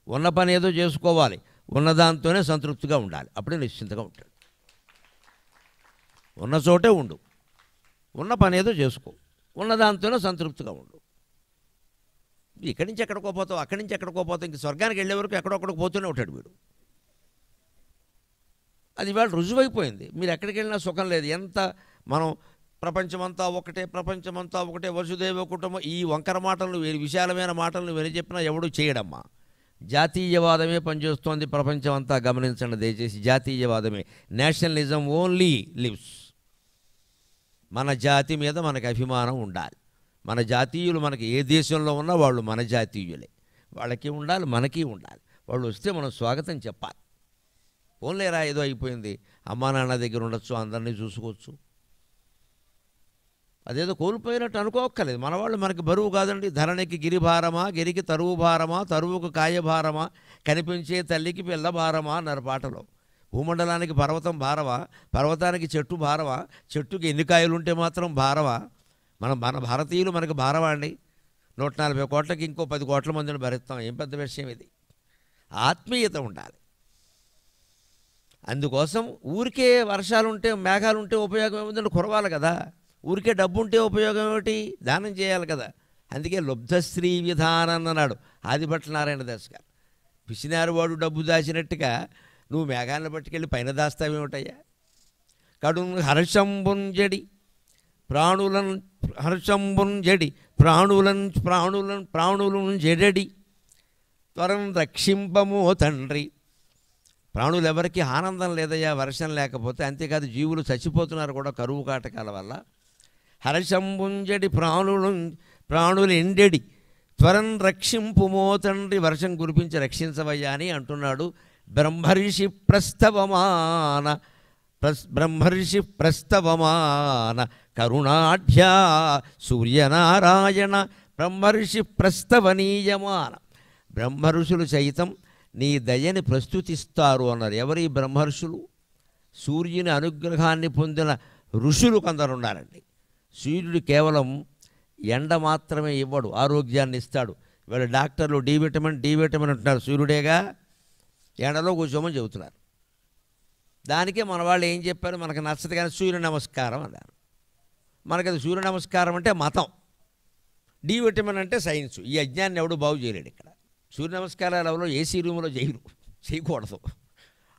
ఉన్న పని ఏదో చేసుకోవాలి, ఉన్నదాంతోనే సంతృప్తిగా ఉండాలి. అప్పుడే నిశ్చింతగా ఉంటాడు. ఉన్న చోటే ఉండు, ఉన్న పని ఏదో చేసుకో, ఉన్నదాంతోనే సంతృప్తిగా ఉండు. ఇక్కడి నుంచి ఎక్కడికో పోతావు, అక్కడి నుంచి ఎక్కడికో పోతావు, ఇంక స్వర్గానికి వెళ్ళే వరకు ఎక్కడొక్కడికి పోతూనే ఉంటాడు వీడు. అది ఇవాళ రుజువైపోయింది. మీరు ఎక్కడికి వెళ్ళినా సుఖం లేదు. ఎంత మనం ప్రపంచమంతా ఒకటే వసుదేవ కుటుంబం, ఈ వంకర మాటలను, విశాలమైన మాటలను విని చెప్పినా ఎవడూ చేయడమ్మా. జాతీయవాదమే పనిచేస్తోంది ప్రపంచం అంతా. గమనించండి దయచేసి, జాతీయవాదమే. Nationalism only lives. మన జాతి మీద మనకు అభిమానం ఉండాలి. మన జాతీయులు మనకి ఏ దేశంలో ఉన్నా వాళ్ళు మన జాతీయులే. వాళ్ళకి ఉండాలి, మనకి ఉండాలి. వాళ్ళు వస్తే మనం స్వాగతం చెప్పాలి. ఓన్లేరా ఏదో అయిపోయింది, అమ్మా నాన్న దగ్గర ఉండొచ్చు, అందరినీ చూసుకోవచ్చు, అదేదో కోల్పోయినట్టు అనుకోక్కర్లేదు. మన వాళ్ళు మనకి బరువు కాదండి. ధరణికి గిరిభారమా, గిరికి తరువు భారమా, తరువుకు కాయభారమా, కనిపించే తల్లికి పిల్ల భారమా అన్నారు పాటలో. భూమండలానికి పర్వతం భారమా, పర్వతానికి చెట్టు భారమా, చెట్టుకి ఎన్ని కాయలు ఉంటే మాత్రం భారమా? మన భారతీయులు మనకు భారమా అండి? 140 కోట్లకి ఇంకో 10 కోట్ల మందిని భరిస్తాం. ఏం పెద్ద విషయం ఇది? ఆత్మీయత ఉండాలి. అందుకోసం ఊరికే వర్షాలుంటే మేఘాలుంటే ఉపయోగం ఏముందంటే కురవాలి కదా. ఊరికే డబ్బు ఉంటే ఉపయోగం ఏమిటి? దానం చేయాలి కదా. అందుకే లుబ్ధశ్రీ విధానం అన్నాడు ఆదిభట్ల నారాయణ దాస్ గారు. పిసినారు వాడు డబ్బు దాచినట్టుగా నువ్వు మేఘాలను పట్టుకెళ్ళి పైన దాస్తావేమిటయ్యా? కడును హర్షంబుంజడి ప్రాణులను హర్షంబుంజడి ప్రాణులను జడడి త్వరం రక్షింపమో తండ్రి. ప్రాణులు ఎవరికి ఆనందం లేదయ్యా వర్షం లేకపోతే. అంతేకాదు జీవులు చచ్చిపోతున్నారు కూడా కరువు కాటకాల వల్ల. హర్షంబుంజడి ప్రాణులు ఎండెడి త్వరం రక్షింపుమో తండ్రి, వర్షం కురిపించి రక్షించవయ్యా అని అంటున్నాడు. బ్రహ్మర్షి ప్రస్తవమాన కరుణాఢ్యా సూర్యనారాయణ బ్రహ్మర్షి ప్రస్తవనీయమాన. బ్రహ్మర్షులు సైతం నీ దయని ప్రస్తుతిస్తారు అన్నారు. ఎవరి బ్రహ్మర్షులు? సూర్యుని అనుగ్రహాన్ని పొందిన ఋషులు కొందరున్నారండి. సూర్యుడు కేవలం ఎండ మాత్రమే ఇవ్వడు, ఆరోగ్యాన్ని ఇస్తాడు. వీళ్ళ డాక్టర్లు డి విటమిన్ అంటున్నారు. సూర్యుడేగా, ఎండలో కూర్చోమని చెబుతున్నారు. దానికే మన వాళ్ళు ఏం చెప్పారు, మనకు నచ్చదు కానీ సూర్య నమస్కారం అన్నారు. మనకది సూర్య నమస్కారం అంటే మతం, డి విటమిన్ అంటే సైన్స్. ఈ అజ్ఞాన్ని ఎవడు బాగు చేయలేడు ఇక్కడ. సూర్య నమస్కారాలు ఎవరో ఏసీ రూమ్లో చేయకూడదు,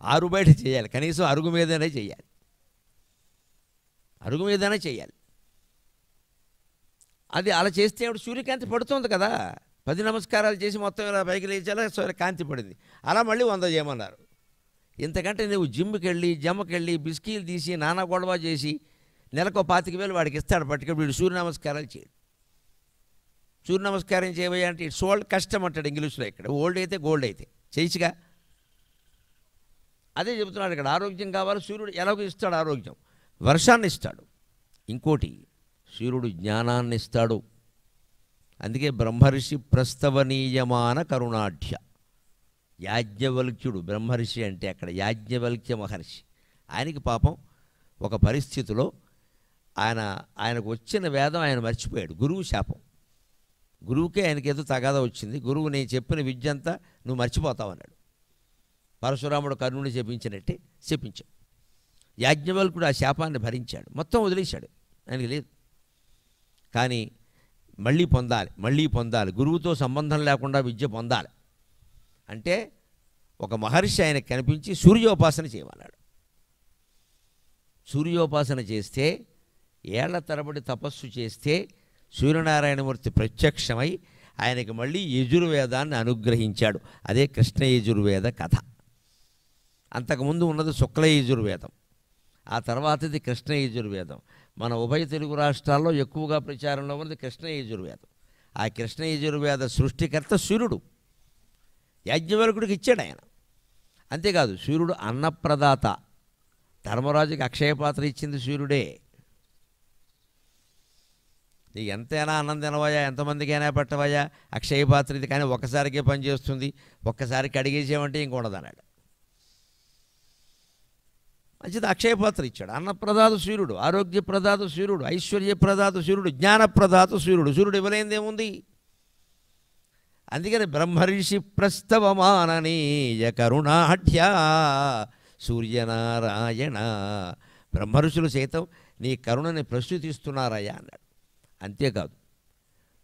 ఆరు బయట చేయాలి. కనీసం అరుగు మీదనే చేయాలి, అరుగు మీదనే చేయాలి. అది అలా చేస్తే ఆవిడ సూర్యకాంతి పడుతుంది కదా. 10 నమస్కారాలు చేసి మొత్తం ఇలా పైకి లేచాలా, సూర్యకాంతి పడింది. అలా మళ్ళీ 100 చేయమన్నారు. ఇంతకంటే నువ్వు జిమ్కి వెళ్ళి బిస్కీలు తీసి నానా గొడవ చేసి నెలకు 25,000 వాడికి ఇస్తాడు పట్టుకు. వీడు సూర్య నమస్కారాలు చేయడు. సూర్య నమస్కారం చేయబోయా అంటే ఇట్స్ ఓల్డ్ కష్టం అంటాడు ఇంగ్లీష్లో. ఇక్కడ ఓల్డ్ అయితే గోల్డ్ అయితే చేయొచ్చుగా. అదే చెబుతున్నాడు ఇక్కడ. ఆరోగ్యం కావాలి, సూర్యుడు ఎలాగో ఇస్తాడు ఆరోగ్యం, వర్షాన్ని ఇస్తాడు. ఇంకోటి, సూర్యుడు జ్ఞానాన్ని ఇస్తాడు. అందుకే బ్రహ్మర్షి ప్రస్తవనీయమాన కరుణాఢ్య. యాజ్ఞవల్క్యుడు బ్రహ్మర్షి అంటే అక్కడ యాజ్ఞవల్క్య మహర్షి. ఆయనకి పాపం ఒక పరిస్థితిలో ఆయనకు వచ్చిన వేదం ఆయన మర్చిపోయాడు. గురువు శాపం. గురువుకే ఆయనకి ఏదో తగాదా వచ్చింది. గురువు నేను చెప్పిన విద్య అంతా నువ్వు మర్చిపోతావన్నాడు. పరశురాముడు కర్ణుని చెప్పించినట్టే చెప్పించాడు. యాజ్ఞవల్కుడు ఆ శాపాన్ని భరించాడు, మొత్తం వదిలేశాడు, ఆయనకి లేదు. కానీ మళ్ళీ పొందాలి. గురువుతో సంబంధం లేకుండా విద్య పొందాలి అంటే ఒక మహర్షి ఆయనకు కనిపించి సూర్యోపాసన చేయమన్నాడు. సూర్యోపాసన చేస్తే, ఏళ్ల తరబడి తపస్సు చేస్తే సూర్యనారాయణమూర్తి ప్రత్యక్షమై ఆయనకి మళ్ళీ యజుర్వేదాన్ని అనుగ్రహించాడు. అదే కృష్ణ యజుర్వేద కథ. అంతకుముందు ఉన్నది శుక్ల యజుర్వేదం, ఆ తర్వాతది కృష్ణ యజుర్వేదం. మన ఉభయ తెలుగు రాష్ట్రాల్లో ఎక్కువగా ప్రచారంలో ఉన్నది కృష్ణ యజుర్వేదం. ఆ కృష్ణ యజుర్వేద సృష్టికర్త సూర్యుడు. యాజ్ఞవల్కుడికి ఇచ్చాడు ఆయన. అంతేకాదు సూర్యుడు అన్నప్రదాత. ధర్మరాజుకి అక్షయపాత్ర ఇచ్చింది సూర్యుడే. నీకు ఎంతైనా అన్నం తినవయ్యా, ఎంతమందికైనా పెట్టవయ్యా, అక్షయపాత్ర ఇది కానీ ఒక్కసారికే పనిచేస్తుంది, ఒక్కసారికి అడిగేసామంటే ఇంకొండదు అన్నాడు. మంచిది, అక్షయపాత్ర ఇచ్చాడు. అన్నప్రదాత సూర్యుడు, ఆరోగ్యప్రదాత సూర్యుడు, ఐశ్వర్యప్రదాత సూర్యుడు, జ్ఞానప్రదాత సూర్యుడు. సూర్యుడు ఇవ్వలేనిదేముంది? అందుకని బ్రహ్మర్షి ప్రస్తవమాననీయ కరుణాఢ్యా సూర్యనారాయణ. బ్రహ్మర్షులు సైతం నీ కరుణని ప్రస్తుతిస్తున్నారయ్యా అన్నాడు. అంతేకాదు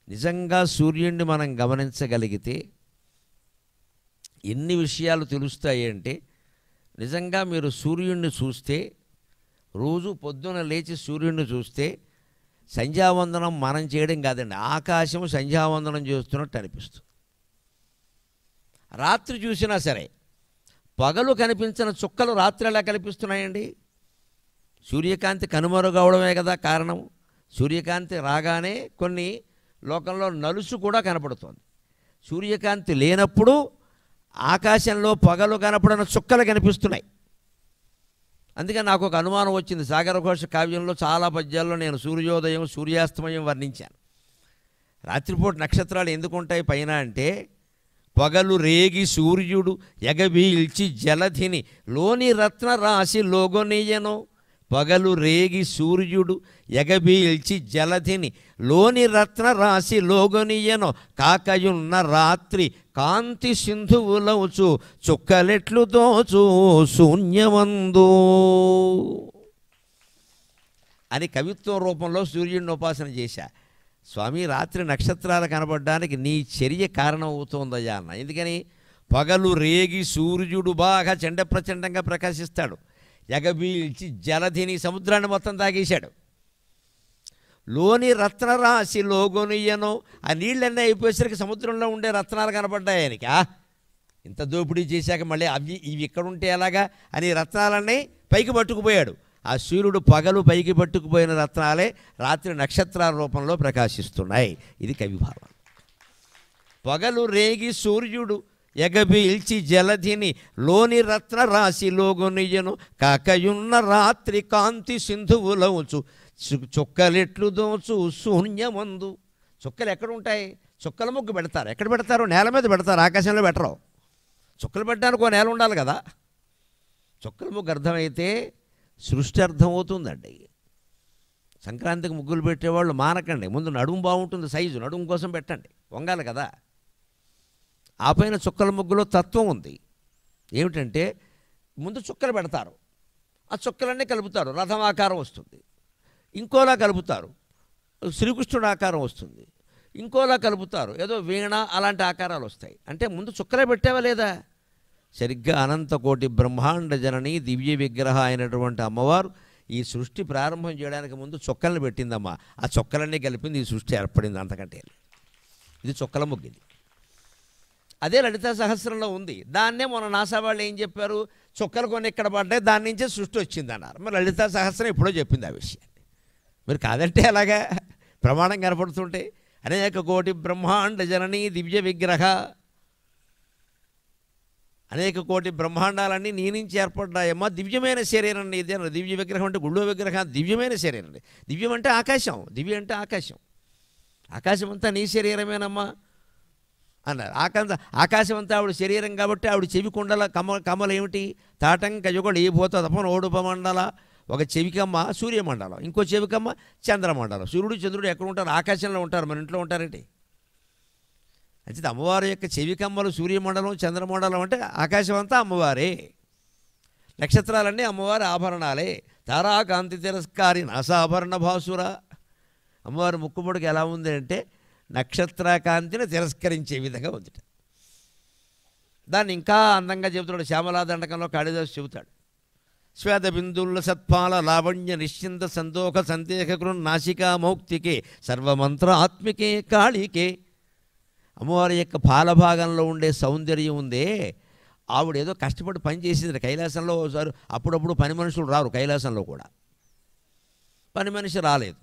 నిజంగా సూర్యుడిని మనం గమనించగలిగితే ఎన్ని విషయాలు తెలుస్తాయి అంటే, నిజంగా మీరు సూర్యుడిని చూస్తే, రోజు పొద్దున లేచి సూర్యుడిని చూస్తే సంధ్యావందనం మనం చేయడం కాదండి, ఆకాశం సంధ్యావందనం చేస్తున్నట్టు అనిపిస్తుంది. రాత్రి చూసినా సరే పగలు కనిపించిన చుక్కలు రాత్రి ఎలా కనిపిస్తున్నాయండి? సూర్యకాంతి కనుమరుగవడమే కదా కారణం. సూర్యకాంతి రాగానే కొన్ని లోకంలో నలుసు కూడా కనపడుతోంది. సూర్యకాంతి లేనప్పుడు ఆకాశంలో పగలు కనపడిన చుక్కలు కనిపిస్తున్నాయి. అందుకని నాకు ఒక అనుమానం వచ్చింది. సాగరఘోష కావ్యంలో చాలా పద్యాల్లో నేను సూర్యోదయం సూర్యాస్తమయం వర్ణించాను. రాత్రిపూట నక్షత్రాలు ఎందుకుంటాయి పైన అంటే, పగలు రేగి సూర్యుడు ఎగబీల్చి జలధిని లోని రత్న రాశి లోగొనియను. పగలు రేగి సూర్యుడు ఎగబీల్చి జలధిని లోని రత్న రాశి లోగొనియను. కాకయున్న రాత్రి కాంతి సింధువులవుచు చుక్కలెట్లు దోచు శూన్యమందు అని కవిత్వం రూపంలో సూర్యుడిని ఉపాసన చేశా. స్వామి, రాత్రి నక్షత్రాలు కనబడడానికి నీ చర్య కారణం అవుతోందయ్యా అన్న. ఎందుకని? పగలు రేగి సూర్యుడు బాగా చండప్రచండంగా ప్రకాశిస్తాడు. ఎగబీల్చి జలధిని సముద్రాన్ని మొత్తం తాగేశాడు. లోని రత్నరాశి లోగొనియను. ఆ నీళ్ళన్నీ అయిపోయేసరికి సముద్రంలో ఉండే రత్నాలు కనపడ్డాయి ఆయనకి. ఇంత దోపిడీ చేశాక మళ్ళీ ఇవి ఇక్కడ ఉంటే ఎలాగా అని రత్నాలన్నీ పైకి పట్టుకుపోయాడు. ఆ సూర్యుడు పగలు పైకి పట్టుకుపోయిన రత్నాలే రాత్రి నక్షత్రాల రూపంలో ప్రకాశిస్తున్నాయి. ఇది కవిభావం. పగలు రేగి సూర్యుడు ఎగబీల్చి జలధిని లోని రత్న రాశి లోగొనియను. కాకయున్న రాత్రి కాంతి సింధువులవుచు చుక్కలెట్లు దోచు శూన్యమందు. చుక్కలు ఎక్కడ ఉంటాయి? చుక్కల ముగ్గు పెడతారు. ఎక్కడ పెడతారు? నేల మీద పెడతారు, ఆకాశంలో పెట్టరు. చుక్కలు పెట్టడానికి ఒక నేల ఉండాలి కదా. చుక్కల ముగ్గు అర్థమైతే సృష్టి అర్థమవుతుందండి. సంక్రాంతికి ముగ్గులు పెట్టేవాళ్ళు మానకండి. ముందు నడుము బాగుంటుంది, సైజు నడుము కోసం పెట్టండి, వంగాలి కదా. ఆ పైన చుక్కల ముగ్గులో తత్వం ఉంది. ఏమిటంటే, ముందు చుక్కలు పెడతారు, ఆ చుక్కలన్నీ కలుపుతారు, రథం ఆకారం వస్తుంది. ఇంకోలా కలుపుతారు, శ్రీకృష్ణుడు ఆకారం వస్తుంది. ఇంకోలా కలుపుతారు, ఏదో వీణ అలాంటి ఆకారాలు వస్తాయి. అంటే ముందు చుక్కలే పెట్టావా లేదా? సరిగ్గా అనంతకోటి బ్రహ్మాండ జనని దివ్య విగ్రహ అయినటువంటి అమ్మవారు ఈ సృష్టి ప్రారంభం చేయడానికి ముందు చుక్కలను పెట్టిందమ్మా. ఆ చుక్కలన్నీ కలిపింది ఈ సృష్టి ఏర్పడింది. అంతకంటే ఇది చుక్కల ముగ్గిది. అదే లలితా సహస్రంలో ఉంది. దాన్నే మన నాసా వాళ్ళు ఏం చెప్పారు? చుక్కలు కొన్ని ఇక్కడ పడ్డాయి, దాని నుంచే సృష్టి వచ్చింది అన్నారు. మరి లలితా సహస్రం ఎప్పుడో చెప్పింది ఆ విషయాన్ని. మీరు కాదంటే అలాగా ప్రమాణం కనపడుతుంటే అనేక కోటి బ్రహ్మాండ జనని దివ్య విగ్రహ, అనేక కోటి బ్రహ్మాండాలన్నీ నీ నుంచి ఏర్పడ్డాయమ్మా. దివ్యమైన శరీరం నీదే అన్నారు. దివ్య విగ్రహం అంటే గుళ్ళో విగ్రహం, దివ్యమైన శరీరం. దివ్యం అంటే ఆకాశం, దివ్య అంటే ఆకాశం. ఆకాశం అంతా నీ శరీరమేనమ్మా అన్నారు. ఆకాశం అంతా ఆవిడ శరీరం కాబట్టి ఆవిడ చెవి కుండల కమలు ఏమిటి? తాటంక యుగడు ఈ పోత తపన ఓడుపమండల. ఒక చెవికమ్మ సూర్యమండలం, ఇంకో చెవికమ్మ చంద్రమండలం. సూర్యుడు చంద్రుడు ఎక్కడ ఉంటారు? ఆకాశంలో ఉంటారు, మన ఇంట్లో ఉంటారండి. అయితే అమ్మవారి యొక్క చెవికమ్మలు సూర్యమండలం చంద్రమండలం అంటే ఆకాశం అంతా అమ్మవారే. నక్షత్రాలన్నీ అమ్మవారి ఆభరణాలే. తారాకాంతి తిరస్కారి నాసాభరణ భాసుర. అమ్మవారి ముక్కుముడికి ఎలా ఉంది అంటే నక్షత్రకాంతిని తిరస్కరించే విధంగా ఉంది. దాన్ని ఇంకా అందంగా చెబుతాడు శ్యామలా దండకంలో కాళిదాసు చెబుతాడు. శ్వేత బిందుల సత్పాల లావణ్య నిశ్చింత సందోహ సందేహ కృన్ నాసికా మౌక్తికే సర్వమంత్ర ఆత్మికే కాళికే. అమ్మవారి యొక్క పాలభాగంలో ఉండే సౌందర్యం ఉందే, ఆవిడేదో కష్టపడి పని చేసింది కైలాసంలో. ఒకసారి అప్పుడప్పుడు పని మనుషులు రారు కైలాసంలో కూడా. పని మనిషి రాలేదు.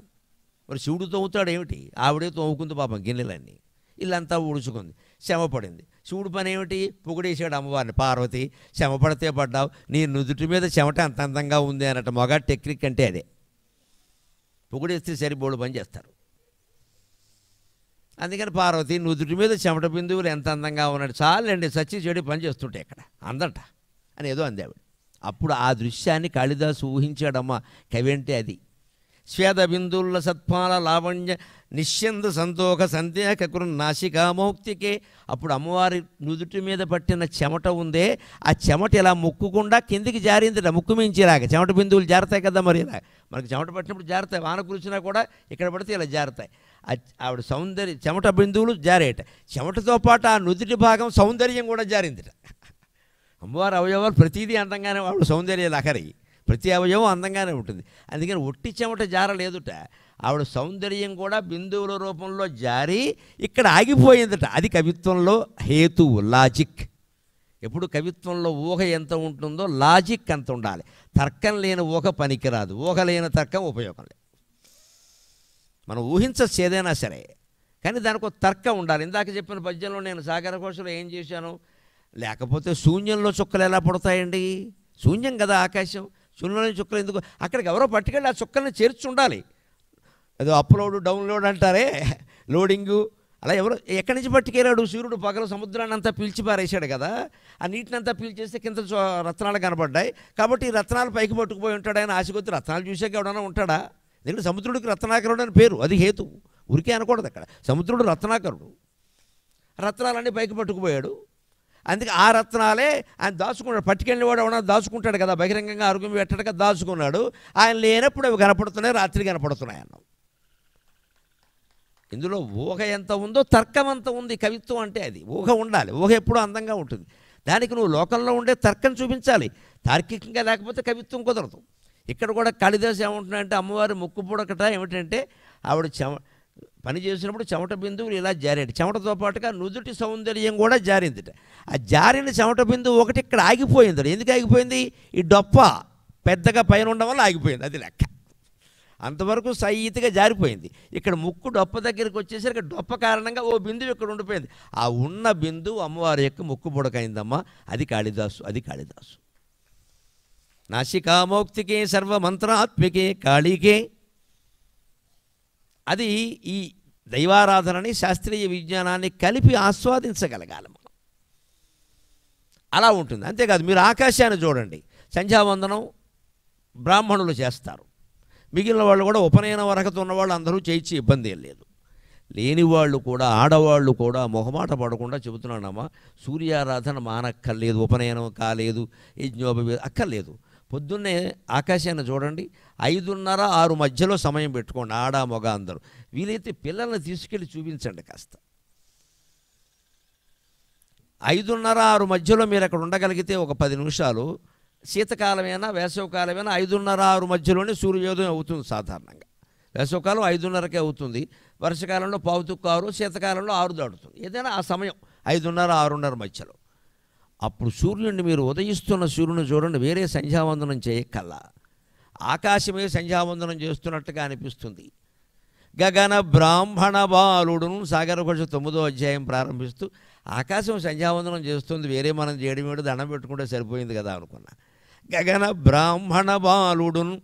మరి శివుడు తవ్వుతాడు ఏమిటి? ఆవిడే తవ్వుకుంది పాపం గిన్నెలన్నీ. ఇల్లంతా ఊడ్చుకుంది, శ్రమ పడింది. శివుడు పని ఏమిటి? పొగిడేసాడు అమ్మవారిని. పార్వతి, శ్రమ పడితే పడ్డావు, నీ నుదుటి మీద చెమట అంత అందంగా ఉంది అన్నట్టు. మగ టెక్నిక్ అంటే అదే. పొగిడేస్తే సరిపోడు పని చేస్తారు. అందుకని పార్వతి నుదుటి మీద చెమట బిందువులు ఎంత అందంగా ఉన్నాడు, చాలండి సచ్చి చెడి పని చేస్తుంటే ఇక్కడ అందంట అని ఏదో అంది ఆవిడ. అప్పుడు ఆ దృశ్యాన్ని కాళిదాసు ఊహించాడమ్మా. కవి అంటే అది. స్వేద బిందువుల సత్పాల లావణ్య నిశ్చంద సంతోష సందేహ నాసికామౌక్తికే. అప్పుడు అమ్మవారి నుదుటి మీద పట్టిన చెమట ఉందే, ఆ చెమట ఇలా ముక్కుకుండా కిందికి జారిందిట, ముక్కు మించేలాగా చెమట బిందువులు జారుతాయి కదా. మరి ఇలా మనకి చెమట పట్టినప్పుడు జారుతాయి, వాన కురిచినా కూడా ఇక్కడ పడితే ఇలా జారుతాయి. ఆవిడ సౌందర్య చెమట బిందువులు జారేట, చెమటతో పాటు ఆ నుదుటి భాగం సౌందర్యం కూడా జారిందిట. అమ్మవారి అవయవాలు ప్రతిదీ అందంగానే, ఆవిడ సౌందర్య లహరి, ప్రతి అవయవం అందంగానే ఉంటుంది. అందుకని ఒట్టి చెమట జారలేదుట, ఆవిడ సౌందర్యం కూడా బిందువుల రూపంలో జారి ఇక్కడ ఆగిపోయిందట. అది కవిత్వంలో హేతువు, లాజిక్. ఎప్పుడు కవిత్వంలో ఊహ ఎంత ఉంటుందో లాజిక్ అంత ఉండాలి. తర్కం లేని ఊహ పనికిరాదు, ఊహ లేని తర్కం ఉపయోగం లేదు. మనం ఊహించచ్చు ఏదైనా సరే, కానీ దానికి ఒక తర్కం ఉండాలి. ఇందాక చెప్పిన పద్యంలో నేను సాగరకోశలో ఏం చేశాను, లేకపోతే శూన్యంలో చుక్కలు ఎలా పడతాయండి? శూన్యం కదా ఆకాశం, శూన్యంలో చుక్కలు ఎందుకు? అక్కడికి ఎవరో పట్టుకెళ్ళి ఆ చుక్కల్ని చేర్చి ఉండాలి. ఏదో అప్లోడ్ డౌన్లోడ్ అంటారే, లోడింగు, అలా ఎవరో ఎక్కడి నుంచి పట్టుకెళ్ళాడు? సూర్యుడు పగలు సముద్రాన్ని అంతా పీల్చి పారేశాడు కదా, ఆ నీటిని అంతా పీల్చేస్తే కింద రత్నాలు కనబడ్డాయి. కాబట్టి ఈ రత్నాలు పైకి పట్టుకుపోయి ఉంటాడు ఆయన. ఆశ కొద్ది రత్నాలు చూసాక ఎవడన్నా ఉంటాడా? ఎందుకంటే సముద్రుడికి రత్నాకరుడు అని పేరు, అది హేతు, ఉరికే అనకూడదు. అక్కడ సముద్రుడు రత్నాకరుడు, రత్నాలన్నీ పైకి పట్టుకుపోయాడు. అందుకే ఆ రత్నాలే ఆయన దాచుకున్నాడు. పట్టుకెళ్ళినవాడు ఎవడన్నా దాచుకుంటాడు కదా, బహిరంగంగా అరుగుమి పెట్టాడుగా దాచుకున్నాడు. ఆయన లేనప్పుడు అవి కనపడుతున్నాయి, రాత్రి కనపడుతున్నాయి అన్నాం. ఇందులో ఊహ ఎంత ఉందో తర్కం అంత ఉంది. కవిత్వం అంటే అది ఊహ ఉండాలి, ఊహ ఎప్పుడూ అందంగా ఉంటుంది. దానికి నువ్వు లోకంలో ఉండే తర్కం చూపించాలి, తార్కికంగా, లేకపోతే కవిత్వం కుదరదు. ఇక్కడ కూడా కాళిదాసు ఏమంటున్నాడంటే, అమ్మవారి ముక్కు పుడకట ఏమిటంటే, ఆవిడ పని చేసినప్పుడు చెమట బిందువులు ఇలా జారాడు, చెమటతో పాటుగా నుదుటి సౌందర్యం కూడా జారిందిట. ఆ జారిన చెమట బిందువు ఒకటి ఇక్కడ ఆగిపోయింది. ఎందుకు ఆగిపోయింది? ఈ డొప్ప పెద్దగా పైన ఉండడం వల్ల ఆగిపోయింది, అది లెక్క. అంతవరకు సైతిగా జారిపోయింది. ఇక్కడ ముక్కు డొప్ప దగ్గరికి వచ్చేసరికి డొప్ప కారణంగా ఓ బిందువు ఇక్కడ ఉండిపోయింది. ఆ ఉన్న బిందువు అమ్మవారి యొక్క ముక్కు పుడకైందమ్మా. అది కాళిదాసు, అది కాళిదాసు. నాసికామౌక్తికే సర్వమంత్రాత్మికే కాళికే. అది ఈ దైవారాధనని, శాస్త్రీయ విజ్ఞానాన్ని కలిపి ఆస్వాదించగలగాలి మనం. అలా ఉంటుంది. అంతేకాదు, మీరు ఆకాశాన్ని చూడండి. సంధ్యావందనం బ్రాహ్మణులు చేస్తారు, మిగిలిన వాళ్ళు కూడా ఉపనయనం అర్హత ఉన్నవాళ్ళు అందరూ చేయించి ఇబ్బంది ఏం లేదు. లేనివాళ్ళు కూడా, ఆడవాళ్ళు కూడా మొహమాట పడకుండా చెబుతున్నానమ్మా, సూర్యారాధన మానక్కర్లేదు, ఉపనయనం కాలేదు, యజ్ఞోపవే అక్కర్లేదు. పొద్దున్నే ఆకాశాన్ని చూడండి, 5:30, 6 మధ్యలో సమయం పెట్టుకోండి, ఆడ మగ అందరూ. వీలైతే పిల్లల్ని తీసుకెళ్ళి చూపించండి కాస్త. 5:30, 6 మధ్యలో మీరు అక్కడ ఉండగలిగితే ఒక 10 నిమిషాలు, శీతకాలమైనా వేసవకాలమైనా 5:30, 6 మధ్యలోనే సూర్యోదయం అవుతుంది సాధారణంగా. వేసవకాలం 5:30కే అవుతుంది, వర్షకాలంలో 5:45, శీతకాలంలో 6 దాటుతుంది. ఏదైనా ఆ సమయం 5:30, 6:30 మధ్యలో. అప్పుడు సూర్యుడిని, మీరు ఉదయిస్తున్న సూర్యుని చూడండి, వేరే సంధ్యావందనం చేయక్కల్లా, ఆకాశమే సంధ్యావందనం చేస్తున్నట్టుగా అనిపిస్తుంది. గగన బ్రాహ్మణ బాలుడును సాగరఘోష 9వ అధ్యాయం ప్రారంభిస్తూ ఆకాశం సంధ్యావందనం చేస్తుంది, వేరే మనం చేయడం ఏడు, దండం పెట్టుకుంటే సరిపోయింది కదా అనుకున్నా. గగన బ్రాహ్మణ బాలుడును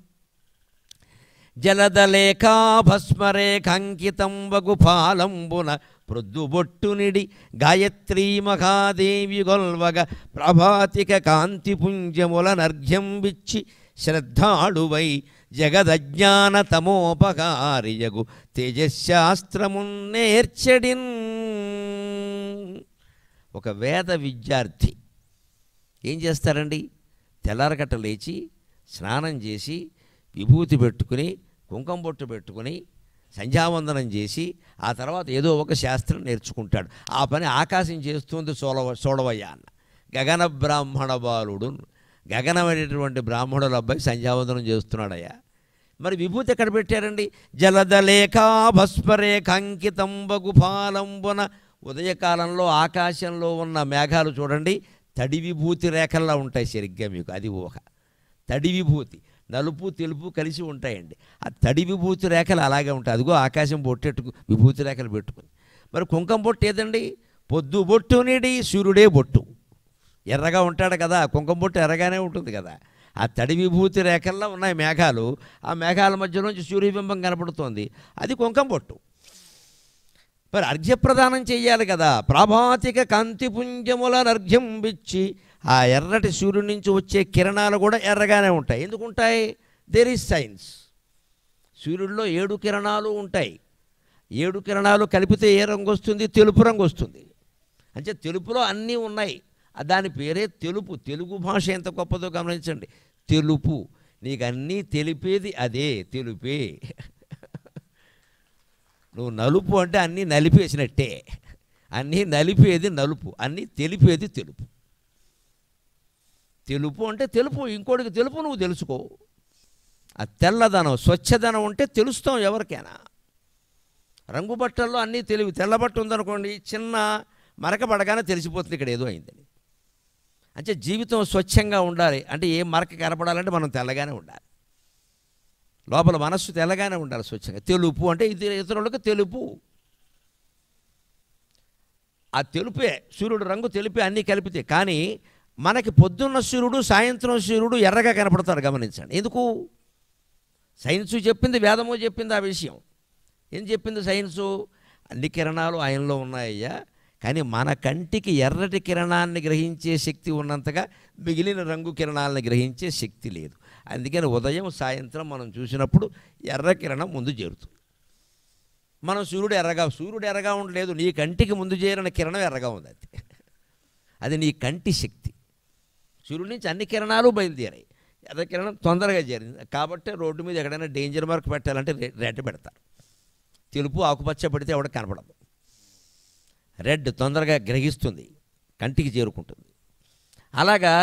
జలదలేఖా భస్మరేఖంకితం వగుపాలంబున ప్రొద్దుబొట్టునిడి గాయత్రీ మహాదేవి గొల్వగ ప్రభాతిక కాంతిపుంజముల నర్ఘ్యం విచ్చి శ్రద్ధాళువై జగదజ్ఞాన తమోపకారియగు తేజశాస్త్రమున్నేర్చడిన్. ఒక వేద విద్యార్థి ఏం చేస్తారండి? తెల్లారగట్ట లేచి స్నానం చేసి విభూతి పెట్టుకుని కుంకుమ బొట్టు పెట్టుకుని సంధ్యావందనం చేసి ఆ తర్వాత ఏదో ఒక శాస్త్రం నేర్చుకుంటాడు. ఆ పని ఆకాశం చేస్తుంది చూడవయ్యా అన్న. గగన బ్రాహ్మణ బాలుడు, గగనమైనటువంటి బ్రాహ్మణుల అబ్బాయి సంధ్యావందనం చేస్తున్నాడయ్యా. మరి విభూతి ఎక్కడ పెట్టారండి? జలదలేఖా భస్మరేఖంకితం వగుపాలంబున. ఉదయకాలంలో ఆకాశంలో ఉన్న మేఘాలు చూడండి, తడి విభూతి రేఖల్లా ఉంటాయి సరిగ్గా మీకు. అది ఊహ. తడి విభూతి, నలుపు తెలుపు కలిసి ఉంటాయండి. ఆ తడి విభూతి రేఖలు అలాగే ఉంటాయి. అదిగో ఆకాశం బొట్టెట్టుకు విభూతి రేఖలు పెట్టుకుని. మరి కుంకుమ బొట్టు ఏదండి? పొద్దు బొట్టు నీడి సూర్యుడే బొట్టు, ఎర్రగా ఉంటాడు కదా, కుంకుమ బొట్టు ఎర్రగానే ఉంటుంది కదా. ఆ తడి విభూతి రేఖల్లో ఉన్నాయి మేఘాలు, ఆ మేఘాల మధ్యలోంచి సూర్యబింబం కనపడుతోంది, అది కుంకుమ బొట్టు. మరి అర్ఘ్యప్రదానం చెయ్యాలి కదా. ప్రాభాతిక కాంతిపుంజముల అర్ఘ్యం బిచ్చి, ఆ ఎర్రటి సూర్యుడి నుంచి వచ్చే కిరణాలు కూడా ఎర్రగానే ఉంటాయి. ఎందుకుంటాయి? There is science. సూర్యుడిలో 7 కిరణాలు ఉంటాయి. 7 కిరణాలు కలిపితే ఏ రంగు వస్తుంది? తెలుపు రంగు వస్తుంది. అంటే తెలుపులో అన్నీ ఉన్నాయి. దాని పేరే తెలుపు. తెలుగు భాష ఎంత గొప్పదో గమనించండి. తెలుపు, నీకు అన్నీ తెలిపేది అదే, తెలుపే. నువ్వు నలుపు అంటే అన్నీ నలిపేసినట్టే. అన్నీ నలిపేది నలుపు, అన్నీ తెలిపేది తెలుపు. తెలుపు అంటే తెలుపు, ఇంకోటికి తెలుపు నువ్వు తెలుసుకో. ఆ తెల్లదనం, స్వచ్ఛదనం ఉంటే తెలుస్తాం ఎవరికైనా. రంగు బట్టల్లో అన్నీ తెలివి. తెల్ల బట్ట ఉందనుకోండి, చిన్న మరక పడగానే తెలిసిపోతుంది ఇక్కడ ఏదో అయిందని. అంటే జీవితం స్వచ్ఛంగా ఉండాలి అంటే ఏ మరక కనపడాలంటే మనం తెల్లగానే ఉండాలి. లోపల మనస్సు తెల్లగానే ఉండాలి, స్వచ్ఛంగా. తెలుపు అంటే ఇతరులకు తెలుపు. ఆ తెలుపే, సూర్యుడు రంగు తెలిపే, అన్నీ కలిపితే. కానీ మనకి పొద్దున్న సూర్యుడు, సాయంత్రం సూర్యుడు ఎర్రగా కనపడతాడు. గమనించండి. ఎందుకు? సైన్సు చెప్పింది, వేదము చెప్పింది ఆ విషయం. ఏం చెప్పింది సైన్సు? అన్ని కిరణాలు ఆయనలో ఉన్నాయ్యా, కానీ మన కంటికి ఎర్రటి కిరణాన్ని గ్రహించే శక్తి ఉన్నంతగా మిగిలిన రంగు కిరణాలను గ్రహించే శక్తి లేదు. అందుకని ఉదయం సాయంత్రం మనం చూసినప్పుడు ఎర్ర కిరణం ముందు చేరుతుంది. మనం సూర్యుడు ఎర్రగా ఉండలేదు, నీ కంటికి ముందు చేరిన కిరణం ఎర్రగా ఉంది. అది నీ కంటి శక్తి. సూర్యుడి నుంచి అన్ని కిరణాలు బయలుదేరాయి, ఎర్ర కిరణం తొందరగా చేరింది. కాబట్టి రోడ్డు మీద ఎక్కడైనా డేంజర్ మార్క్ పెట్టాలంటే రెడ్ పెడతారు. తెలుపు ఆకుపచ్చ పెడితే ఎవరికి కనపడదు. రెడ్ తొందరగా గ్రహిస్తుంది, కంటికి చేరుకుంటుంది. అలాగా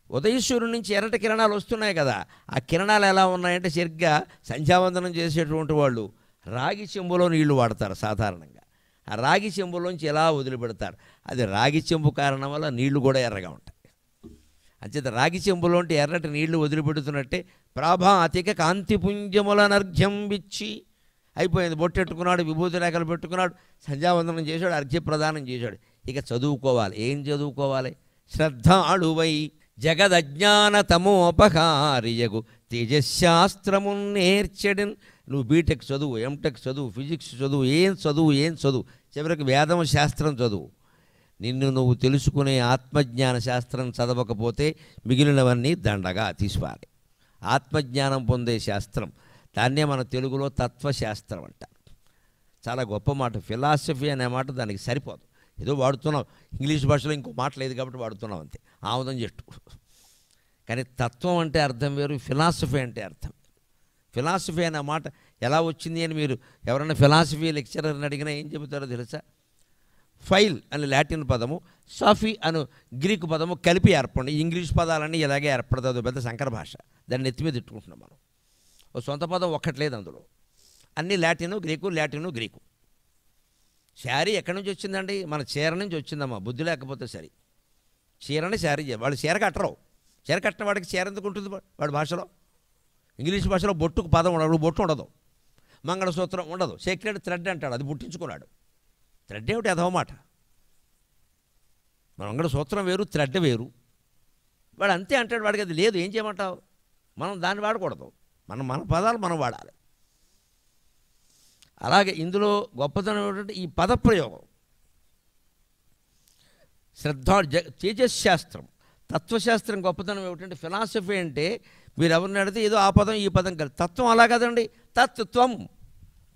ఉదయసూర్యుడి నుంచి ఎర్రటి కిరణాలు వస్తున్నాయి కదా, ఆ కిరణాలు ఎలా ఉన్నాయంటే సరిగ్గా సంధ్యావందనం చేసేటువంటి వాళ్ళు రాగి చెంబులో నీళ్లు వాడతారు సాధారణంగా. ఆ రాగి చెంబులోంచి ఎలా వదిలిపెడతారు, అది రాగి చెంబు కారణం వల్ల నీళ్లు కూడా ఎర్రగా ఉంటాయి. అంచేత రాగి చెంబులోంటి ఎర్రటి నీళ్లు వదిలిపెడుతున్నట్టే ప్రాభాతిక కాంతిపుంజములనర్ఘ్యం విచ్చి అయిపోయింది. బొట్టెట్టుకున్నాడు, విభూతి రేఖలు పెట్టుకున్నాడు, సంధ్యావందనం చేశాడు, అర్ఘ్య ప్రదానం చేశాడు. ఇక చదువుకోవాలి. ఏం చదువుకోవాలి? శ్రద్ధాళువై జగదజ్ఞాన తమోపహారియగు తేజశాస్త్రము నేర్చెడిన్. నువ్వు బీటెక్ చదువు, ఎంటెక్ చదువు, ఫిజిక్స్ చదువు, ఏం చదువు, చివరికి వేదం శాస్త్రం చదువు. నిన్ను నువ్వు తెలుసుకునే ఆత్మజ్ఞాన శాస్త్రం చదవకపోతే మిగిలినవన్నీ దండగా తీసిపాలి. ఆత్మజ్ఞానం పొందే శాస్త్రం, దాన్నే మన తెలుగులో తత్వశాస్త్రం అంటారు. చాలా గొప్ప మాట. ఫిలాసఫీ అనే మాట దానికి సరిపోదు. ఏదో వాడుతున్నాం, ఇంగ్లీష్ భాషలో ఇంకో మాట లేదు కాబట్టి వాడుతున్నాం అంతే, ఆముదం చెట్టు. కానీ తత్వం అంటే అర్థం వేరు, ఫిలాసఫీ అంటే అర్థం. ఫిలాసఫీ అనే మాట ఎలా వచ్చింది అని మీరు ఎవరైనా ఫిలాసఫీ లెక్చరర్ని అడిగినా ఏం చెబుతారో తెలుసా? ఫైల్ అని లాటిన్ పదము, సాఫీ అను గ్రీకు పదము కలిపి ఏర్పడి ఇంగ్లీష్ పదాలన్నీ ఇలాగే ఏర్పడుతుంది. పెద్ద సంకర భాష, దాన్ని ఎత్తి మీద తిట్టుకుంటున్నాం మనం. ఓ సొంత పదం ఒక్కట్లేదు అందులో, అన్నీ లాటిను గ్రీకు. శారీ ఎక్కడి నుంచి వచ్చిందండి? మన చీర నుంచి వచ్చిందమ్మా. బుద్ధి లేకపోతే సరి. చీరని శారీ, వాళ్ళు చీర కట్టరు. చీర కట్టిన వాడికి చీర ఎందుకు ఉంటుంది వాడి భాషలో? ఇంగ్లీష్ భాషలో బొట్టుకు పదం ఉండదు, బొట్టు ఉండదు, మంగళసూత్రం ఉండదు, సీక్రెట్ థ్రెడ్ అంటాడు, అది పుట్టించుకున్నాడు. థ్రెడ్ ఏమిటి? అదవమాట. మన మంగళసూత్రం వేరు, థ్రెడ్ వేరు. వాడు అంతే అంటాడు, వాడికి అది లేదు. ఏం చేయమంటావు? మనం దాన్ని వాడకూడదు, మన పదాలు మనం వాడాలి. అలాగే ఇందులో గొప్పతనం ఏమిటంటే ఈ పదప్రయోగం. తేజశాస్త్రం, తత్వశాస్త్రం గొప్పతనం ఏమిటంటే ఫిలాసఫీ అంటే మీరు ఎవరిని అడిగితే ఏదో ఆ పదం ఈ పదం కలిసి. తత్వం అలా కదండి. తత్వం,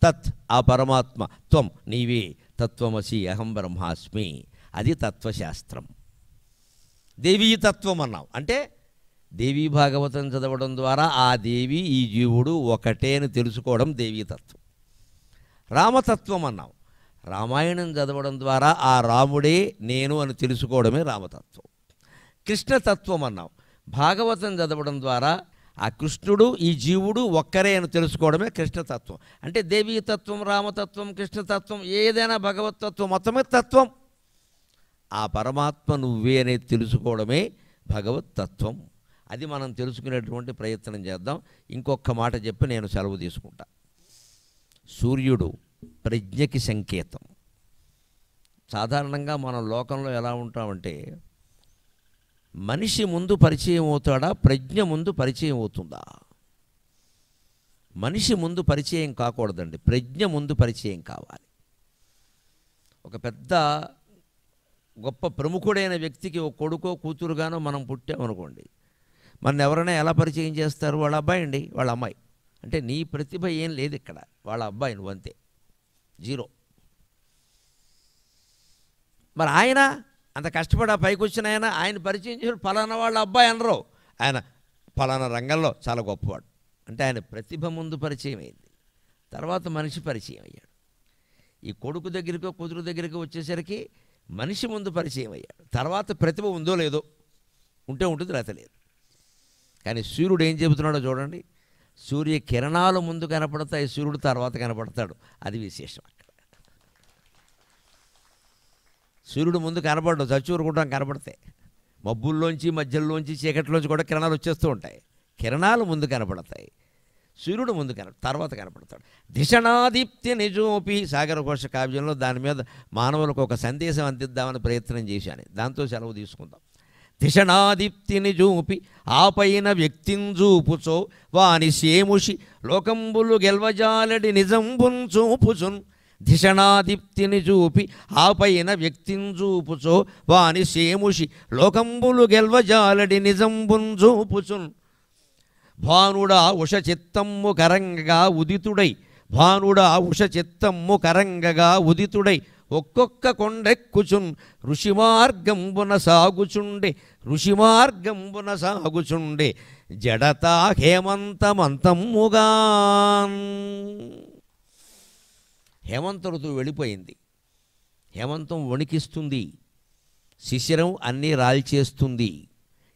తత్ ఆ పరమాత్మ, త్వం నీవే, తత్వమసి అహం బ్రహ్మాస్మి, అది తత్వశాస్త్రం. దేవీ తత్వం అన్నాం అంటే దేవీ భాగవతం చదవడం ద్వారా ఆ దేవి ఈ జీవుడు ఒకటే అని తెలుసుకోవడం దేవీతత్వం. రామతత్వం అన్నాం, రామాయణం చదవడం ద్వారా ఆ రాముడే నేను అని తెలుసుకోవడమే రామతత్వం. కృష్ణతత్వం అన్నాం, భాగవతం చదవడం ద్వారా ఆ కృష్ణుడు ఈ జీవుడు ఒక్కరే అని తెలుసుకోవడమే కృష్ణతత్వం. అంటే దేవీతత్వం, రామతత్వం, కృష్ణతత్వం, ఏదైనా భగవతత్వం మొత్తమే తత్వం. ఆ పరమాత్మ నువ్వే అనేది తెలుసుకోవడమే భగవతత్వం. అది మనం తెలుసుకునేటువంటి ప్రయత్నం చేద్దాం. ఇంకొక మాట చెప్పి నేను సెలవు తీసుకుంటా. సూర్యుడు ప్రజ్ఞకి సంకేతం. సాధారణంగా మనం లోకంలో ఎలా ఉంటామంటే మనిషి ముందు పరిచయం అవుతాడా, ప్రజ్ఞ ముందు పరిచయం అవుతుందా? మనిషి ముందు పరిచయం కాకూడదండి, ప్రజ్ఞ ముందు పరిచయం కావాలి. ఒక పెద్ద గొప్ప ప్రముఖుడైన వ్యక్తికి ఒక కొడుకో కూతురుగానో మనం పుట్టామనుకోండి, మన ఎవరైనా ఎలా పరిచయం చేస్తారు? వాళ్ళ అబ్బాయి అండి, వాళ్ళ అమ్మాయి. అంటే నీ ప్రతిభ ఏం లేదు ఇక్కడ, వాళ్ళ అబ్బాయి నువ్వు అంతే, జీరో. మరి ఆయన అంత కష్టపడి ఆ పైకి వచ్చిన ఆయన పరిచయం చేసి ఫలానా వాళ్ళ అబ్బాయి అనరు, ఆయన ఫలానా రంగంలో చాలా గొప్పవాడు. అంటే ఆయన ప్రతిభ ముందు పరిచయం అయింది, తర్వాత మనిషి పరిచయం అయ్యాడు. ఈ కొడుకు దగ్గరికో కూతురు దగ్గరికో వచ్చేసరికి మనిషి ముందు పరిచయం అయ్యాడు, తర్వాత ప్రతిభ ఉందో లేదో, ఉంటే ఉంటుంది లేకపోతే లేదు. కానీ సూర్యుడు ఏం చెబుతున్నాడో చూడండి, సూర్య కిరణాలు ముందు కనపడతాయి, సూర్యుడు తర్వాత కనపడతాడు, అది విశేషం. అక్కడ సూర్యుడు ముందు కనపడడు, చచ్చూరుకుంటాం కనపడతాయి, మబ్బుల్లోంచి మధ్యలోంచి చీకటిలోంచి కూడా కిరణాలు వచ్చేస్తూ ఉంటాయి. కిరణాలు ముందు కనపడతాయి, సూర్యుడు ముందు తర్వాత కనపడతాడు. ధిషణాదీప్తి నిజోపి సాగర ఘోష కావ్యంలో దాని మీద మానవులకు ఒక సందేశం అందిద్దామని ప్రయత్నం చేశాను, దాంతో సెలవు తీసుకుందాం. ధిషణాదీప్తిని చూపి ఆపైన వ్యక్తించూపుచో వాని సేముషి లోకంబులు గెల్వజాలడి నిజంబున్ చూపుచున్. ధిషణాదీప్తిని చూపి ఆపైన వ్యక్తించూపుచో వాని సేముషి లోకంబులు గెల్వజాలడి నిజంబున్ చూపుచున్. భానుడా ఉష చిత్తమ్ము కరంగగా ఉదితుడై, భానుడా ఉష చిత్తమ్ము కరంగగా ఉదితుడై ఒక్కొక్క కొండెక్కుచున్ ఋషిమార్గంబున సాగుచుండే, ఋషిమార్గంబున సాగుచుండే జడతా హేమంతమంతమ్ముగా. హేమంత ఋతువు వెళ్ళిపోయింది, హేమంతం వణికిస్తుంది, శిశిరం అన్నీ రాల్చేస్తుంది,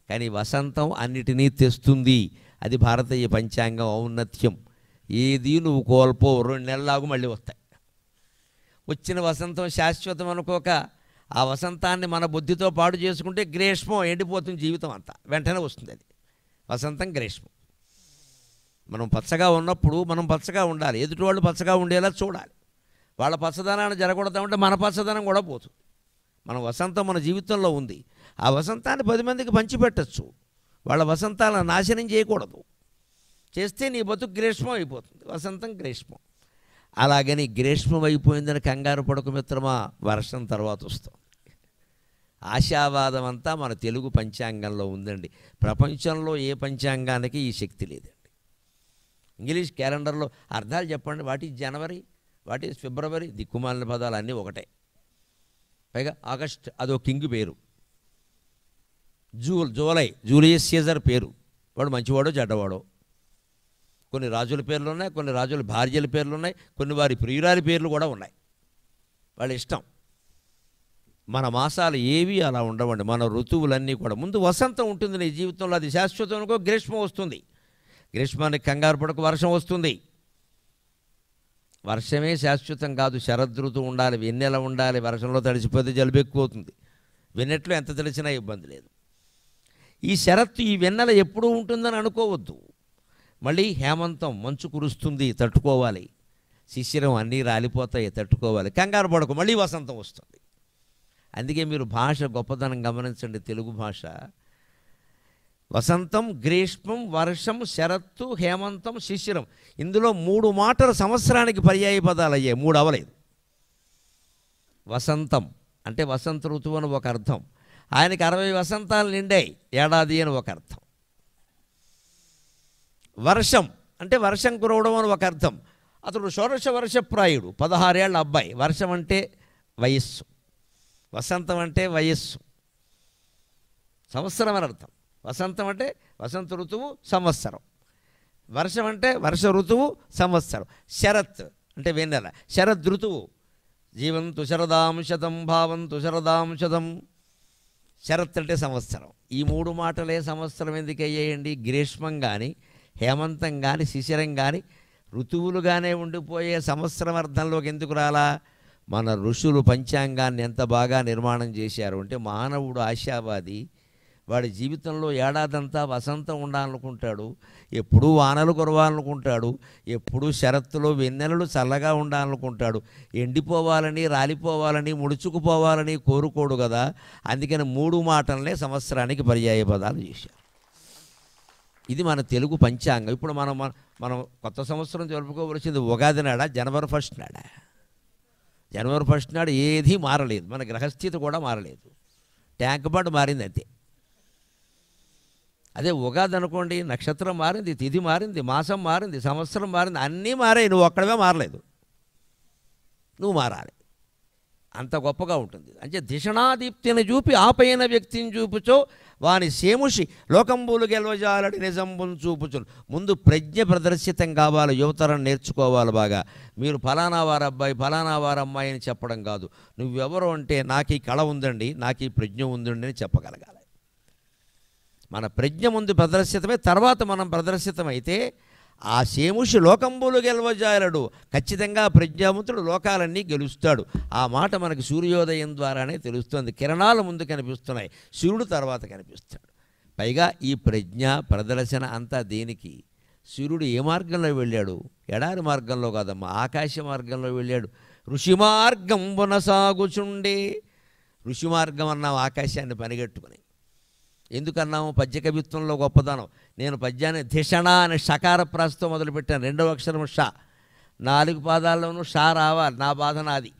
కానీ వసంతం అన్నిటినీ తెస్తుంది. అది భారతీయ పంచాంగం ఔన్నత్యం. ఏది నువ్వు కోల్పో, 2 నెలలాగు మళ్ళీ వస్తాయి. వచ్చిన వసంతం శాశ్వతం అనుకోక ఆ వసంతాన్ని మన బుద్ధితో పాడు చేసుకుంటే గ్రీష్మం ఎండిపోతుంది, జీవితం అంతా వెంటనే వస్తుంది. అది వసంతం గ్రీష్మం. మనం పచ్చగా ఉన్నప్పుడు మనం పచ్చగా ఉండాలి, ఎదుటి వాళ్ళు పచ్చగా ఉండేలా చూడాలి. వాళ్ళ పచ్చదనాన్ని జరగకూడదామంటే మన పచ్చదనం కూడా పోతుంది. మన వసంతం మన జీవితంలో ఉంది, ఆ వసంతాన్ని 10 మందికి పంచిపెట్టచ్చు. వాళ్ళ వసంతాలను నాశనం చేయకూడదు, చేస్తే నీ బతుకు గ్రీష్మం అయిపోతుంది, వసంతం గ్రీష్మం. అలాగని గ్రీష్మం అయిపోయిందని కంగారు పడకు మిత్రమా, వర్షం తర్వాత వస్తుంది. ఆశావాదం అంతా మన తెలుగు పంచాంగంలో ఉందండి. ప్రపంచంలో ఏ పంచాంగానికి ఈ శక్తి లేదండి. ఇంగ్లీష్ క్యాలెండర్లో అర్థాలు చెప్పండి, what is January, what is February, దిక్కుమాలిన పదాలు అన్నీ ఒకటే. పైగా ఆగస్ట్ అదో కింగ్ పేరు, జూలై జూలియస్ సీజర్ పేరు, వాడు మంచివాడో చెడ్డవాడో. కొన్ని రాజుల పేర్లు ఉన్నాయి, కొన్ని రాజుల భార్యల పేర్లు ఉన్నాయి, కొన్ని వారి ప్రియురాలి పేర్లు కూడా ఉన్నాయి, వాళ్ళ ఇష్టం. మన మాసాలు ఏవి అలా ఉండవండి, మన ఋతువులన్నీ కూడా. ముందు వసంతం ఉంటుంది నీ జీవితంలో, అది శాశ్వతం అనుకో. గ్రీష్మం వస్తుంది, గ్రీష్మానికి కంగారు పడకు, వర్షం వస్తుంది. వర్షమే శాశ్వతం కాదు, శరదృతువు ఉండాలి, వెన్నెల ఉండాలి. వర్షంలో తడిసిపోతే జలుబు ఎక్కువ అవుతుంది, వెన్నెట్లో ఎంత తెలిసినా ఇబ్బంది లేదు. ఈ శరత్తు ఈ వెన్నెల ఎప్పుడూ ఉంటుందని అనుకోవద్దు. మళ్ళీ హేమంతం మంచు కురుస్తుంది, తట్టుకోవాలి. శిశిరం అన్నీ రాలిపోతాయి, తట్టుకోవాలి. కంగారు పడకు, మళ్ళీ వసంతం వస్తుంది. అందుకే మీరు భాష గొప్పదనం గమనించండి. తెలుగు భాష వసంతం, గ్రీష్మం, వర్షం, శరత్తు, హేమంతం, శిశిరం, ఇందులో 3 మాటలు సంవత్సరానికి పర్యాయ పదాలు అయ్యాయి, 3 అవలేదు. వసంతం అంటే వసంత ఋతువు అని ఒక అర్థం, ఆయనకి 60 వసంతాలు నిండాయి, ఏడాది అని ఒక అర్థం. వర్షం అంటే వర్షం కురవడం అని ఒక అర్థం. అతడు షోడశ వర్షప్రాయుడు, 16 ఏళ్ల అబ్బాయి. వర్షం అంటే వయస్సు, వసంతం అంటే వయస్సు, సంవత్సరం అని అర్థం. వసంతం అంటే వసంత ఋతువు, సంవత్సరం. వర్షం అంటే వర్ష ఋతువు, సంవత్సరం. శరత్ అంటే వెన్నెల, శరద్ ఋతువు. జీవంతు శరదాంశతం భావంతు శరదాంశతం. శరత్ అంటే సంవత్సరం. ఈ 3 మాటలే సంవత్సరం ఎందుకు అయ్యాయండి? గ్రీష్మం కానీ, హేమంతం కానీ, శిశిరం కానీ ఋతువులుగానే ఉండిపోయే సంవత్సరం అర్థంలోకి ఎందుకు రాలా? మన ఋషులు పంచాంగాన్ని ఎంత బాగా నిర్మాణం చేశారు అంటే, మానవుడు ఆశావాది, వాడి జీవితంలో ఏడాదంతా వసంతం ఉండాలనుకుంటాడు, ఎప్పుడూ వానలు కురవాలనుకుంటాడు, ఎప్పుడూ శరత్తులో వెన్నెలలు చల్లగా ఉండాలనుకుంటాడు. ఎండిపోవాలని, రాలిపోవాలని, ముడుచుకుపోవాలని కోరుకోడు కదా. అందుకని 3 మాటలనే సంవత్సరానికి పర్యాయ పదాలు చేశారు. ఇది మన తెలుగు పంచాంగం. ఇప్పుడు మనం కొత్త సంవత్సరం జరుపుకోవలసింది ఉగాది నాడా, జనవరి 1 నాడా? జనవరి 1 నాడు ఏదీ మారలేదు, మన గ్రహస్థితి కూడా మారలేదు, ట్యాంక్ బండ్ మారింది అంతే. అదే ఉగాది అనుకోండి, నక్షత్రం మారింది, తిథి మారింది, మాసం మారింది, సంవత్సరం మారింది, అన్నీ మారాయి, నువ్వు ఒక్కడమే మారలేదు. నువ్వు మారాలి, అంత గొప్పగా ఉంటుంది. అంటే దిశనాదీప్తిని చూపి ఆపైన వ్యక్తిని చూపుచో వాని సేముషి లోకంబులు గెలవజాలడి నిజంబును చూపుచును. ముందు ప్రజ్ఞ ప్రదర్శితం కావాలి, యువతరం నేర్చుకోవాలి బాగా. మీరు ఫలానా వారు అబ్బాయి, ఫలానా వారు అమ్మాయి అని చెప్పడం కాదు. నువ్వెవరు అంటే నాకు ఈ కళ ఉందండి, నాకు ఈ ప్రజ్ఞ ఉందండి అని చెప్పగలగాలి. మన ప్రజ్ఞ ముందు ప్రదర్శితమే, తర్వాత మనం ప్రదర్శితమైతే ఆ సేముషి లోకంబులు గెలవజాలడు, ఖచ్చితంగా ప్రజ్ఞావంతుడు లోకాలన్నీ గెలుస్తాడు. ఆ మాట మనకి సూర్యోదయం ద్వారానే తెలుస్తుంది. కిరణాలు ముందు కనిపిస్తున్నాయి, సూర్యుడు తర్వాత కనిపిస్తాడు. పైగా ఈ ప్రజ్ఞ ప్రదర్శన అంతా దేనికి? సూర్యుడు ఏ మార్గంలో వెళ్ళాడు? ఎడారి మార్గంలో కాదమ్మా, ఆకాశ మార్గంలో వెళ్ళాడు. ఋషి మార్గం కొనసాగుచుండే. ఋషి మార్గం అన్నాం ఆకాశాన్ని పనిగట్టుకుని. ఎందుకన్నాము? పద్య కవిత్వంలో గొప్పదనం. నేను పద్యాన్ని ధిషణ అనే షకార ప్రాసతో మొదలుపెట్టాను. 2వ అక్షరం ష. 4 పాదాల్లోనూ షా రావాలి, నా బాధ నాది.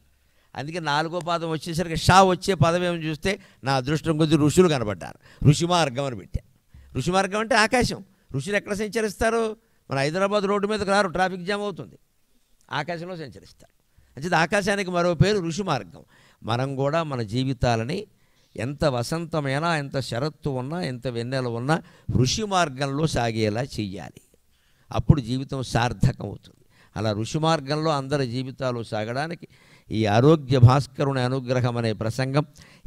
అందుకే 4వ పాదం వచ్చేసరికి షా వచ్చే పదం ఏమని చూస్తే నా అదృష్టం కొద్ది ఋషులు కనబడ్డారు. ఋషి మార్గం అని పెట్టాను. ఋషి మార్గం అంటే ఆకాశం. ఋషులు ఎక్కడ సంచరిస్తారు? మన హైదరాబాద్ రోడ్డు మీదకి రారు, ట్రాఫిక్ జామ్ అవుతుంది. ఆకాశంలో సంచరిస్తారు. అంటే ఆకాశానికి మరో పేరు ఋషి మార్గం. మనం కూడా మన జీవితాలని ఎంత వసంతమైనా, ఎంత శరత్తు ఉన్నా, ఎంత వెన్నెల ఉన్నా ఋషి మార్గంలో సాగేలా చెయ్యాలి. అప్పుడు జీవితం సార్థకం అవుతుంది. అలా ఋషి మార్గంలో అందరి జీవితాలు సాగడానికి ఈ ఆరోగ్య భాస్కరుని అనుగ్రహం అనే ప్రసంగం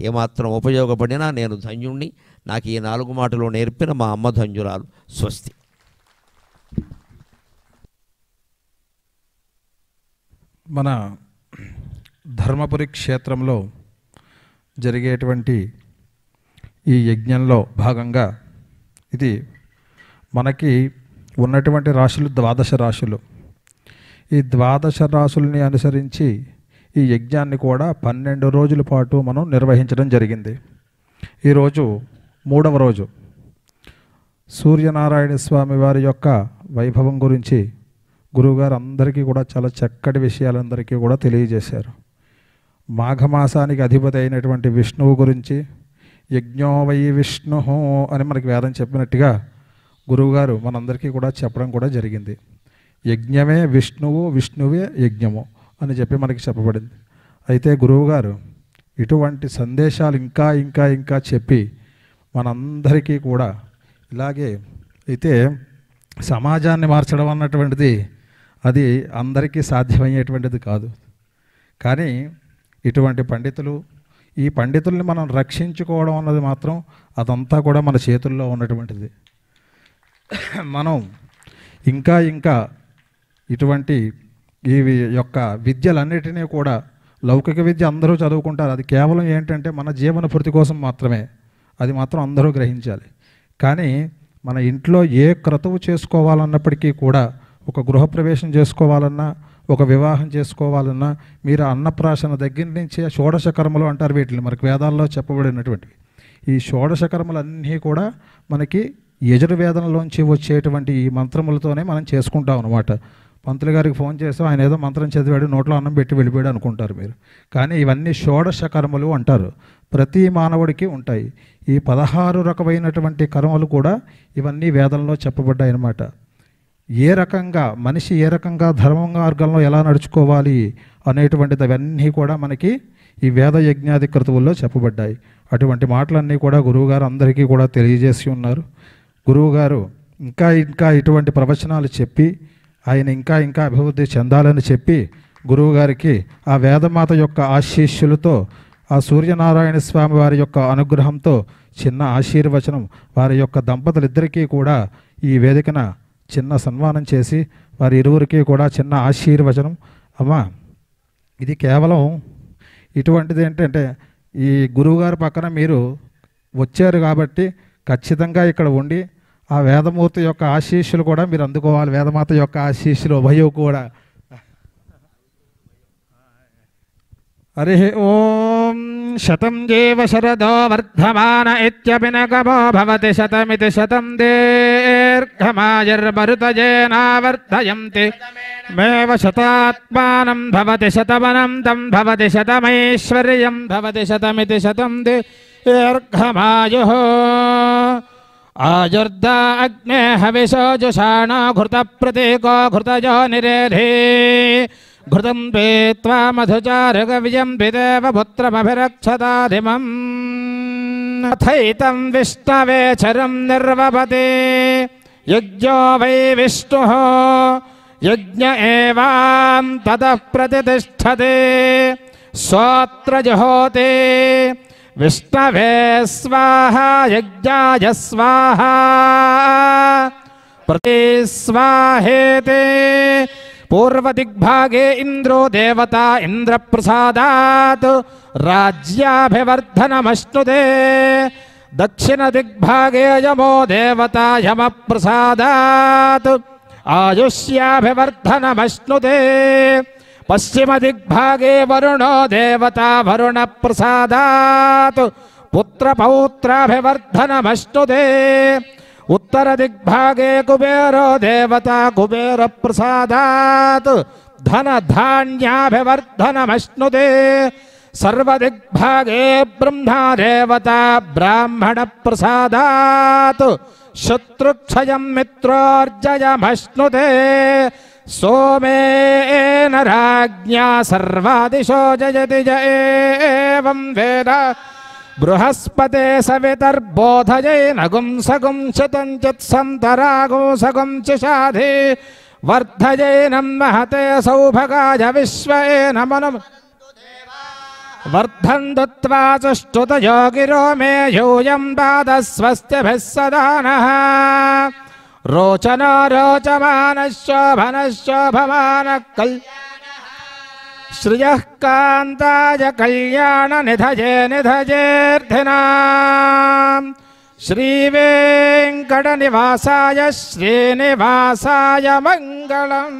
ఏమాత్రం ఉపయోగపడినా నేను ధన్యుణ్ణి. నాకు ఈ 4 మాటలు నేర్పిన మా అమ్మ ధన్యురాలు. స్వస్తి. మన ధర్మపురి క్షేత్రంలో జరిగేటువంటి ఈ యజ్ఞంలో భాగంగా ఇది మనకి ఉన్నటువంటి రాశులు 12 రాశులు. ఈ 12 రాశుల్ని అనుసరించి ఈ యజ్ఞాన్ని కూడా 12 రోజుల పాటు మనం నిర్వహించడం జరిగింది. ఈరోజు 3వ రోజు. సూర్యనారాయణ స్వామి వారి యొక్క వైభవం గురించి గురువుగారు అందరికీ కూడా చాలా చక్కటి విషయాలందరికీ కూడా తెలియజేశారు. మాఘమాసానికి అధిపతి అయినటువంటి విష్ణువు గురించి యజ్ఞో వై విష్ణు అని మనకి వేదం చెప్పినట్టుగా గురువుగారు మనందరికీ కూడా చెప్పడం కూడా జరిగింది. యజ్ఞమే విష్ణువు, విష్ణువే యజ్ఞము అని చెప్పి మనకి చెప్పబడింది. అయితే గురువుగారు ఇటువంటి సందేశాలు ఇంకా ఇంకా ఇంకా చెప్పి మనందరికీ కూడా ఇలాగే అయితే సమాజాన్ని మార్చడం అన్నటువంటిది అది అందరికీ సాధ్యమయ్యేటువంటిది కాదు. కానీ ఇటువంటి పండితులు, ఈ పండితుల్ని మనం రక్షించుకోవడం అన్నది మాత్రం అదంతా కూడా మన చేతుల్లో ఉన్నటువంటిది. మనం ఇంకా ఇంకా ఇటువంటి ఈ యొక్క విద్యలన్నిటినీ కూడా, లౌకిక విద్య అందరూ చదువుకుంటారు, అది కేవలం ఏంటంటే మన జీవన భృతి కోసం మాత్రమే. అది మాత్రం అందరూ గ్రహించాలి. కానీ మన ఇంట్లో ఏ క్రతువు చేసుకోవాలన్నప్పటికీ కూడా, ఒక గృహప్రవేశం చేసుకోవాలన్నా, ఒక వివాహం చేసుకోవాలన్నా, మీరు అన్నప్రాసన దగ్గర నుంచి షోడశ కర్మలు అంటారు వీటిని, మనకు వేదాల్లో చెప్పబడినటువంటివి. ఈ షోడశ కర్మలన్నీ కూడా మనకి యజుర్వేదంలోంచి వచ్చేటువంటి ఈ మంత్రములతోనే మనం చేసుకుంటాం అన్నమాట. పంతులు గారికి ఫోన్ చేస్తాం, ఆయన ఏదో మంత్రం చదివాడు, నోట్లో అన్నం పెట్టి వెళ్ళిపోయాడు అనుకుంటారు మీరు. కానీ ఇవన్నీ షోడశ కర్మలు అంటారు. ప్రతి మానవుడికి ఉంటాయి. ఈ 16 రకమైనటువంటి కర్మలు కూడా ఇవన్నీ వేదంలో చెప్పబడ్డాయి అన్నమాట. ఏ రకంగా మనిషి ఏ రకంగా ధర్మ మార్గంలో ఎలా నడుచుకోవాలి అనేటువంటిది అవన్నీ కూడా మనకి ఈ వేద యజ్ఞాది క్రతువుల్లో చెప్పబడ్డాయి. అటువంటి మాటలన్నీ కూడా గురువుగారు అందరికీ కూడా తెలియజేసి ఉన్నారు. గురువుగారు ఇంకా ఇంకా ఇటువంటి ప్రవచనాలు చెప్పి ఆయన ఇంకా ఇంకా అభివృద్ధి చెందాలని చెప్పి గురువుగారికి ఆ వేదమాత యొక్క ఆశీస్సులతో, ఆ సూర్యనారాయణ స్వామి వారి యొక్క అనుగ్రహంతో చిన్న ఆశీర్వచనం వారి యొక్క దంపతులిద్దరికీ కూడా ఈ వేదికన చిన్న సన్మానం చేసి వారి ఇరువురికి కూడా చిన్న ఆశీర్వచనం. అమ్మా, ఇది కేవలం ఇటువంటిది ఏంటంటే ఈ గురువుగారి పక్కన మీరు వచ్చారు కాబట్టి ఖచ్చితంగా ఇక్కడ ఉండి ఆ వేదమూర్తి యొక్క ఆశీస్సులు కూడా మీరు అందుకోవాలి. వేదమాత యొక్క ఆశీస్సులు ఉభయం కూడా. హరి ఓం. శతం జీవ శరదో వర్ధమాన ఇత్యభినగమో భవతి శతమితి శతం దీర్ఘమాయుర్మరుతజేనావర్ధయంతి మేవ శతాత్మానం భవతి శతమనంతం భవతి శతమైశ్వర్యం భవతి శతమితి శతం దీర్ఘమాయుః. ఆయుర్దా అగ్నే హవిషో జుషాణో ఘృత ప్రతీకో ఘృతజో నిరేధే ఘృతం పీత్వా మధుచారుగవ్యం పిదేవ పుత్రమభిరక్షతాధిమం అథైతం విష్ణవే చరం నిర్వపతే యజ్ఞో వై విష్ణుః యజ్ఞ ఏవాం తతః ప్రతిష్ఠతే స్తోత్ర జహోతే విష్ణవే స్వాహా యజ్ఞాయ స్వాహా ప్రతి స్వాహేతే పూర్వదిగ్భాగే ఇంద్రో దేవతా ఇంద్రప్రసాదాత్ రాజ్యాభివర్ధనమశ్నుతే దక్షిణదిగ్భాగే యమో దేవతా యమప్రసాదాత్ ఆయుష్యాభివర్ధనమశ్నుతే పశ్చిమదిగ్భాగే వరుణో దేవతా వరుణప్రసాదాత్ పుత్రపౌత్రాభివర్ధనమశ్నుతే ఉత్తరదిగ్భాగే కుబేరో దేవతా కుబేరప్రసాదాత్ ధనధాన్యాభివర్ధనమశ్నుతే సర్వదిగ్భాగే బ్రహ్మా దేవతా బ్రాహ్మణప్రసాదాత్ శత్రుక్షయం మిత్రోర్జయమశ్నుతే సోమేన రాజ్ఞా సర్వాదిశో జయతి జ ఏవం వేద బృహస్పతే సవితర్బోధయేన గుంసగుం శతం చిత్సంతరాగుంసగుం చిషాధి వర్ధయేనం మహతే సౌభగాయ విశ్వేన మను వర్ధంతు త్వా చుష్టుతయో గిరో మే యూయం పాదస్వస్తిభిः సదా నః రోచనో రోచమానః శోభనః శోభమానః శ్రియః కాంతాయ కళ్యాణ నిధయే నిధయేర్థినాం శ్రీవేంకట నివాసాయ శ్రీనివాసాయ మంగళం.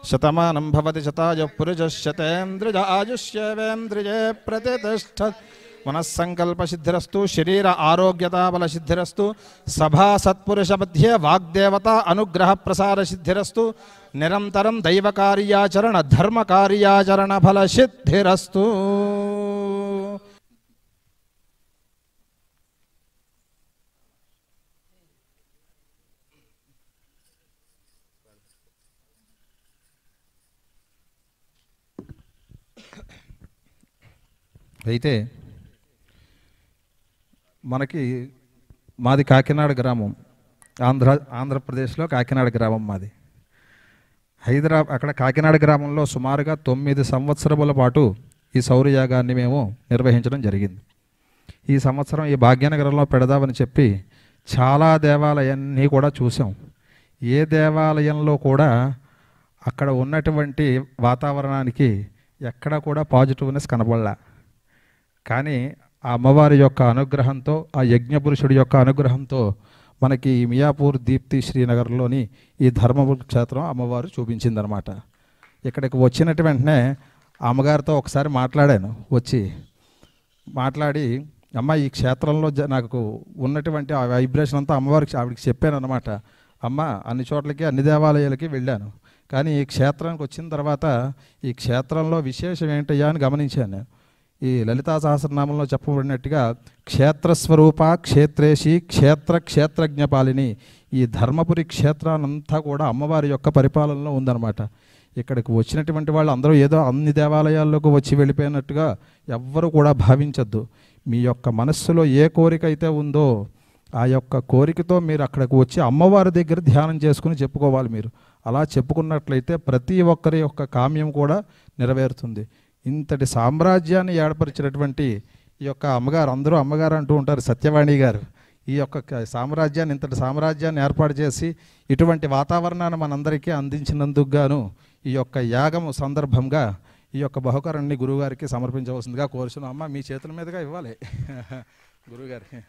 శతమానం భవతి శతాయ పురుష శతేంద్రియ ఆయుష్యేవేంద్రియే ప్రతిష్టతి. మనస్సంకల్పసిద్ధిరస్తు శరీర ఆరోగ్యతాబలసిద్ధిరస్తు. సభా సత్పురుష మధ్యే వాగ్దేవత అనుగ్రహ ప్రసార సిద్ధిరస్తు. నిరంతరం దైవకార్యాచరణ ధర్మకార్యాచరణ ఫలసిద్ధిరస్తు. అయితే మాది కాకినాడ గ్రామం, ఆంధ్రప్రదేశ్లో కాకినాడ గ్రామం మాది. అక్కడ కాకినాడ గ్రామంలో సుమారుగా 9 సంవత్సరముల పాటు ఈ సౌరయాగాన్ని మేము నిర్వహించడం జరిగింది. ఈ సంవత్సరం ఈ భాగ్యనగరంలో పెడదామని చెప్పి చాలా దేవాలయాన్ని కూడా చూసాం. ఏ దేవాలయంలో కూడా అక్కడ ఉన్నటువంటి వాతావరణానికి ఎక్కడ కూడా పాజిటివ్నెస్ కనబడలా. కానీ ఆ అమ్మవారి యొక్క అనుగ్రహంతో, ఆ యజ్ఞపురుషుడి యొక్క అనుగ్రహంతో మనకి మియాపూర్ దీప్తి శ్రీనగర్లోని ఈ ధర్మపురి క్షేత్రం అమ్మవారు చూపించిందనమాట. ఇక్కడికి వచ్చినట్టు వెంటనే అమ్మగారితో ఒకసారి మాట్లాడాను. మాట్లాడి అమ్మ ఈ క్షేత్రంలో నాకు ఉన్నటువంటి ఆ వైబ్రేషన్ అంతా ఆవిడకి చెప్పాను అనమాట. అమ్మ అన్ని చోట్లకి అన్ని దేవాలయాలకి వెళ్ళాను, కానీ ఈ క్షేత్రానికి వచ్చిన తర్వాత ఈ క్షేత్రంలో విశేషం ఏంటయ్యా అని గమనించాను నేను. ఈ లలితా సహస్రనామంలో చెప్పబడినట్టుగా క్షేత్రస్వరూప క్షేత్రేషి క్షేత్రజ్ఞపాలిని, ఈ ధర్మపురి క్షేత్రానంతా కూడా అమ్మవారి యొక్క పరిపాలనలో ఉందన్నమాట. ఇక్కడికి వచ్చినటువంటి వాళ్ళు అందరూ ఏదో అన్ని దేవాలయాల్లోకి వచ్చి వెళ్ళిపోయినట్టుగా ఎవ్వరూ కూడా భావించద్దు. మీ యొక్క మనస్సులో ఏ కోరిక అయితే ఉందో ఆ యొక్క కోరికతో మీరు అక్కడికి వచ్చి అమ్మవారి దగ్గర ధ్యానం చేసుకుని చెప్పుకోవాలి. మీరు అలా చెప్పుకున్నట్లయితే ప్రతి ఒక్కరి యొక్క కామ్యం కూడా నెరవేరుతుంది. ఇంతటి సామ్రాజ్యాన్ని ఏర్పరిచినటువంటి ఈ యొక్క అమ్మగారు, అందరూ అమ్మగారు అంటూ ఉంటారు, సత్యవాణి గారు, ఈ యొక్క సామ్రాజ్యాన్ని, ఇంతటి సామ్రాజ్యాన్ని ఏర్పాటు చేసి ఇటువంటి వాతావరణాన్ని మనందరికీ అందించినందుకు గాను ఈ యొక్క యాగము సందర్భంగా ఈ యొక్క బహుకరాన్ని గురువుగారికి సమర్పించవలసిందిగా కోరుచున్నాం. అమ్మ మీ చేతుల మీదుగా ఇవ్వాలి గురువుగారికి.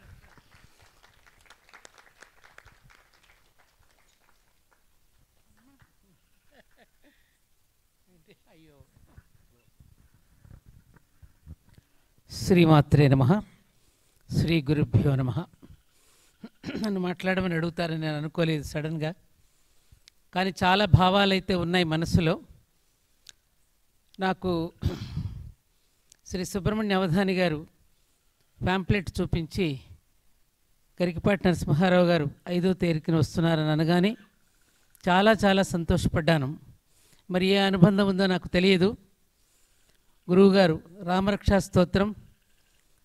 శ్రీమాత్రే నమః. శ్రీ గురుభ్యో నమః. నన్ను మాట్లాడమని అడుగుతారని నేను అనుకోలేదు సడన్గా, కానీ చాలా భావాలు అయితే ఉన్నాయి మనసులో. నాకు శ్రీ సుబ్రహ్మణ్య అవధాని గారు ప్యాంప్లెట్ చూపించి గరికపాటి నరసింహారావు గారు 5వ తేదీన వస్తున్నారని అనగానే చాలా చాలా సంతోషపడ్డాను. మరి ఏ అనుబంధం ఉందో నాకు తెలియదు. గురువుగారు రామరక్షా స్తోత్రం,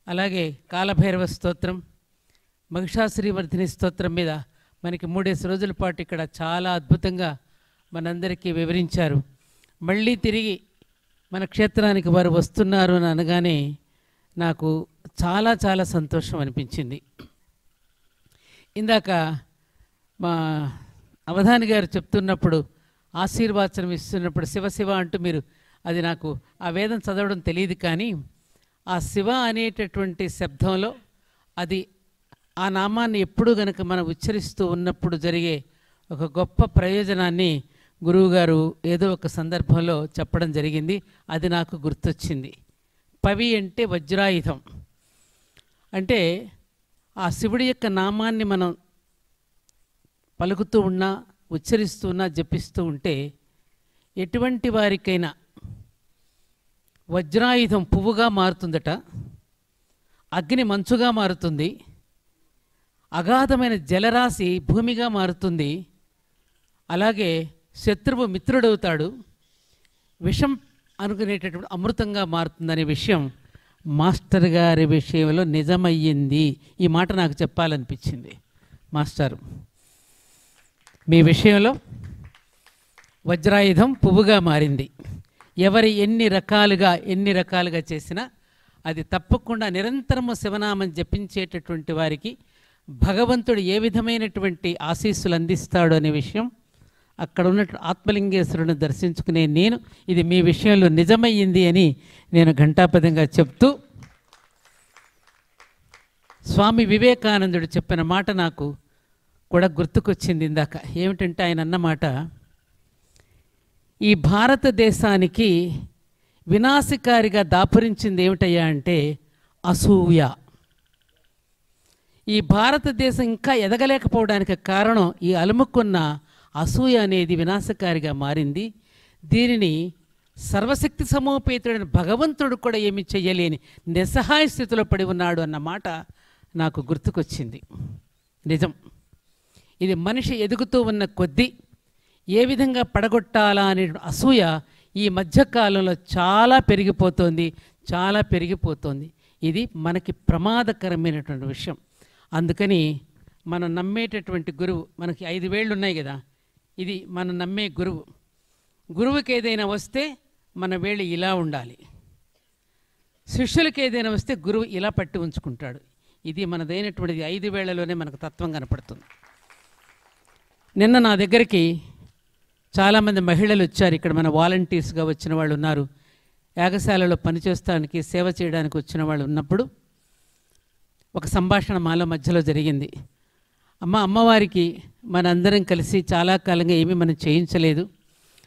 అలాగే కాలభైరవ స్తోత్రం, మహిషాసురీవర్ధిని స్తోత్రం మీద మనకి 3 రోజుల పాటు ఇక్కడ చాలా అద్భుతంగా మనందరికీ వివరించారు. మళ్ళీ తిరిగి మన క్షేత్రానికి వారు వస్తున్నారు అని అనగానే నాకు చాలా చాలా సంతోషం అనిపించింది. ఇందాక మా అవధాని గారు చెప్తున్నప్పుడు, ఆశీర్వాచనం ఇస్తున్నప్పుడు శివ శివ అంటూ మీరు, అది నాకు ఆ వేదం చదవడం తెలియదు, కానీ ఆ శివ అనేటటువంటి శబ్దంలో అది ఆ నామాన్ని ఎప్పుడు గనక మనం ఉచ్చరిస్తూ ఉన్నప్పుడు జరిగే ఒక గొప్ప ప్రయోజనాన్ని గురువుగారు ఏదో ఒక సందర్భంలో చెప్పడం జరిగింది. అది నాకు గుర్తొచ్చింది. పవి అంటే వజ్రాయుధం. అంటే ఆ శివుడి యొక్క నామాన్ని మనం పలుకుతూ ఉన్నా, ఉచ్చరిస్తూ ఉన్నా, జపిస్తూ ఉంటే ఎటువంటి వారికైనా వజ్రాయుధం పువ్వుగా మారుతుందట, అగ్ని మంచుగా మారుతుంది, అగాధమైన జలరాశి భూమిగా మారుతుంది, అలాగే శత్రువు మిత్రుడవుతాడు, విషం అనుకునేటటువంటి అమృతంగా మారుతుందనే విషయం మాస్టర్ గారి విషయంలో నిజమయ్యింది. ఈ మాట నాకు చెప్పాలనిపించింది. మాస్టర్, మీ విషయంలో వజ్రాయుధం పువ్వుగా మారింది. ఎవరి ఎన్ని రకాలుగా చేసినా అది తప్పకుండా నిరంతరము శివనామం జపించేటటువంటి వారికి భగవంతుడు ఏ విధమైనటువంటి ఆశీస్సులు అందిస్తాడు అనే విషయం అక్కడ ఉన్నట్టు ఆత్మలింగేశ్వరుని దర్శించుకునే నేను, ఇది మీ విషయంలో నిజమయ్యింది అని నేను ఘంటాపదంగా చెప్తూ, స్వామి వివేకానందుడు చెప్పిన మాట నాకు కూడా గుర్తుకొచ్చింది ఇందాక. ఏమిటంటే ఆయన అన్నమాట, ఈ భారతదేశానికి వినాశకారిగా దాపురించింది ఏమిటయ్యా అంటే అసూయ. ఈ భారతదేశం ఇంకా ఎదగలేకపోవడానికి కారణం ఈ అలుముకున్న అసూయ అనేది వినాశకారిగా మారింది. దీనిని సర్వశక్తి సమోపేతుడైన భగవంతుడు కూడా ఏమి చెయ్యలేని నిస్సహాయ స్థితిలో పడి ఉన్నాడు అన్న మాట నాకు గుర్తుకొచ్చింది. నిజం. ఇది మనిషి ఎదుగుతూ ఉన్న కొద్దీ ఏ విధంగా పడగొట్టాలా అనే అసూయ ఈ మధ్యకాలంలో చాలా పెరిగిపోతుంది. ఇది మనకి ప్రమాదకరమైనటువంటి విషయం. అందుకని మనం నమ్మేటటువంటి గురువు, మనకి 5 వేళ్ళు ఉన్నాయి కదా, ఇది మనం నమ్మే గురువుకి ఏదైనా వస్తే మన వేళ్ళు ఇలా ఉండాలి, శిష్యులకి ఏదైనా వస్తే గురువు ఇలా పట్టి ఉంచుకుంటాడు. ఇది మనదైనటువంటిది 5 వేళ్లలోనే మనకు తత్వం కనపడుతుంది. నిన్న నా దగ్గరికి చాలామంది మహిళలు వచ్చారు. ఇక్కడ మన వాలంటీర్స్గా వచ్చిన వాళ్ళు ఉన్నారు, యాగశాలలో పనిచేస్తానికి సేవ చేయడానికి వచ్చిన వాళ్ళు ఉన్నప్పుడు ఒక సంభాషణ మాలో మధ్యలో జరిగింది. అమ్మవారికి మనందరం కలిసి చాలా కాలంగా ఏమీ మనం చేయించలేదు,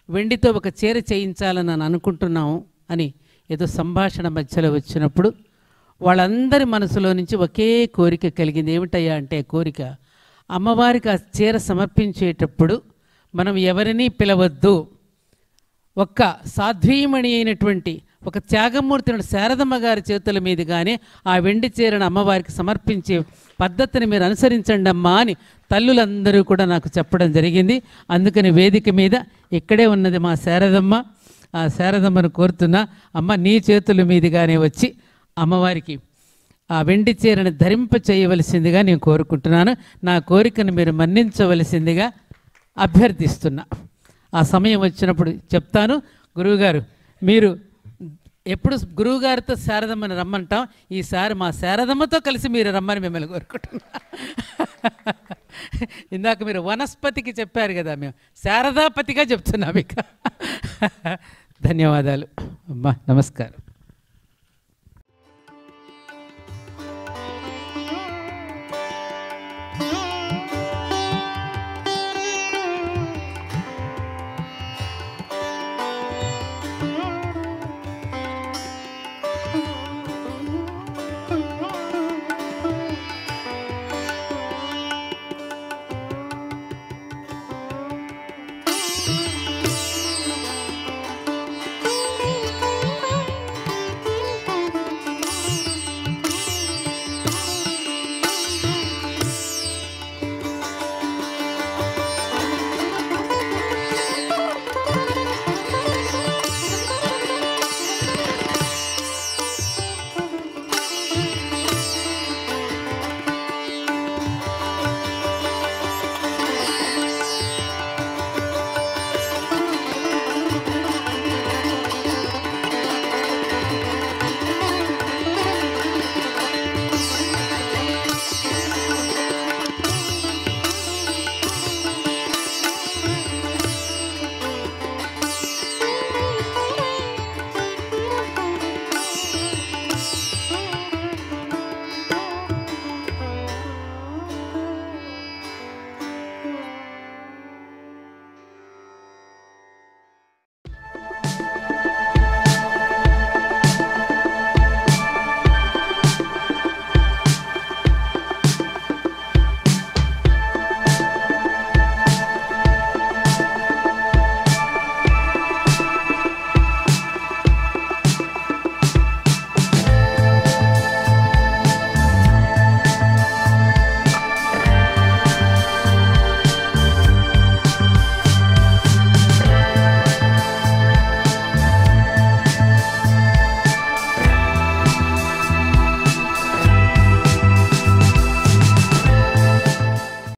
వెండితో ఒక చీర చేయించాలని నేను అనుకుంటున్నాము అని ఏదో సంభాషణ మధ్యలో వచ్చినప్పుడు వాళ్ళందరి మనసులో నుంచి ఒకే కోరిక కలిగింది. ఏమిటయ్యా అంటే కోరిక, అమ్మవారికి ఆ చీర సమర్పించేటప్పుడు మనం ఎవరినీ పిలవద్దు, ఒక్క సాధ్వీమణి అయినటువంటి ఒక త్యాగమూర్తిని శారదమ్మ గారి చేతుల మీదుగానే ఆ వెండి చీరను అమ్మవారికి సమర్పించే పద్ధతిని మీరు అనుసరించండి అమ్మా అని తల్లులందరూ కూడా నాకు చెప్పడం జరిగింది. అందుకని వేదిక మీద ఇక్కడే ఉన్నది మా శారదమ్మ, ఆ శారదమ్మను కోరుతున్నా, అమ్మ నీ చేతుల మీదుగానే వచ్చి అమ్మవారికి ఆ వెండి చీరను ధరింప చేయవలసిందిగా నేను కోరుకుంటున్నాను. నా కోరికను మీరు మన్నించవలసిందిగా అభ్యర్థిస్తున్నా. ఆ సమయం వచ్చినప్పుడు చెప్తాను. గురువుగారు, మీరు ఎప్పుడు గురువుగారితో శారదమ్మని రమ్మంటాం, ఈసారి మా శారదమ్మతో కలిసి మీరు రమ్మని మిమ్మల్ని కోరుకుంటున్నా. ఇందాక మీరు వనస్పతికి చెప్పారు కదా, మేము శారదాపతిగా చెప్తున్నాం ఇక. ధన్యవాదాలు అమ్మా, నమస్కారం.